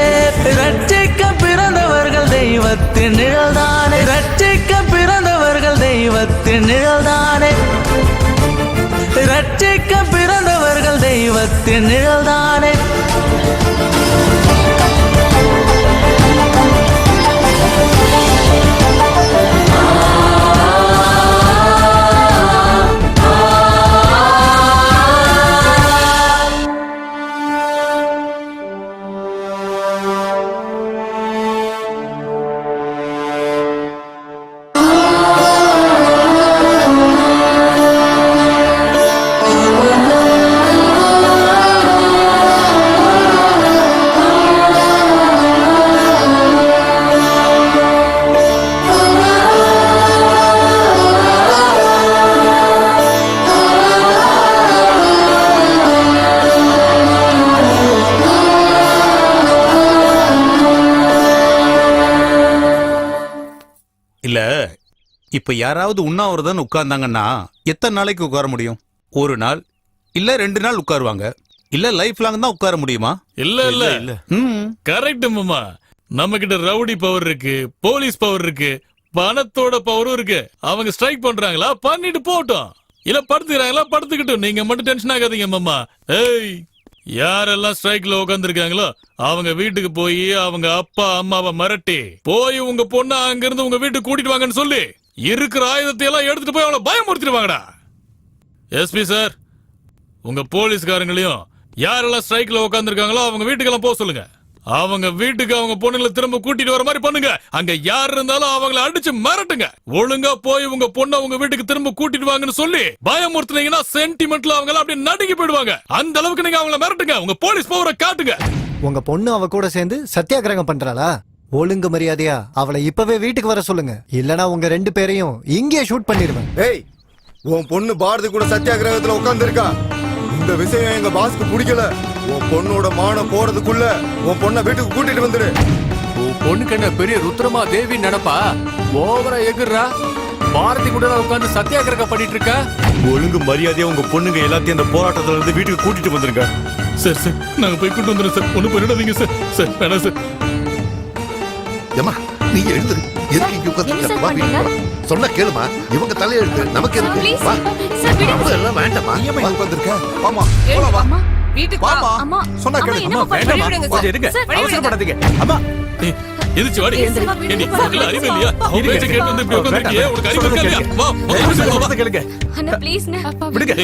ரட்சிக்க பிறந்தவர்கள் தெய்வத்தின் நிழல்தானே, ரட்சிக்க பிறந்தவர்கள் தெய்வத்தின் நிழல்தானே, ரட்சிக்க பிறந்தவர்கள் தெய்வத்தின் நிழல்தானே. இல்ல இப்ப யாராவது உண்ணாவிரதம் உட்கார்ந்தாங்கன்னா எத்தனை நாளைக்கு உட்கார முடியும்? ஒரு நாள் இல்ல 2 நாள் உட்காருவாங்க. இல்ல லைஃப் லாங் தான் உட்கார முடியுமா? இல்ல கரெக்ட் மாமா. நம்ம கிட்ட ரவுடி பவர் இருக்கு, போலீஸ் பவர் இருக்கு, பணத்தோட பவரும் இருக்கு. அவங்க ஸ்ட்ரைக் பண்றாங்களா பண்ணிட்டு போட்டோம், இல்ல படுத்துக்கிறாங்களா படுத்துக்கிட்டோம். நீங்க மட்டும் டென்ஷன் ஆகாதீங்க மாமா. ஏய், யாரெல்லாம் ஸ்ட்ரைக்ல உட்காந்துருக்காங்களோ அவங்க வீட்டுக்கு போய் அவங்க அப்பா அம்மாவை மிரட்டி போய் உங்க பொண்ணு அங்க இருந்து உங்க வீட்டுக்கு கூட்டிட்டு வாங்கன்னு சொல்லி இருக்கிற ஆயுதத்தை எல்லாம் எடுத்துட்டு போய் அவளை பயமுறுத்திடுவாங்கடா. எஸ்பி சார், உங்க போலீஸ்காரங்களையும் யாரெல்லாம் ஸ்ட்ரைக்ல உட்காந்துருக்காங்களோ அவங்க வீட்டுக்கெல்லாம் போக சொல்லுங்க. அவங்க வீட்டுக்கு அவங்க பொண்ணுங்களை திரும்ப கூட்டிட்டு வர மாதிரி பண்ணுங்க. அங்க யார் இருந்தாலும் அவங்களை அடிச்சு மிரட்டுங்க. ஒழுங்கா போய் உங்க பொண்ணை உங்க வீட்டுக்கு திரும்ப கூட்டிட்டு வாங்கன்னு சொல்லி பயமுறுத்துனீங்கன்னா சென்டிமெண்ட்ல அவங்க அப்படியே நடுங்கி போயிடுவாங்க. அந்த அளவுக்கு நீங்க அவங்கள மிரட்டுங்க. உங்க போலீஸ் பவரை காட்டுங்க. உங்க பொண்ணு அவ கூட சேர்ந்து சத்தியாகிரகம் பண்றாளா? ஒழுங்கு மரியாதையா அவளை இப்பவே வீட்டுக்கு வர சொல்லுங்க. இல்லனா உங்க 2 பேரையும் இங்கே ஷூட் பண்ணிடுவேன். ஏய், உன் பொண்ணு பாரதி கூட சத்தியாகிரகத்துல உட்கார்ந்து இருக்கா. இந்த விஷயம் எங்க பாஸ்க்கு பிடிக்கல. உன் பொண்ணோட மானம் போறதுக்குள்ள உன் பொண்ணை வீட்டுக்கு கூட்டிட்டு வந்துடு. உன் பொண்ணுக்கு என்ன பெரிய ருத்ரமா தேவி நினைப்பா? ஓவரா எகுறா. பாரதி கூட உட்கார்ந்து சத்தியாகிரகம் பண்ணிட்டு இருக்க. ஒழுங்கு மரியாதையா உங்க பொண்ணுங்க எல்லாத்தையும் அந்த போராட்டத்துல இருந்து வீட்டுக்கு கூட்டிட்டு வந்துருங்க. சார் சார், நாங்க போய் கூட்டு வந்துடுறோம் சார். ஒண்ணு போயிடாதீங்க சார். சார் வேணாம் சார். ஏமா நீ எழுந்துரு. எதுக்கு இங்க உட்கார்ந்து சொன்னா கேளுமா. இவங்க தலையெழுத்து நமக்கு எதுக்கு? வா எல்லாம் வேண்டாமா. நீ உட்கார்ந்துருக்க. வாமா வா வீட்டுக்கு வா. அம்மா சொன்னா கேளு. அம்மா வேண்டாமா, கொஞ்சம் இருங்க, அவசரப்படாதீங்க. அம்மா எதிர்த்து வாடி. ஏண்டி உனக்கு அறிவு இல்லையா? அவ பேச்ச கேட்டு வந்து இப்படி உட்கார்ந்திருக்கியே, உனக்கு அறிவு இருக்கா இல்லையா? வா கேளுங்க. அண்ணா ப்ளீஸ் விடுங்க.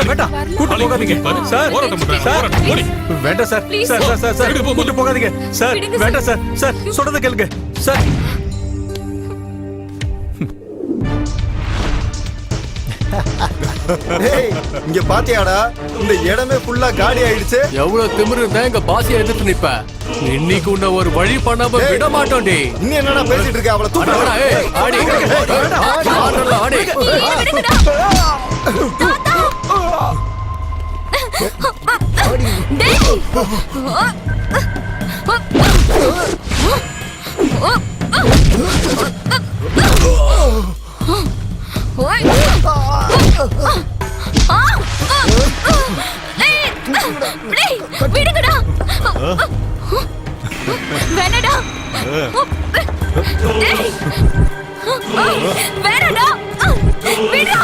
வேண்டாம் கூட்டு போகாதீங்க சார். போராட்டம் பண்றாங்க. போராட்டம் ஓடி. வேண்டாம் சார். சார் கூட்டு போகாதீங்க சார். வேண்டாம் சார். சார் சொல்றத கேளுங்க சார். ஏய், இங்க பாத்தியாடா, இந்த இடமே ஃபுல்லா காலி ஆயிடுச்சு. எவ்வளவு திமிரு இருந்தா எங்க பாசியை எதிர்த்து நிப்ப. இன்னைக்கு உன்னை ஒரு வழி பண்ணாம விட மாட்டோம். டி நீ என்னடா பேசிட்டு இருக்க? அவளை தூக்கு. ஆடி ஆடி விடுங்கடா. வேணடா. வேணடா. விடா.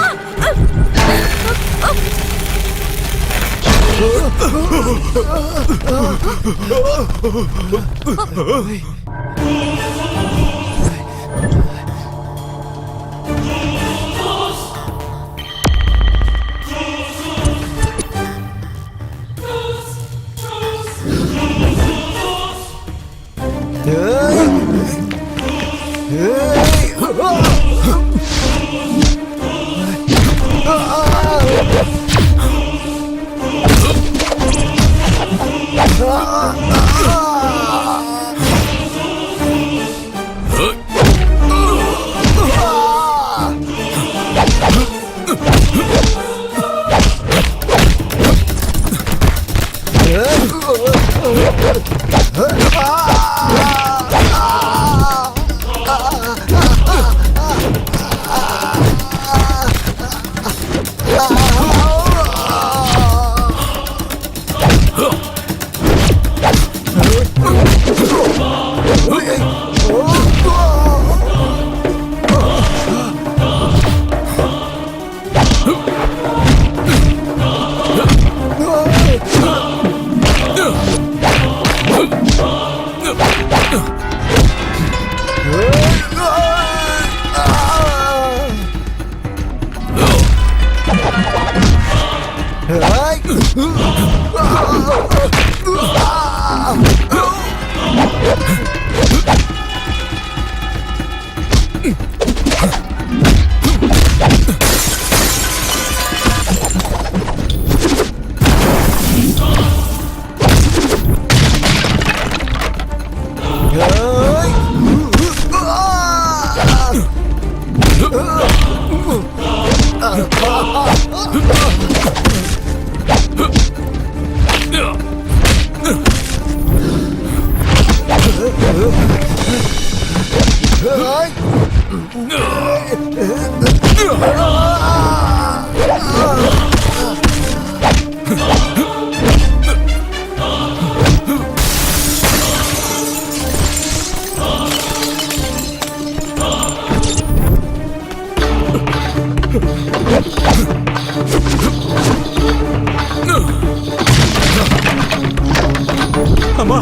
அம்மா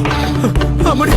அம்மாடி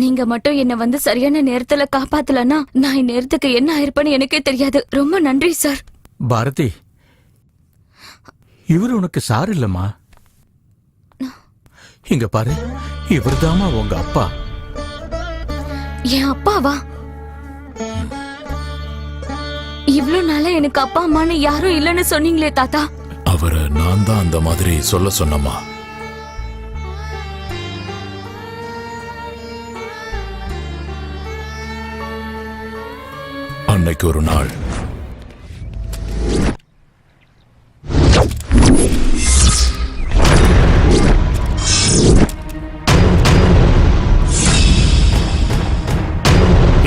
நீங்க மட்டும் என்ன வந்து சரியான நேரத்துல காப்பாத்தலன்னா நான் இந்நேரத்துக்கு என்ன ஆயிருப்பேன்னு எனக்கே தெரியாது. ரொம்ப நன்றி சார். பாரதி, இவர் உனக்கு சார் இல்லம்மா. இங்க பாரு, இவர்தாம்மா உங்க அப்பா. என் அப்பாவா? இவ்ளோ நாளா எனக்கு அப்பா அம்மான்னு யாரும் இல்லைன்னு சொன்னீங்களே தாத்தா. அவரை நான் தான் அந்த மாதிரி சொல்ல சொன்னம்மா. அன்னைக்கு ஒரு நாள்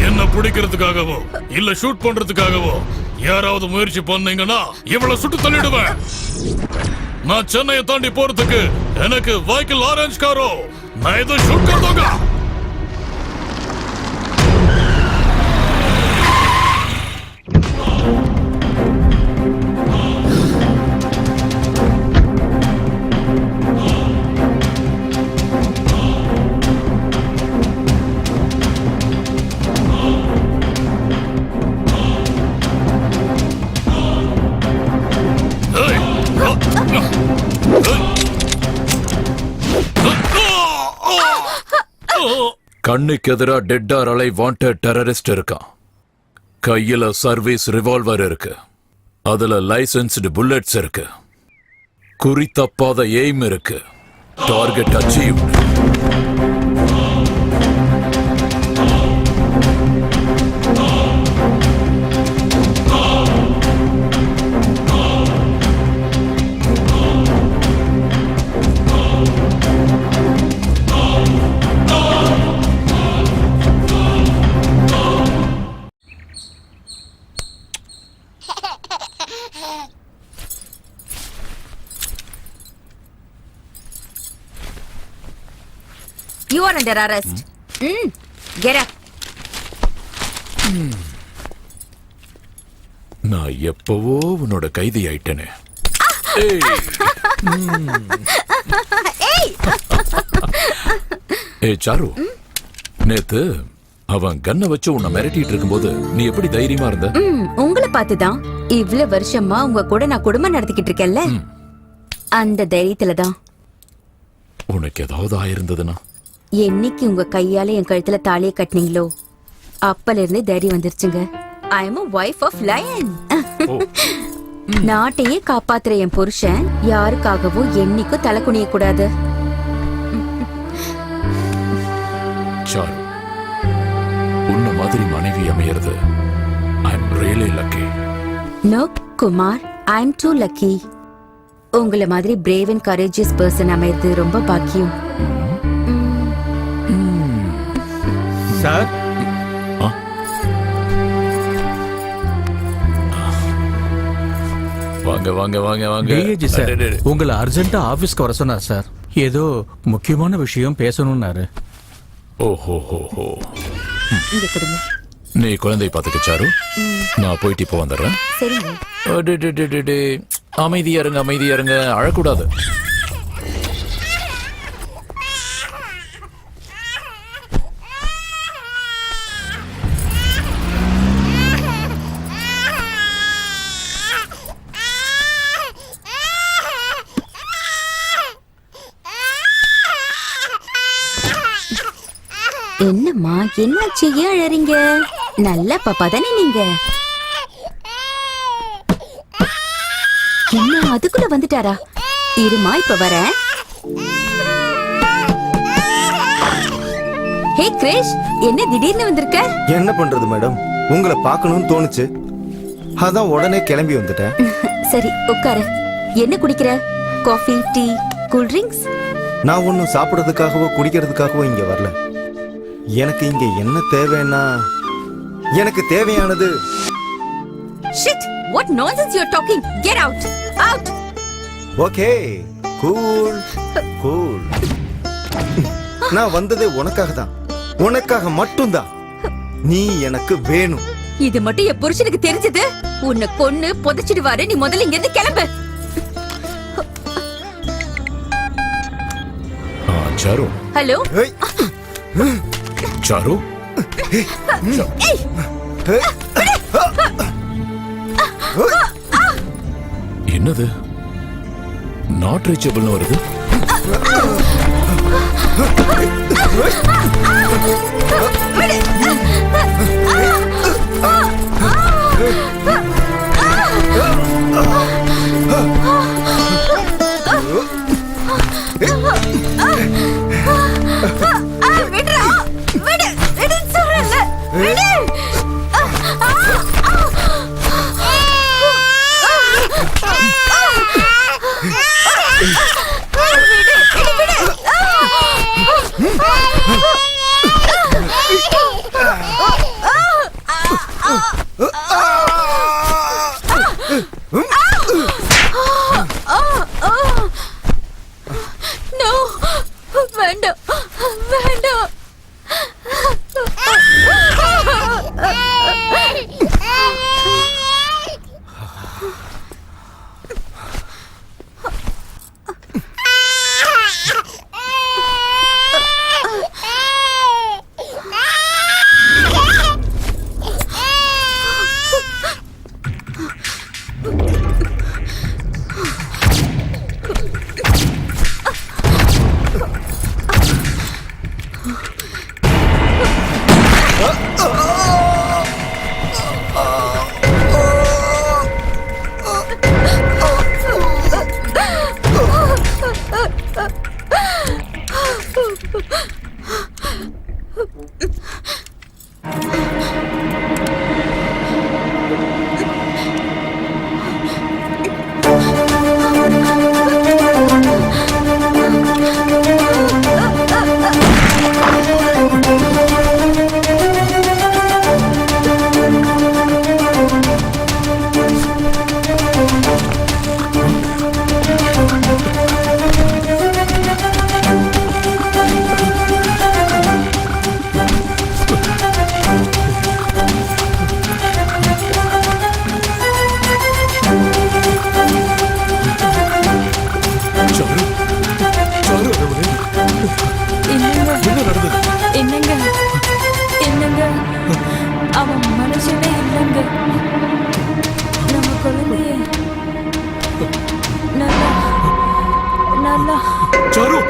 என்ன பிடிக்கிறதுக்காகவோ இல்ல ஷூட் பண்றதுக்காகவோ யாராவது முயற்சி பண்ணீங்கன்னா இவளை சுட்டு தள்ளிடுவேன். நான் சென்னையை தாண்டி போறதுக்கு எனக்கு வைக்கிள் ஆரஞ்சு காரோ நான் இதை ஷூட் करदूंगा. கண்ணுக்கு எதிரா டெட் ஆர் அலை வாண்டட் டெரரிஸ்ட் இருக்கான். கையில சர்வீஸ் ரிவால்வர் இருக்கு, அதுல லைசென்ஸ்டு புல்லட்ஸ் இருக்கு, குறி தப்பாத எய்ம் இருக்கு, target achieve. You are under arrest. Get up. நான் எப்பவோ உன்னோட கைதி ஆயிட்டேனே. ஏய் சாரு, நேத்து அவன் கண்ணை வச்சு உன்னை மிரட்டிட்டு இருக்கும்போது நீ எப்படி தைரியமா இருந்த? உங்களை பார்த்துதான் இவ்வளவு வருஷமா உங்க கூட நான் குடும்பம் நடத்திக்கிட்டு இருக்கேன்ல, அந்த தைரியத்துல தான். உனக்கு ஏதாவது ஆயிருந்ததுன்னா? என்னைக்கு உங்க கையால என் கழுத்துல தாலியை கட்டினீங்களோ அப்பல இருந்து தைரியம் வந்துருச்சுங்க. I am a wife of lion. நாட்டையே காப்பாத்துற என் புருஷன் யாருக்காகவும் என்னைக்கும் தலை குனிய கூடாது. சாரு, உன்ன மாதிரி மனைவி அமையிறது I am really lucky. No Kumar, I am too lucky. உங்களை மாதிரி பிரேவ் அண்ட் கரேஜியஸ் பர்சன் அமையிறது ரொம்ப பாக்கியம். சார், வாங்க வாங்க வாங்க வாங்க. டிஏஜி சார் உங்களை அர்ஜென்ட்டா ஆபீஸ்க்கு வர சொன்னார் சார். ஏதோ முக்கியமான விஷயம் பேசணும்னாரு. ஓஹோ ஹோ ஹோ. இங்க கொடுங்க. நீ குழந்தை பாத்துக்க சாரு, நான் போயிட்டு இப்போ வந்துடுறேன். சரிங்க. அமைதியா இருங்க, அமைதியா இருங்க, அழக்கூடாது. என்னம்மா என்னாச்சு, ஏன் அழறீங்க? நல்ல பாப்பா தானே நீங்க? என்ன அதுக்குள்ள வந்துட்டாரா? இருமா இப்ப வரேன். ஹே கிரேஷ், என்ன திடீர்னு வந்திருக்க? என்ன பண்றது மேடம், உங்களை பார்க்கணும்னு தோணுச்சு, அதான் உடனே கிளம்பி வந்துட்டேன். சரி உட்காரு. என்ன குடிக்கிற? Coffee, tea, cool drinks? நான் ஒன்னும் சாப்பிடறதுக்காகவோ குடிக்கிறதுக்காகவோ இங்க வரல. எனக்கு இங்க என்ன தேவைன்னா, எனக்கு தேவையானது. Shit! What nonsense you're talking? Get out! Out! Okay, cool cool. நான் வந்ததே உனக்காக தான், உனக்காக மட்டும்தான். நீ எனக்கு வேணும். இது மட்டும் என் புருஷனுக்கு தெரிஞ்சது உன்னை கொன்னு புதைச்சிடுவாரு. நீ முதல்ல இங்க இருந்து கிளம்பு. சாரு. ஹலோ சாரு. என்னது நாட் ரீச்சபிள்னு வருது? வேண்டாம் வேண்டாம். என்னங்க என்னங்க, அவன் மனுஷனே இல்லைங்க. நம்ம குழந்தைய நல்லா நல்லா சாரு.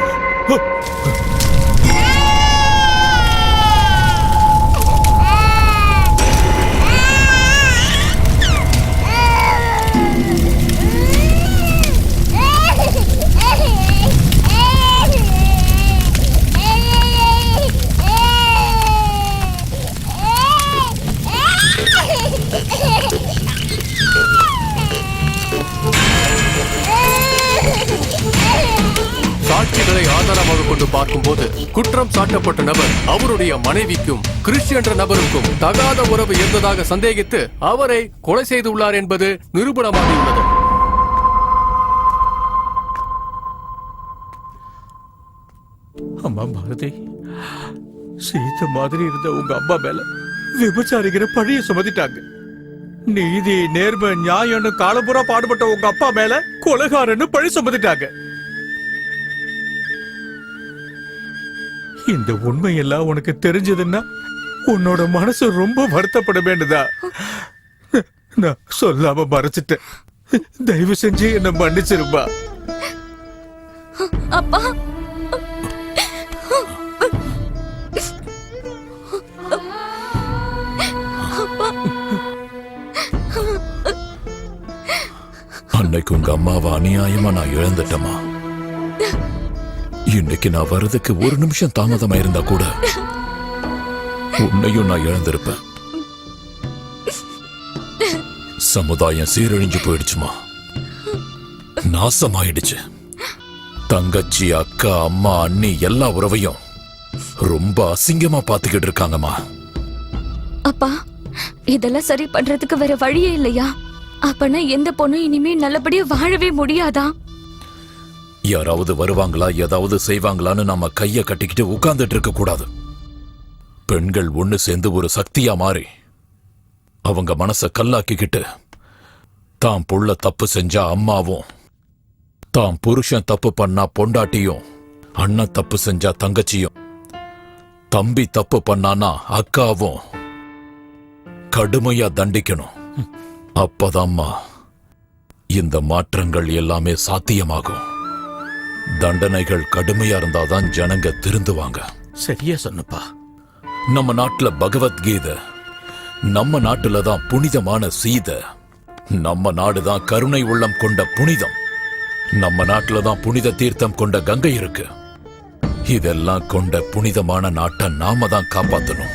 சாட்சிகளை ஆதாரமாக கொண்டு பார்க்கும்போது குற்றம் சாட்டப்பட்ட நபர் அவருடைய மனைவிக்கும் கிறிஸ் என்ற நபருக்கும் தகாத உறவு இருந்ததாக சந்தேகித்து அவரை கொலை செய்துள்ளார் என்பது நிரூபணமாகியுள்ளது. அம்மா பாரதி, சீத்த மாதிரி இருந்த உங்க அம்மா மேல விபச்சாரிக்கிற பழிய சுமத்திட்டாங்க. நீதி நேர்மை நியாயம்னு காலம்புறா பாடுபட்ட உங்க அப்பா மேல கொலைகாரன்னு பழி சுமத்திட்டாங்க. இந்த உண்மையெல்லாம் உனக்கு தெரிஞ்சதுன்னா உன்னோட மனசு ரொம்ப வருத்தப்பட வேண்டுதா? நான் சொல்லாம மறைச்சிட்டேன். தயவு செஞ்சு என்ன மன்னிச்சிருப்பா. அப்பா அன்னைக்கு உங்க அம்மாவை அநியாயமா நான் இழந்துட்டேமா. இன்னைக்கு நான் வர்றதுக்கு ஒரு நிமிஷம் தாமதமா இருந்தா கூட உன்னையும் நான் இழந்திருப்பேன். சமுதாயம் சீரழிஞ்சு போயிடுச்சுமா, நாசமாயிடுச்சு. தங்கச்சி, அக்கா, அம்மா, அண்ணி எல்லா உறவையும் ரொம்ப அசிங்கமா பாத்துக்கிட்டு இருக்காங்கம்மா. அப்பா, இதெல்லாம் சரி பண்றதுக்கு வேற வழியே இல்லையா? அப்பனா எந்த பொண்ணும் இனிமே நல்லபடியா வாழவே முடியாதா? யாராவது வருவாங்களா, ஏதாவது செய்வாங்களான்னு நாம கைய கட்டிக்கிட்டு உட்கார்ந்துட்டு இருக்க கூடாது. பெண்கள் ஒண்ணு சேர்ந்து ஒரு சக்தியா மாறி அவங்க மனச கல்லாக்கிக்கிட்டு தான் புள்ள தப்பு செஞ்சா அம்மாவும், தான் புருஷன் தப்பு பண்ணா பொண்டாட்டியும், அண்ணன் தப்பு செஞ்சா தங்கச்சியும், தம்பி தப்பு பண்ணானா அக்காவும் கடுமையா தண்டிக்கணும். அப்பதாம்மா இந்த மாற்றங்கள் எல்லாமே சாத்தியமாகும். தண்டனைகள் கடுமையா இருந்தாதான் ஜனங்க திருந்துவாங்க. சரியா சொன்னப்பா. நம்ம நாட்டுல பகவத்கீதை, நம்ம நாட்டுல தான் புனிதமான சீதை, நம்ம நாடுதான் கருணை உள்ளம் கொண்ட புனிதம், நம்ம நாட்டுல தான் புனித தீர்த்தம் கொண்ட கங்கை இருக்கு. இதெல்லாம் கொண்ட புனிதமான நாட்டை நாம தான் காப்பாத்தணும்.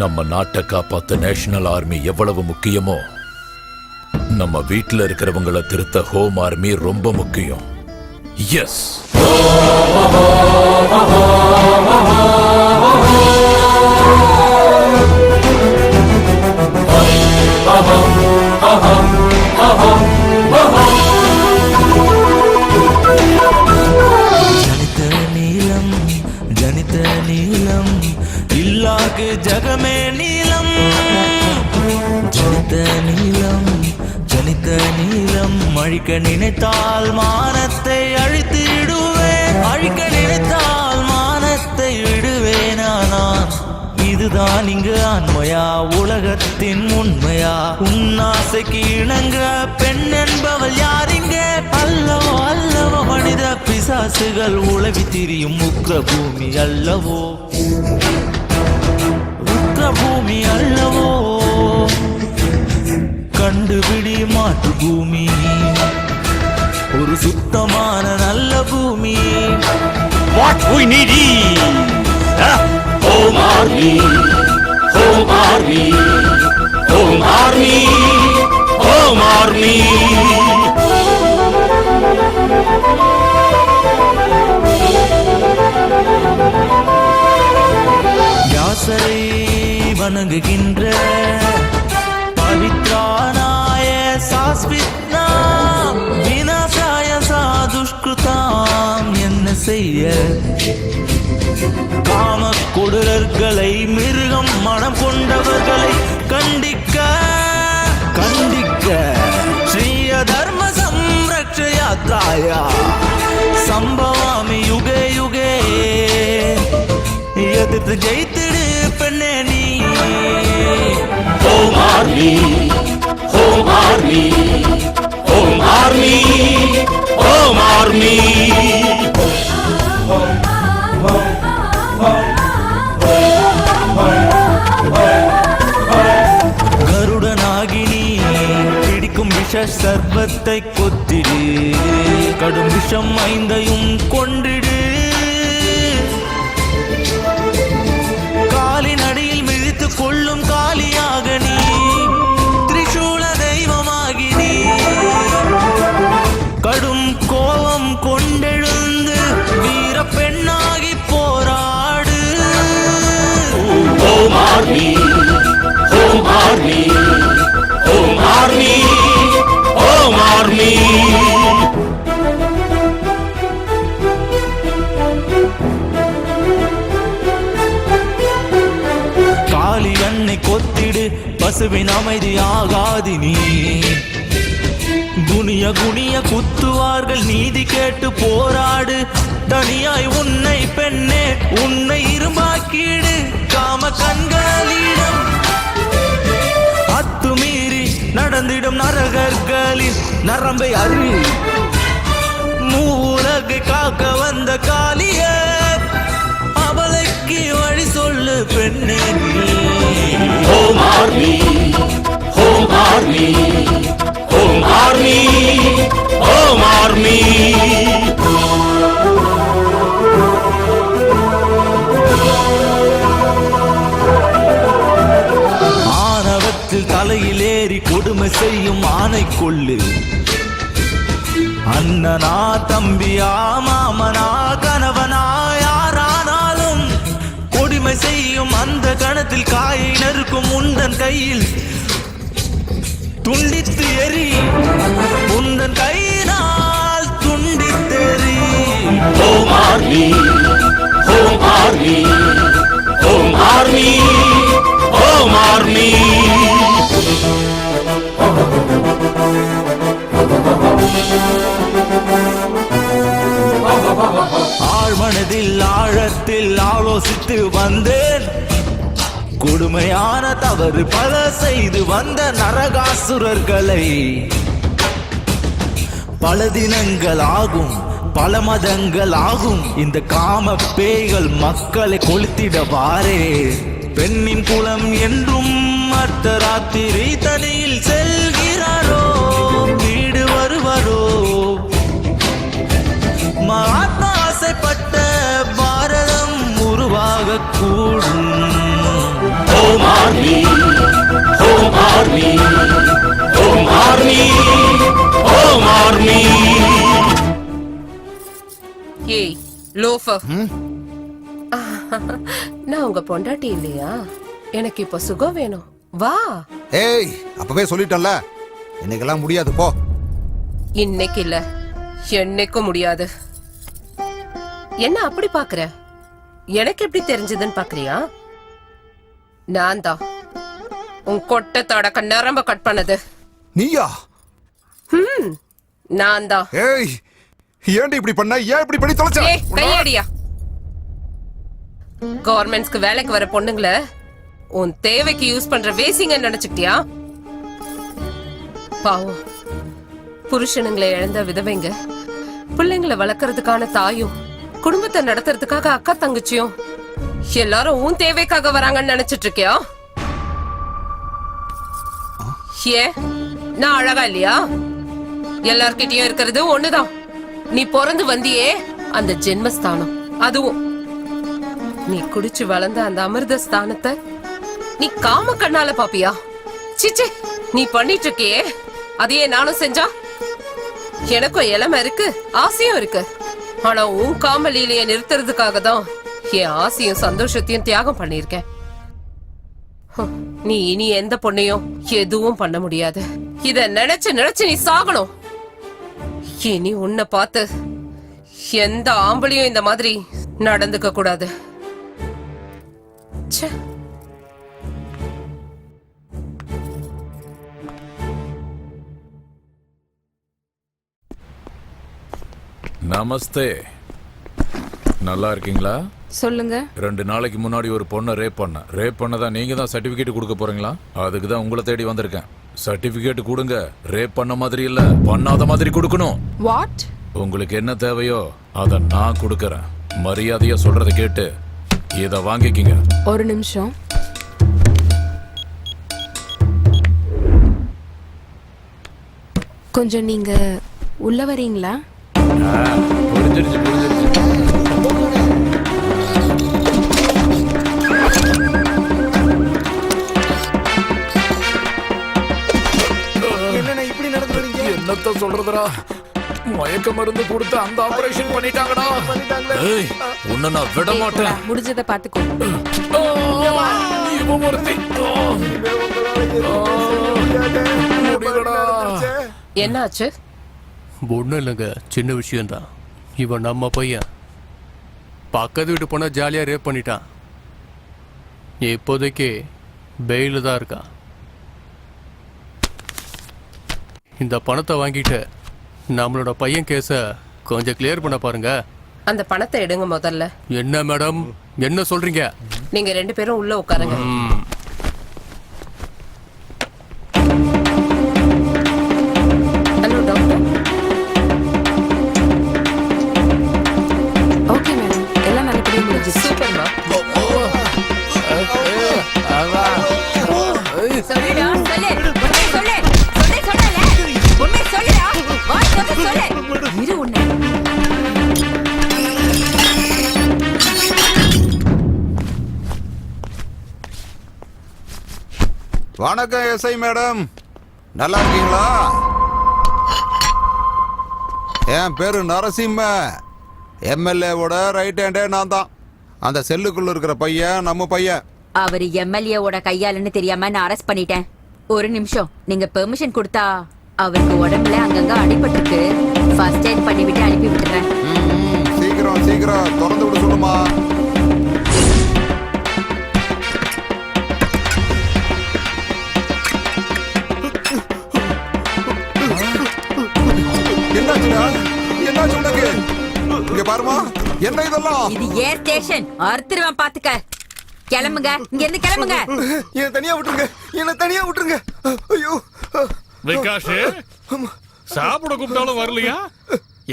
நம்ம நாட்டை காப்பாத்த நேஷனல் ஆர்மி எவ்வளவு முக்கியமோ, நம்ம வீட்டுல இருக்கிறவங்களை திருத்த ஹோம் ஆர்மி ரொம்ப முக்கியம். எஸ். ஜனித நீலம் இல்லாக்கு ஜகமே நீலம். ஜனித நீலம் அழிக்க நினைத்தால் மானத்தை அழித்திடுவேன். அழிக்க நினைத்தால் மானத்தை விடுவேனா நான்? இதுதான் இங்கு ஆண்மையா, உலகத்தின் உண்மையா? உன்னாசைக்கு இணங்க பெண் என்பவள் யாரிங்க? அல்லவோ அல்லவோ மனித பிசாசுகள் உளவி திரியும் உக்ர பூமி அல்லவோ, உக்ர பூமி அல்லவோ? கண்டுபிடி மாற்று பூமி, ஒரு சுத்தமான நல்ல பூமி. What we need is Home Army, Home Army, Home Army, Home Army. யாசரை வணங்குகின்ற பவித்ரானாய சாஸ்வித்னா விநாசாய சாதுஷ்கிருதாம். என்ன செய்ய காம கொடூரர்களை, மிருகம் மனம் கொண்டவர்களை கண்டிக்க கண்டிக்க ஸ்ரீய தர்ம சம்ரக்ஷயாத்ராயா சம்பவாமி யுகே யுகே. எதிர்த்து ஜெயித்திடு பெண்ணே நீ. Home Army, Home Army, Home Army, Home Army. கருடனாகினி பிடிக்கும் விஷ சர்வத்தை கொத்திடு, கடும் விஷம் ஐந்தையும் கொண்டிடு. காலின் அடியில் மிதித்து கொள்ளும் காலியாக நீ, திரிசூல தெய்வமாகி நீ. கடும் கோபம் கொண்டெழுந்து வீர பெண்ணாகி போராடு. Home Army, Home Army, Home Army, Home Army. காளி அன்னை கொத்திடு, பசுவின் அமைதி ஆகாதி நீ. குனிய குனிய குத்துவார்கள், நீதி கேட்டு போராடு. தனியாய் உன்னை பெண்ணே, உன்னை இருமாக்கிடு. காம கண்களிடம் அத்துமீறி நடந்திடும் நரகர்களின் நரம்பை அறி. மூலகை காக்க வந்த காளிய அவளை விளக்கி வழி சொல்லு பெண்ணே home army home army home army home army ஆணவத்தில் தலையிலேறி கொடுமை செய்யும் ஆணை கொள்ளு அண்ணனா தம்பியா மாமனா கணவனா யாரானாலும் கொடுமை செய்யும் அந்த கணத்தில் காயை நறுக்கும் உந்தன் கையில் துண்டித்து எரி உந்தன் கையினால் துண்டித்தெறி home army home army home army home army ஆழ்மனதில் ஆழத்தில் ஆலோசித்து வந்தேன் கொடுமையான தவறு பல செய்து வந்த நரகாசுரர்களை பல தினங்கள் ஆகும் பல மதங்கள் ஆகும் இந்த காம பேய்கள் மக்களை கொளுத்திடவாரே பெண்ணின் குலம் என்றும் அர்த்தராத்திரி தனியில் செல்கிறாரோ வீடு வருவாரோ மகாத்மா ஆசைப்பட்ட பாரதம் உருவாக கூடும் home army home army home army home army ஏய் லோஃபர் நான் உங்க பொண்டாட்டி இல்லையா எனக்கு இப்ப சுகம் வேணும் வா ஏய் அப்பவே சொல்லிட்டல இன்னைக்கெல்லாம் முடியாது போ இன்னைக்கு இல்ல என்னைக்கும் முடியாது என்ன அப்படி பாக்குற எனக்கு எப்படி தெரிஞ்சதுன்னு பாக்குறியா நான் தான் உன் கொட்டை தொடக்க நரம்ப கட் பண்ணது நீயா நான் தான் ஏய் ஏன்டி இப்படி பண்ண ஏன் இப்படி பண்ணி தொலைச்ச கையடியா கவர்மெண்ட்ஸ்க்கு வேலைக்கு வர பொண்ணுங்கள உன் தேவைக்கு யூஸ் பண்ற வேசிங்க நினைச்சுக்கிட்டியா பாவம் புருஷனுங்களை இழந்த விதவைங்க பிள்ளைங்களை வளர்க்கறதுக்கான தாயும் குடும்பத்தை நடத்துறதுக்காக அக்கா தங்கச்சியும் எல்லாரும் உன் தேவைக்காக வராங்கன்னு நினைச்சிட்டு இருக்கியா ஏன் நான் அழகா இல்லையா எல்லார்கிட்டயும் இருக்கிறது ஒண்ணுதான் நீ பிறந்து வந்தியே அந்த ஜென்மஸ்தானம் அதுவும் நீ குடிச்சு வளர்ந்த அந்த அமிர்த ஸ்தானத்தை நீ காம கண்ணால பாப்பியா சிச்சே நீ பண்ணிட்டு இருக்கியே அதையே நானும் செஞ்சா எனக்கும் இளமை இருக்கு ஆசையும் இருக்கு ஆனா உன் காமலீலைய நிறுத்துறதுக்காக தான் என் ஆசையும் சந்தோஷத்தையும் தியாகம் பண்ணிருக்கேன் நீ இனி எந்த பொண்ணையும் எதுவும் பண்ண முடியாது இத நினைச்சு நினைச்சு நீ சாகணும் இனி உன்னை பார்த்து எந்த ஆம்பளையும் இந்த மாதிரி நடந்துக்க கூடாது ச்சே. நமஸ்தே நல்லா இருக்கீங்களா சொல்லுங்க 2 நாளைக்கு முன்னாடி ஒரு பொண்ணை ரேப் பண்ணதா நீங்க தான் சர்டிபிகேட் கொடுக்க போறீங்களா அதுக்கு தான் உங்களை தேடி வந்திருக்கேன் சர்டிபிகேட் கொடுங்க ரேப் பண்ண மாதிரி இல்ல பண்ணாத மாதிரி கொடுக்கணும் வாட் உங்களுக்கு என்ன தேவையோ அத நான் கொடுக்கறேன் மரியாதையா சொல்றத கேட்டு இத வாங்கிக்கிங்க ஒரு நிமிஷம் கொஞ்சம் நீங்க உள்ள வரீங்களா புரிஞ்சிருச்சு என்னண்ணா இப்படி நடந்து வரீங்க என்னத்த சொல்றதுடா மயக்க மருந்து கொடுத்து அந்த ஆபரேஷன் பண்ணிட்டாங்கடா ஏய் உன்னை நான் விட மாட்டேன் முடிஞ்சதை பாத்துக்கோ இவன் ஒருத்தி முடியலடா என்னாச்சு ஒண்ணும் இல்லைங்க சின்ன விஷயம்தான் இவன் நம்ம பையன் பக்கத்து வீட்டு போனா ஜாலியா ரேப் பண்ணிட்டான் இப்போதைக்கு பெயில தான் இருக்கான் இந்த பணத்தை வாங்கிட்டு நம்மளோட பையன் கேஸ கொஞ்சம் கிளியர் பண்ண பாருங்க அந்த பணத்தை எடுங்க முதல்ல என்ன மேடம் என்ன சொல்றீங்க நீங்க 2 பேரும் உள்ள உட்காருங்க ஹலோ டாக்டர் ஓகே மேடம் எல்லாம் நல்லபடியா முடிஞ்சிச்சு சூப்பர்மா சொல்லு உண்மை சொல்லு சொல்லல உண்மை சொல்லுடா வாய் திறந்து சொல்லு இரு உன்னை வணக்கம் எஸ்ஐ மேடம், நல்லா இருக்கீங்களா? என் பேரு நரசிம்ம, எம்எல்ஏவோட ரைட் ஹேண்டே நான் தான். அந்த செல்லுக்குள்ள இருக்கிற பையன் நம்ம பையன். அவர் எம்எல்ஏவோட கையாளுன்னு தெரியாம நான் அரெஸ்ட் பண்ணிட்டேன். ஒரு நிமிஷம், நீங்க பெர்மிஷன் கொடுத்தா அவருக்கு உடம்புல அங்கங்க அடிபட்டிருக்கு, ஃபர்ஸ்ட் எய்ட் பண்ணிவிட்டு அனுப்பி விட்டுறேன். சீக்கிரம் சீக்கிரம் திறந்து விட சொல்லுமா. என்னாச்சு உனக்கு? இங்க பாருமா, என்ன இதெல்லாம்? இது ஏர் ஸ்டேஷன், அறுத்துருவேன் பாத்துக்க. கிளம்புங்க, இங்க இருந்து கிளம்புங்க. என்ன தனியா விட்டுருங்க, என்ன தனியா விட்டுருங்க. ஐயோ விகாஷ், சாப்பிட கூப்பிட்டாலும் வரலையா?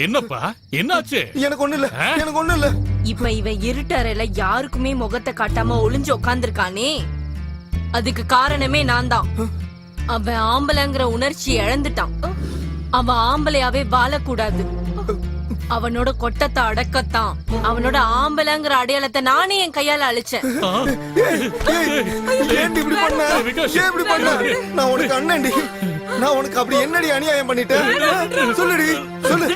என்னப்பா என்னாச்சு? எனக்கு ஒண்ணு இல்ல, எனக்கு ஒண்ணு இல்ல. இப்ப இவன் இருட்டறையில யாருக்குமே முகத்தை காட்டாம ஒளிஞ்சு உட்கார்ந்துருக்கானே, அதுக்கு காரணமே நான் தான். அவன் ஆம்பளைங்கிற உணர்ச்சி இழந்துட்டான். அவன் ஆம்பளையாவே வாழக்கூடாது. அவனோட கொட்டத்தை அடக்கத்தான் அவனோட ஆம்பளைங்கிற அடையாளத்தை நானே என் கையால அழிச்சேன். நான் உனக்கு அண்ணன்டி, நான் உனக்கு அப்படி என்னடி அநியாயம் பண்ணிட்டேன்? சொல்லுடி சொல்லு.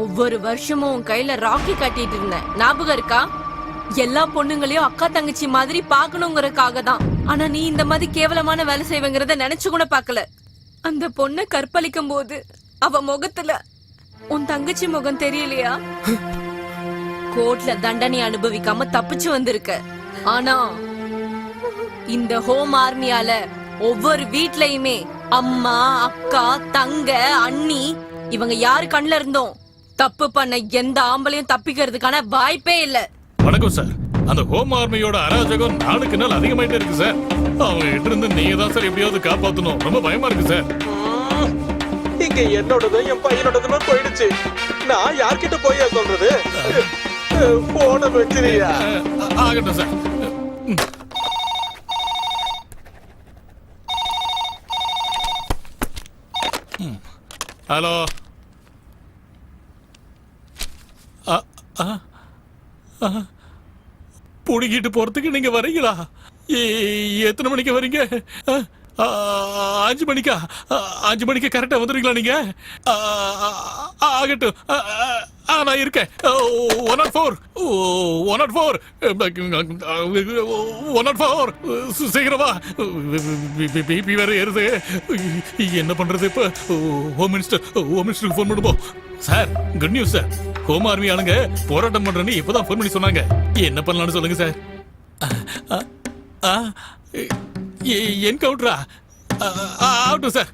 ஒவ்வொரு வருஷமும் உன் கையில ராக்கி கட்டிட்டு இருந்தேன், ஞாபகம் இருக்கா? எல்லா பொண்ணுங்களையும் அக்கா தங்கச்சி மாதிரி பாக்கணுங்கிறதுக்காக தான். ஆனா நீ இந்த மாதிரி கேவலமான வேலை செய்வங்கிறத நினைச்சு கூட பாக்கல. அந்த பொண்ணை கற்பழிக்கும் போது அவ முகத்துல உன் தங்கச்சி முகம் தெரியலையா? கோர்ட்ல தண்டனை அனுபவிக்காம தப்பிச்சு வந்திருக்க. ஆனா இந்த ஹோம் ஆர்மியால ஒவ்வொரு வீட்லயுமே அம்மா, அக்கா, தங்க, அண்ணி இவங்க யாரு கண்ணுல இருந்தோம் தப்பு பண்ண எந்த ஆம்பளையும் தப்பிக்கிறதுக்கான வாய்ப்பே இல்ல. வணக்கம் சார். அந்த ஹோம் ஆர்மியோட அராஜகம் நாளுக்கு நாள் அதிகமாயிட்டே இருக்கு சார். அவங்க கிட்ட இருந்து நீங்க தான் சார் எப்படியாவது காப்பாத்தணும். ரொம்ப பயமா இருக்கு சார். இங்க என்னோடதும் என் பையனோடதுமே போயிடுச்சு. நான் யார்கிட்ட போய் சொல்றது? போன வச்சிரியா? ஆகட்டும் சார். ஹலோ. புடிக்கிட்டு போறதுக்கு நீங்க வரீங்களா? எத்தனை மணிக்கு வரீங்க? 5 மணிக்கா? 5 மணிக்கு கரெக்டா வந்துடுறீங்களா நீங்க? ஆகட்டும், நான் இருக்கேன். 104 சீக்கிரமா. பிபி வேற ஏறுது. என்ன பண்றது இப்ப? ஹோம் மினிஸ்டருக்கு போன் பண்ணுவோம். Sir, good news sir. Home army ஆளுங்க போராட்டம் பண்றேன்னு இப்பதான் போன் பண்ணி சொன்னாங்க. என்ன பண்ணலாம்னு சொல்லுங்க சார். என்கவுண்டரா? ஆகட்டும் சார்.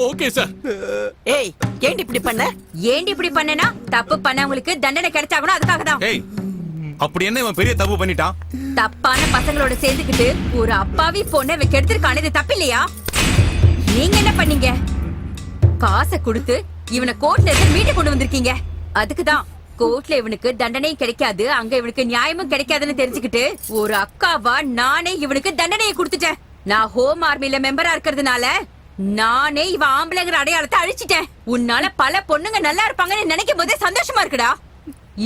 Okay sir. ஏய், ஏண்டி இப்படி பண்ண? ஏண்டி இப்படி பண்ணனா? தப்பு பண்ணவங்களுக்கு தண்டனை கிடைச்சாகணும், அதுக்காக தான். ஏய், அப்படி என்ன இவன் பெரிய தப்பு பண்ணிட்டான்? தப்பான பசங்களோட சேர்ந்துக்கிட்டு ஒரு அப்பாவி பொண்ணை கெடுத்திருக்கானே, இது தப்பு இல்லையா? நீங்க என்ன பண்ணீங்க? காசை கொடுத்து இவனை கோர்ட்ல இருந்து மீட்டு கொண்டு வந்திருக்கீங்க. அதுக்குதான் கோர்ட்ல இவனுக்கு தண்டனையும் கிடைக்காது, அங்க இவனுக்கு நியாயமும் கிடைக்காதுன்னு தெரிஞ்சுக்கிட்டு ஒரு அக்காவா நானே இவனுக்கு தண்டனையை கொடுத்துட்டேன். நான் ஹோம் ஆர்மில மெம்பரா இருக்கிறதுனால நானே இவன் ஆம்பளைங்கிற அடையாளத்தை அழிச்சிட்டேன். உன்னால பல பொண்ணுங்க நல்லா இருப்பாங்கன்னு நினைக்கும் போதே சந்தோஷமா இருக்குடா.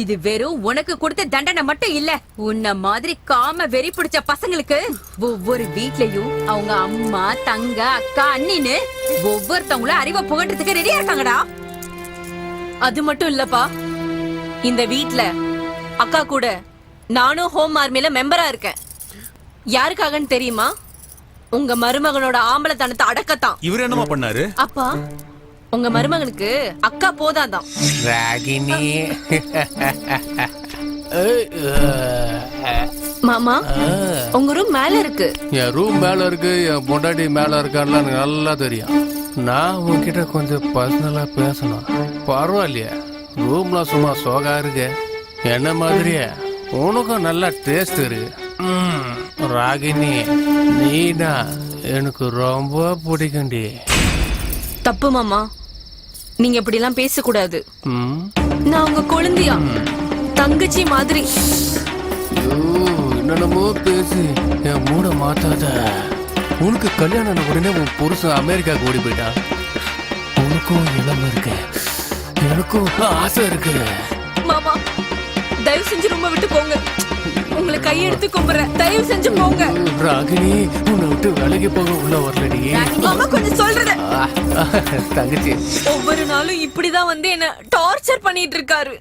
இது வெறும் உனக்கு கொடுத்த தண்டனை மட்டும் இல்ல, உன்ன மாதிரி காம வெறி பிடிச்ச பசங்களுக்கு ஒவ்வொரு வீட்லயும் அவங்க அம்மா, தங்க, அக்கா, அண்ணின்னு ஒவ்வொருத்தவங்களும் அறிவை புகட்டுறதுக்கு ரெடியா இருக்காங்கடா. அது மட்டும் இல்லப்பா, இந்த வீட்ல அக்கா கூட நானும் ஹோம் ஆர்மில மெம்பரா இருக்கேன். யாருக்காகன்னு தெரியுமா? உங்க மருமகனோட ஆம்பளத்தனத்தை அடக்கத்தான். இவர் என்னமா பண்ணாரு? அப்பா, உங்க மருமகனுக்கு அக்கா போதாதான். ராகினி. மாமா, உங்க ரூம் மேல இருக்கு. என் ரூம் மேல இருக்கு, என் பொண்டாட்டி மேல இருக்கான்னு எனக்கு நல்லா தெரியும். நான் உன்கிட்ட கொஞ்சம் பர்சனலா பேசணும். பரவாயில்லையா? ரூம்ல சும்மா சோகா இருக்கு. என்ன மாதிரியே உனக்கும் நல்லா டேஸ்ட் இருக்கு. ராகினி, நீனா எனக்கு ரொம்ப பிடிக்கும்டி. தப்பு மாமா, நீங்க இப்படி எல்லாம் பேசக்கூடாது. நான் உங்க குழந்தையா, தங்கச்சி மாதிரி. என்னென்னமோ பேசி என் மூட மாத்தாத. உனக்கு கல்யாணம் ஆன உடனே உன் புருஷன் அமெரிக்காவுக்கு ஓடி போயிட்டா. உனக்கும் இளம இருக்கு, எனக்கும் ஆசை இருக்கு. மாமா தயவு செஞ்சு ரொம்ப விட்டு போங்க. உங்களை கையெடுத்து கும்புறேன், தயவு செஞ்சு போங்க. ராகினி உன்னை விட்டு வேலைக்கு போக உள்ள வரலடி. மாமா கொஞ்சம் சொல்றது. தங்கச்சி ஒவ்வொரு நாளும் இப்படிதான் வந்து என்ன டார்ச்சர் பண்ணிட்டு இருக்காரு.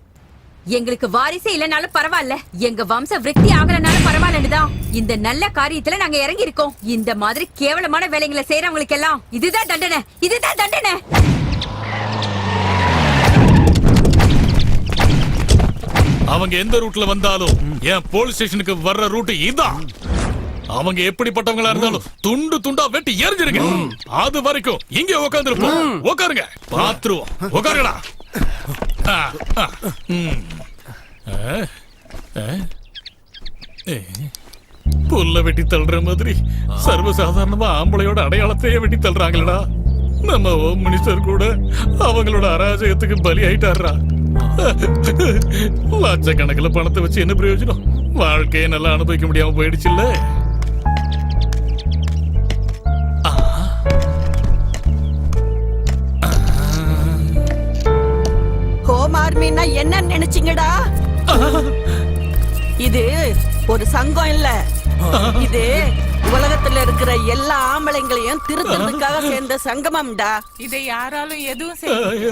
எங்களுக்கு வாரிசே இல்லனாலும் பரவாயில்ல, எங்க வம்ச விருத்தி ஆகலனாலும் பரவாயில்லன்னுதான் இந்த நல்ல காரியத்துல நாங்க இறங்கி இருக்கோம். இந்த மாதிரி கேவலமான வேலைகளை செய்யறவங்களுக்கு எல்லாம் இதுதான் தண்டனை, இதுதான் தண்டனை. அவங்க எந்த ரூட்ல வந்தாலும் என் போலீஸ் ஸ்டேஷனுக்கு வர்ற ரூட் இதான். அவங்க எப்படிப்பட்டவங்களா இருந்தாலும் துண்டு துண்டா வெட்டி எரிஞ்சிருங்க. அது வரைக்கும் இங்க உட்காந்துருப்போம். உட்காருங்க, பாத்துருவோம். உட்காருங்கடா. புல்ல வெட்டி தள்ளுற மாதிரி சர்வசாதாரணமா ஆம்பளையோட அடையாளத்தையே வெட்டி தள்ளுறாங்களடா. நம்ம ஹோம் மினிஸ்டர் கூட அவங்களோட அராஜகத்துக்கு பலி ஆயிட்டாரா. லட்சக்கணக்கில் பணத்தை வச்சு என்ன பிரயோஜனம்? வாழ்க்கையை நல்லா அனுபவிக்க முடியாம போயிடுச்சு இல்ல. ஹோம் ஆர்மின்னா என்ன நினைச்சீங்கடா? இது ஒரு சங்கம் இல்ல, இது உலகத்துல இருக்கிற எல்லா ஆம்பளைங்களையும் திருத்தறதுக்காக சேர்ந்த சங்கமம்டா. இதை யாராலும் எதுவும் செய்ய.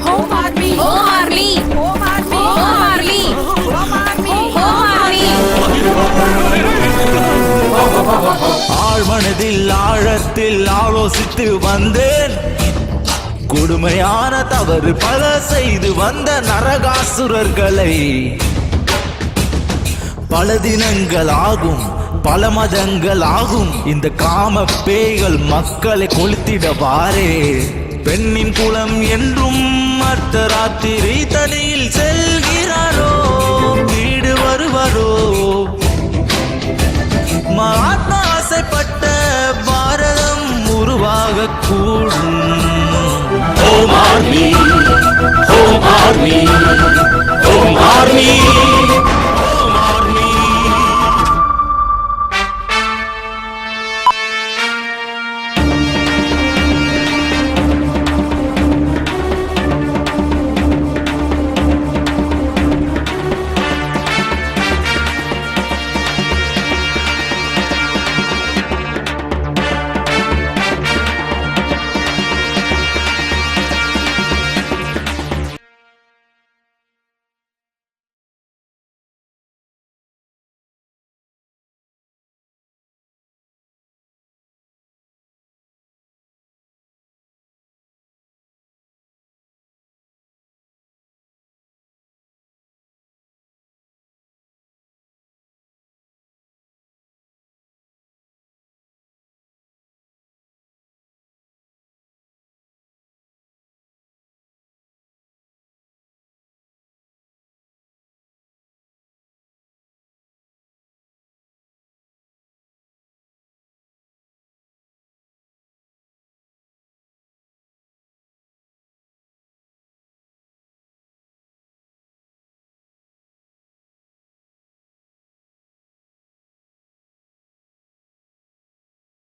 Home army, home army, home army, home army, home army, home army. ஆழ்மனதில் ஆழத்தில் ஆலோசித்து வந்தேன். கொடுமையான தவறு பல செய்து வந்த நரகாசுரர்களை பல தினங்கள் ஆகும், பல மதங்கள் ஆகும், இந்த காம பேய்கள் மக்களை கொளுத்திடவாரே. பெண்ணின் குலம் என்றும் அர்த்தராத்திரி தனியில் செல்கிறாரோ, வீடு வருவாரோ. மகாத்மா ஆசைப்பட்ட பாரதம் உருவாக கூடும். Home army, home army, home army.